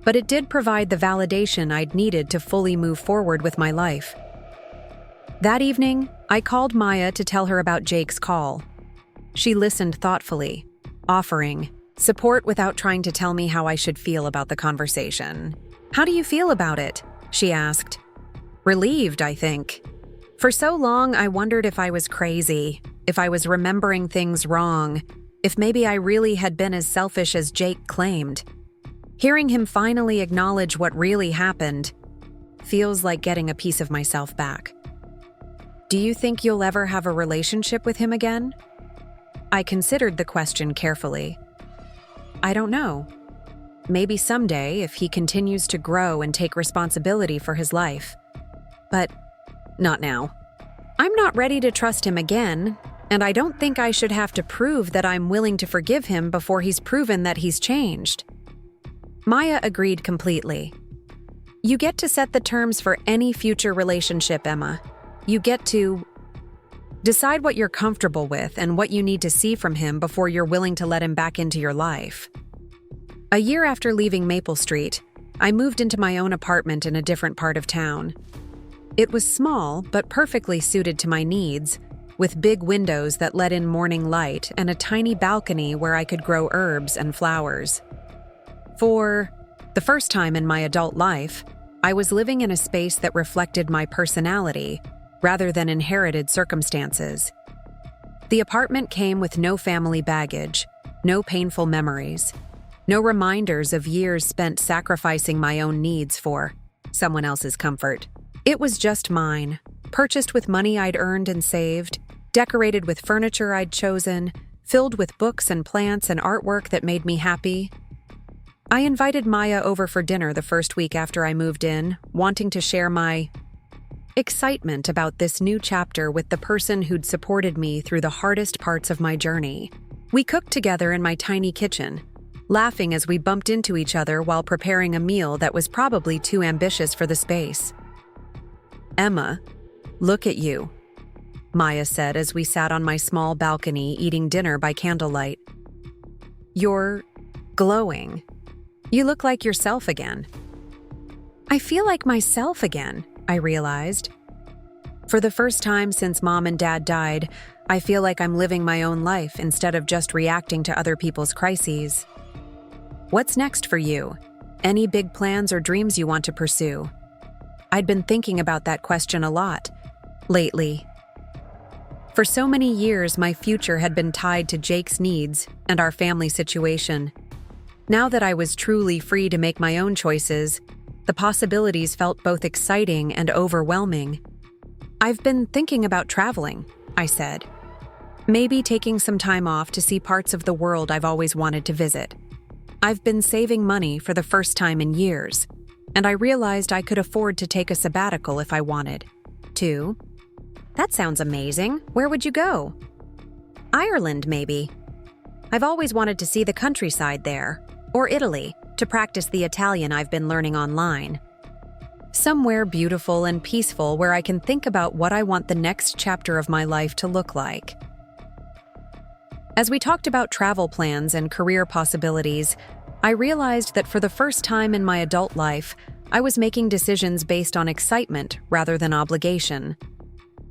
but it did provide the validation I'd needed to fully move forward with my life. That evening, I called Maya to tell her about Jake's call. She listened thoughtfully, offering support without trying to tell me how I should feel about the conversation. "How do you feel about it?" she asked. "Relieved, I think. For so long, I wondered if I was crazy, if I was remembering things wrong, if maybe I really had been as selfish as Jake claimed. Hearing him finally acknowledge what really happened feels like getting a piece of myself back." "Do you think you'll ever have a relationship with him again?" I considered the question carefully. "I don't know. Maybe someday if he continues to grow and take responsibility for his life. But not now. I'm not ready to trust him again, and I don't think I should have to prove that I'm willing to forgive him before he's proven that he's changed." Maya agreed completely. "You get to set the terms for any future relationship, Emma. You get to decide what you're comfortable with and what you need to see from him before you're willing to let him back into your life." A year after leaving Maple Street, I moved into my own apartment in a different part of town. It was small, but perfectly suited to my needs, with big windows that let in morning light and a tiny balcony where I could grow herbs and flowers. For the first time in my adult life, I was living in a space that reflected my personality rather than inherited circumstances. The apartment came with no family baggage, no painful memories, no reminders of years spent sacrificing my own needs for someone else's comfort. It was just mine, purchased with money I'd earned and saved, decorated with furniture I'd chosen, filled with books and plants and artwork that made me happy. I invited Maya over for dinner the first week after I moved in, wanting to share my excitement about this new chapter with the person who'd supported me through the hardest parts of my journey. We cooked together in my tiny kitchen, laughing as we bumped into each other while preparing a meal that was probably too ambitious for the space. "Emma, look at you," Maya said as we sat on my small balcony eating dinner by candlelight. "You're glowing. You look like yourself again." I feel like myself again, I realized. For the first time since Mom and Dad died, I feel like I'm living my own life instead of just reacting to other people's crises. "What's next for you? Any big plans or dreams you want to pursue?" I'd been thinking about that question a lot lately. For so many years, my future had been tied to Jake's needs and our family situation. Now that I was truly free to make my own choices, the possibilities felt both exciting and overwhelming. "I've been thinking about traveling," I said. "Maybe taking some time off to see parts of the world I've always wanted to visit. I've been saving money for the first time in years, and I realized I could afford to take a sabbatical if I wanted to." "That sounds amazing. Where would you go?" "Ireland, maybe. I've always wanted to see the countryside there, or Italy, to practice the Italian I've been learning online. Somewhere beautiful and peaceful where I can think about what I want the next chapter of my life to look like." As we talked about travel plans and career possibilities, I realized that for the first time in my adult life, I was making decisions based on excitement rather than obligation.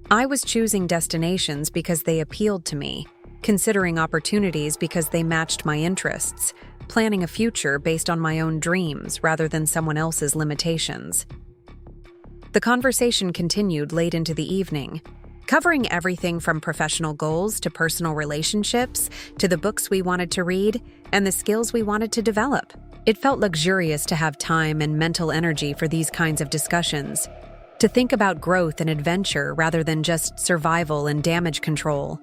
I was choosing destinations because they appealed to me, considering opportunities because they matched my interests, planning a future based on my own dreams rather than someone else's limitations. The conversation continued late into the evening, covering everything from professional goals to personal relationships to the books we wanted to read and the skills we wanted to develop. It felt luxurious to have time and mental energy for these kinds of discussions, to think about growth and adventure rather than just survival and damage control.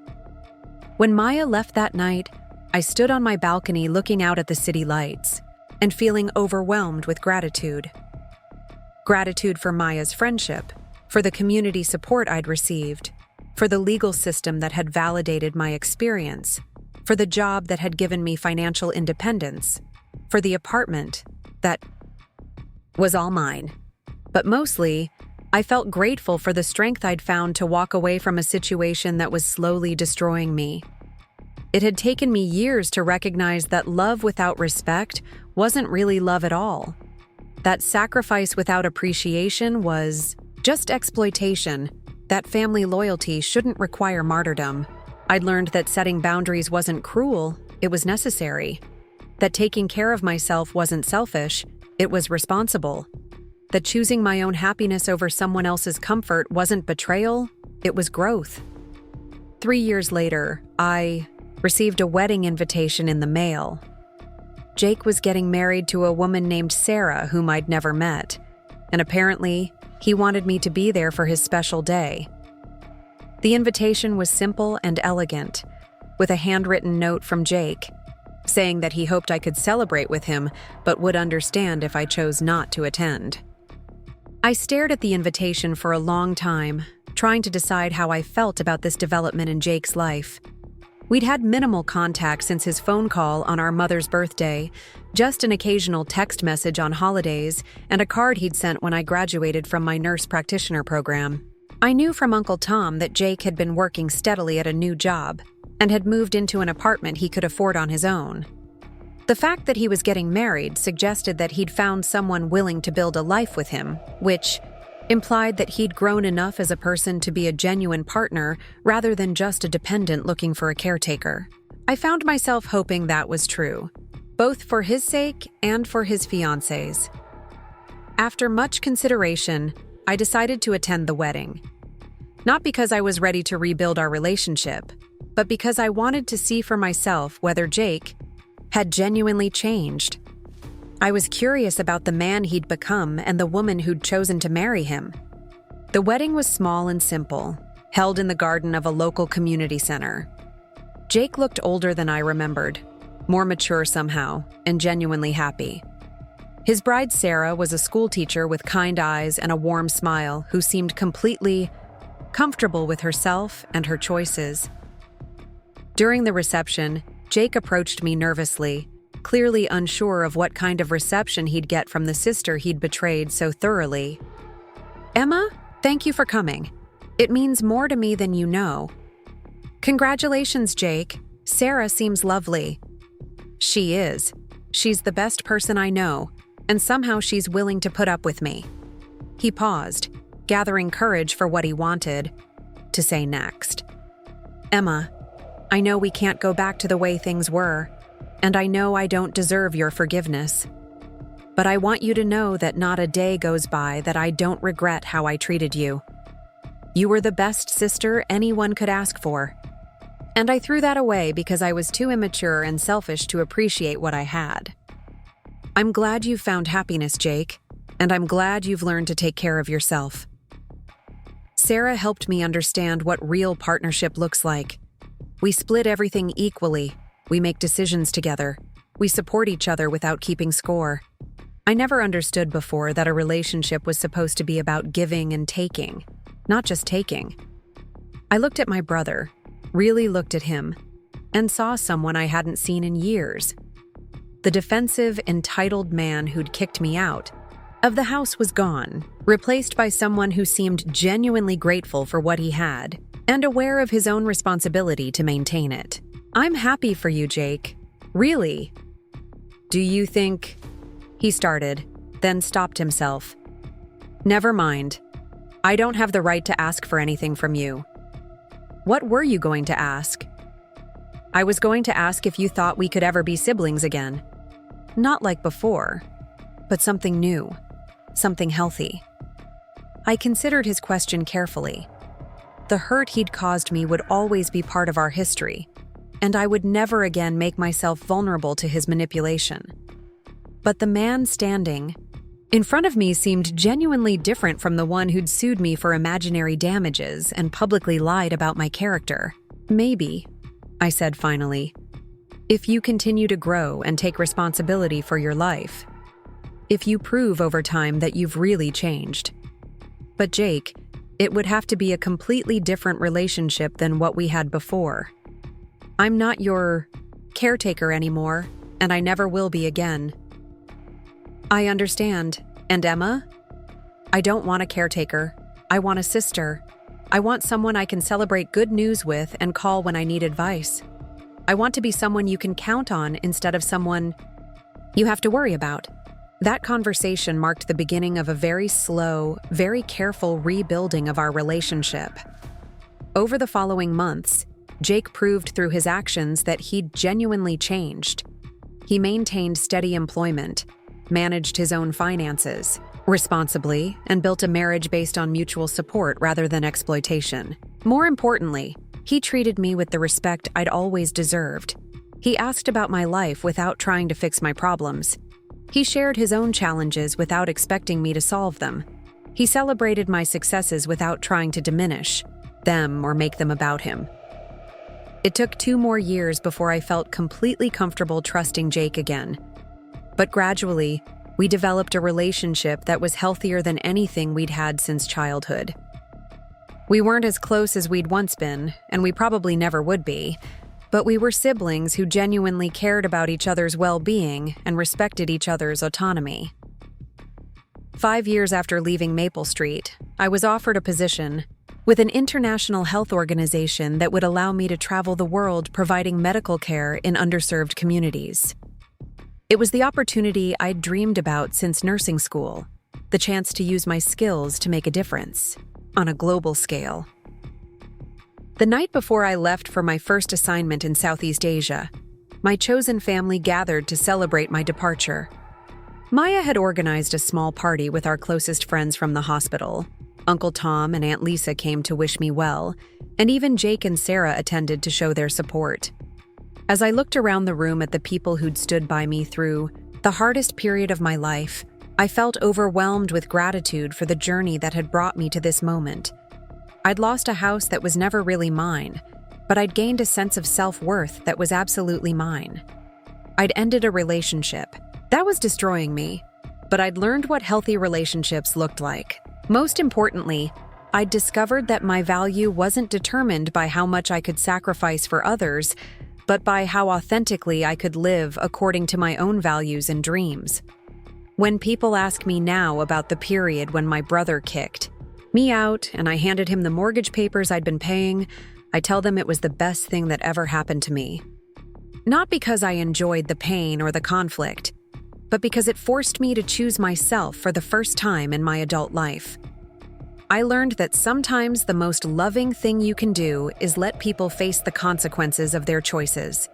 When Maya left that night, I stood on my balcony looking out at the city lights and feeling overwhelmed with gratitude. Gratitude for Maya's friendship, for the community support I'd received, for the legal system that had validated my experience, for the job that had given me financial independence, for the apartment that was all mine. But mostly, I felt grateful for the strength I'd found to walk away from a situation that was slowly destroying me. It had taken me years to recognize that love without respect wasn't really love at all. That sacrifice without appreciation was just exploitation, that family loyalty shouldn't require martyrdom. I'd learned that setting boundaries wasn't cruel, it was necessary. That taking care of myself wasn't selfish, it was responsible. That choosing my own happiness over someone else's comfort wasn't betrayal, it was growth. 3 years later, I received a wedding invitation in the mail. Jake was getting married to a woman named Sarah whom I'd never met, and apparently, he wanted me to be there for his special day. The invitation was simple and elegant, with a handwritten note from Jake, saying that he hoped I could celebrate with him, but would understand if I chose not to attend. I stared at the invitation for a long time, trying to decide how I felt about this development in Jake's life. We'd had minimal contact since his phone call on our mother's birthday, just an occasional text message on holidays, and a card he'd sent when I graduated from my nurse practitioner program. I knew from Uncle Tom that Jake had been working steadily at a new job, and had moved into an apartment he could afford on his own. The fact that he was getting married suggested that he'd found someone willing to build a life with him, which implied that he'd grown enough as a person to be a genuine partner rather than just a dependent looking for a caretaker. I found myself hoping that was true, both for his sake and for his fiancé's. After much consideration, I decided to attend the wedding. Not because I was ready to rebuild our relationship, but because I wanted to see for myself whether Jake had genuinely changed. I was curious about the man he'd become and the woman who'd chosen to marry him. The wedding was small and simple, held in the garden of a local community center. Jake looked older than I remembered, more mature somehow, and genuinely happy. His bride Sarah was a schoolteacher with kind eyes and a warm smile who seemed completely comfortable with herself and her choices. During the reception, Jake approached me nervously, clearly unsure of what kind of reception he'd get from the sister he'd betrayed so thoroughly. "Emma, thank you for coming. It means more to me than you know." "Congratulations, Jake. Sarah seems lovely." "She is. She's the best person I know, and somehow she's willing to put up with me." He paused, gathering courage for what he wanted to say next. "Emma, I know we can't go back to the way things were, and I know I don't deserve your forgiveness. But I want you to know that not a day goes by that I don't regret how I treated you. You were the best sister anyone could ask for. And I threw that away because I was too immature and selfish to appreciate what I had. I'm glad you found happiness, Jake, and I'm glad you've learned to take care of yourself." Sarah helped me understand what real partnership looks like. We split everything equally. We make decisions together. We support each other without keeping score. I never understood before that a relationship was supposed to be about giving and taking, not just taking. I looked at my brother, really looked at him, and saw someone I hadn't seen in years. The defensive, entitled man who'd kicked me out of the house was gone, replaced by someone who seemed genuinely grateful for what he had and aware of his own responsibility to maintain it. "I'm happy for you, Jake. Really. Do you think—" he started, then stopped himself. "Never mind. I don't have the right to ask for anything from you." "What were you going to ask?" "I was going to ask if you thought we could ever be siblings again. Not like before, but something new, something healthy." I considered his question carefully. The hurt he'd caused me would always be part of our history, and I would never again make myself vulnerable to his manipulation. But the man standing in front of me seemed genuinely different from the one who'd sued me for imaginary damages and publicly lied about my character. "Maybe," I said finally, "if you continue to grow and take responsibility for your life. If you prove over time that you've really changed. But Jake, it would have to be a completely different relationship than what we had before. I'm not your caretaker anymore, and I never will be again." "I understand. And Emma? I don't want a caretaker. I want a sister. I want someone I can celebrate good news with and call when I need advice. I want to be someone you can count on instead of someone you have to worry about." That conversation marked the beginning of a very slow, very careful rebuilding of our relationship. Over the following months, Jake proved through his actions that he'd genuinely changed. He maintained steady employment, managed his own finances responsibly, and built a marriage based on mutual support rather than exploitation. More importantly, he treated me with the respect I'd always deserved. He asked about my life without trying to fix my problems. He shared his own challenges without expecting me to solve them. He celebrated my successes without trying to diminish them or make them about him. It took 2 more years before I felt completely comfortable trusting Jake again. But gradually, we developed a relationship that was healthier than anything we'd had since childhood. We weren't as close as we'd once been, and we probably never would be, but we were siblings who genuinely cared about each other's well-being and respected each other's autonomy. 5 years after leaving Maple Street, I was offered a position with an international health organization that would allow me to travel the world providing medical care in underserved communities. It was the opportunity I'd dreamed about since nursing school, the chance to use my skills to make a difference on a global scale. The night before I left for my first assignment in Southeast Asia, my chosen family gathered to celebrate my departure. Maya had organized a small party with our closest friends from the hospital. Uncle Tom and Aunt Lisa came to wish me well, and even Jake and Sarah attended to show their support. As I looked around the room at the people who'd stood by me through the hardest period of my life, I felt overwhelmed with gratitude for the journey that had brought me to this moment. I'd lost a house that was never really mine, but I'd gained a sense of self-worth that was absolutely mine. I'd ended a relationship. That was destroying me, but I'd learned what healthy relationships looked like. Most importantly, I'd discovered that my value wasn't determined by how much I could sacrifice for others, but by how authentically I could live according to my own values and dreams. When people ask me now about the period when my brother kicked me out and I handed him the mortgage papers I'd been paying, I tell them it was the best thing that ever happened to me. Not because I enjoyed the pain or the conflict, but because it forced me to choose myself for the first time in my adult life. I learned that sometimes the most loving thing you can do is let people face the consequences of their choices.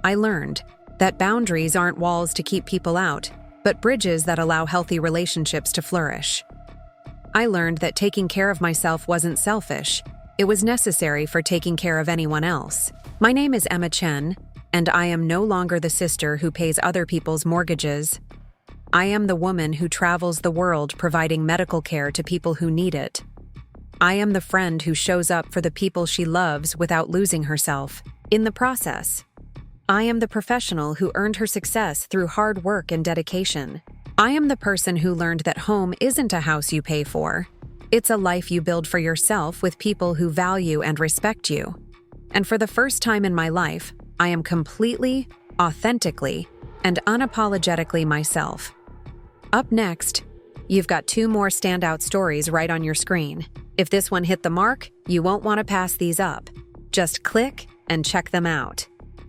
I learned that boundaries aren't walls to keep people out, but bridges that allow healthy relationships to flourish. I learned that taking care of myself wasn't selfish. It was necessary for taking care of anyone else. My name is Emma Chen, and I am no longer the sister who pays other people's mortgages. I am the woman who travels the world providing medical care to people who need it. I am the friend who shows up for the people she loves without losing herself in the process. I am the professional who earned her success through hard work and dedication. I am the person who learned that home isn't a house you pay for. It's a life you build for yourself with people who value and respect you. And for the first time in my life, I am completely, authentically, and unapologetically myself. Up next, you've got 2 more standout stories right on your screen. If this one hit the mark, you won't want to pass these up. Just click and check them out.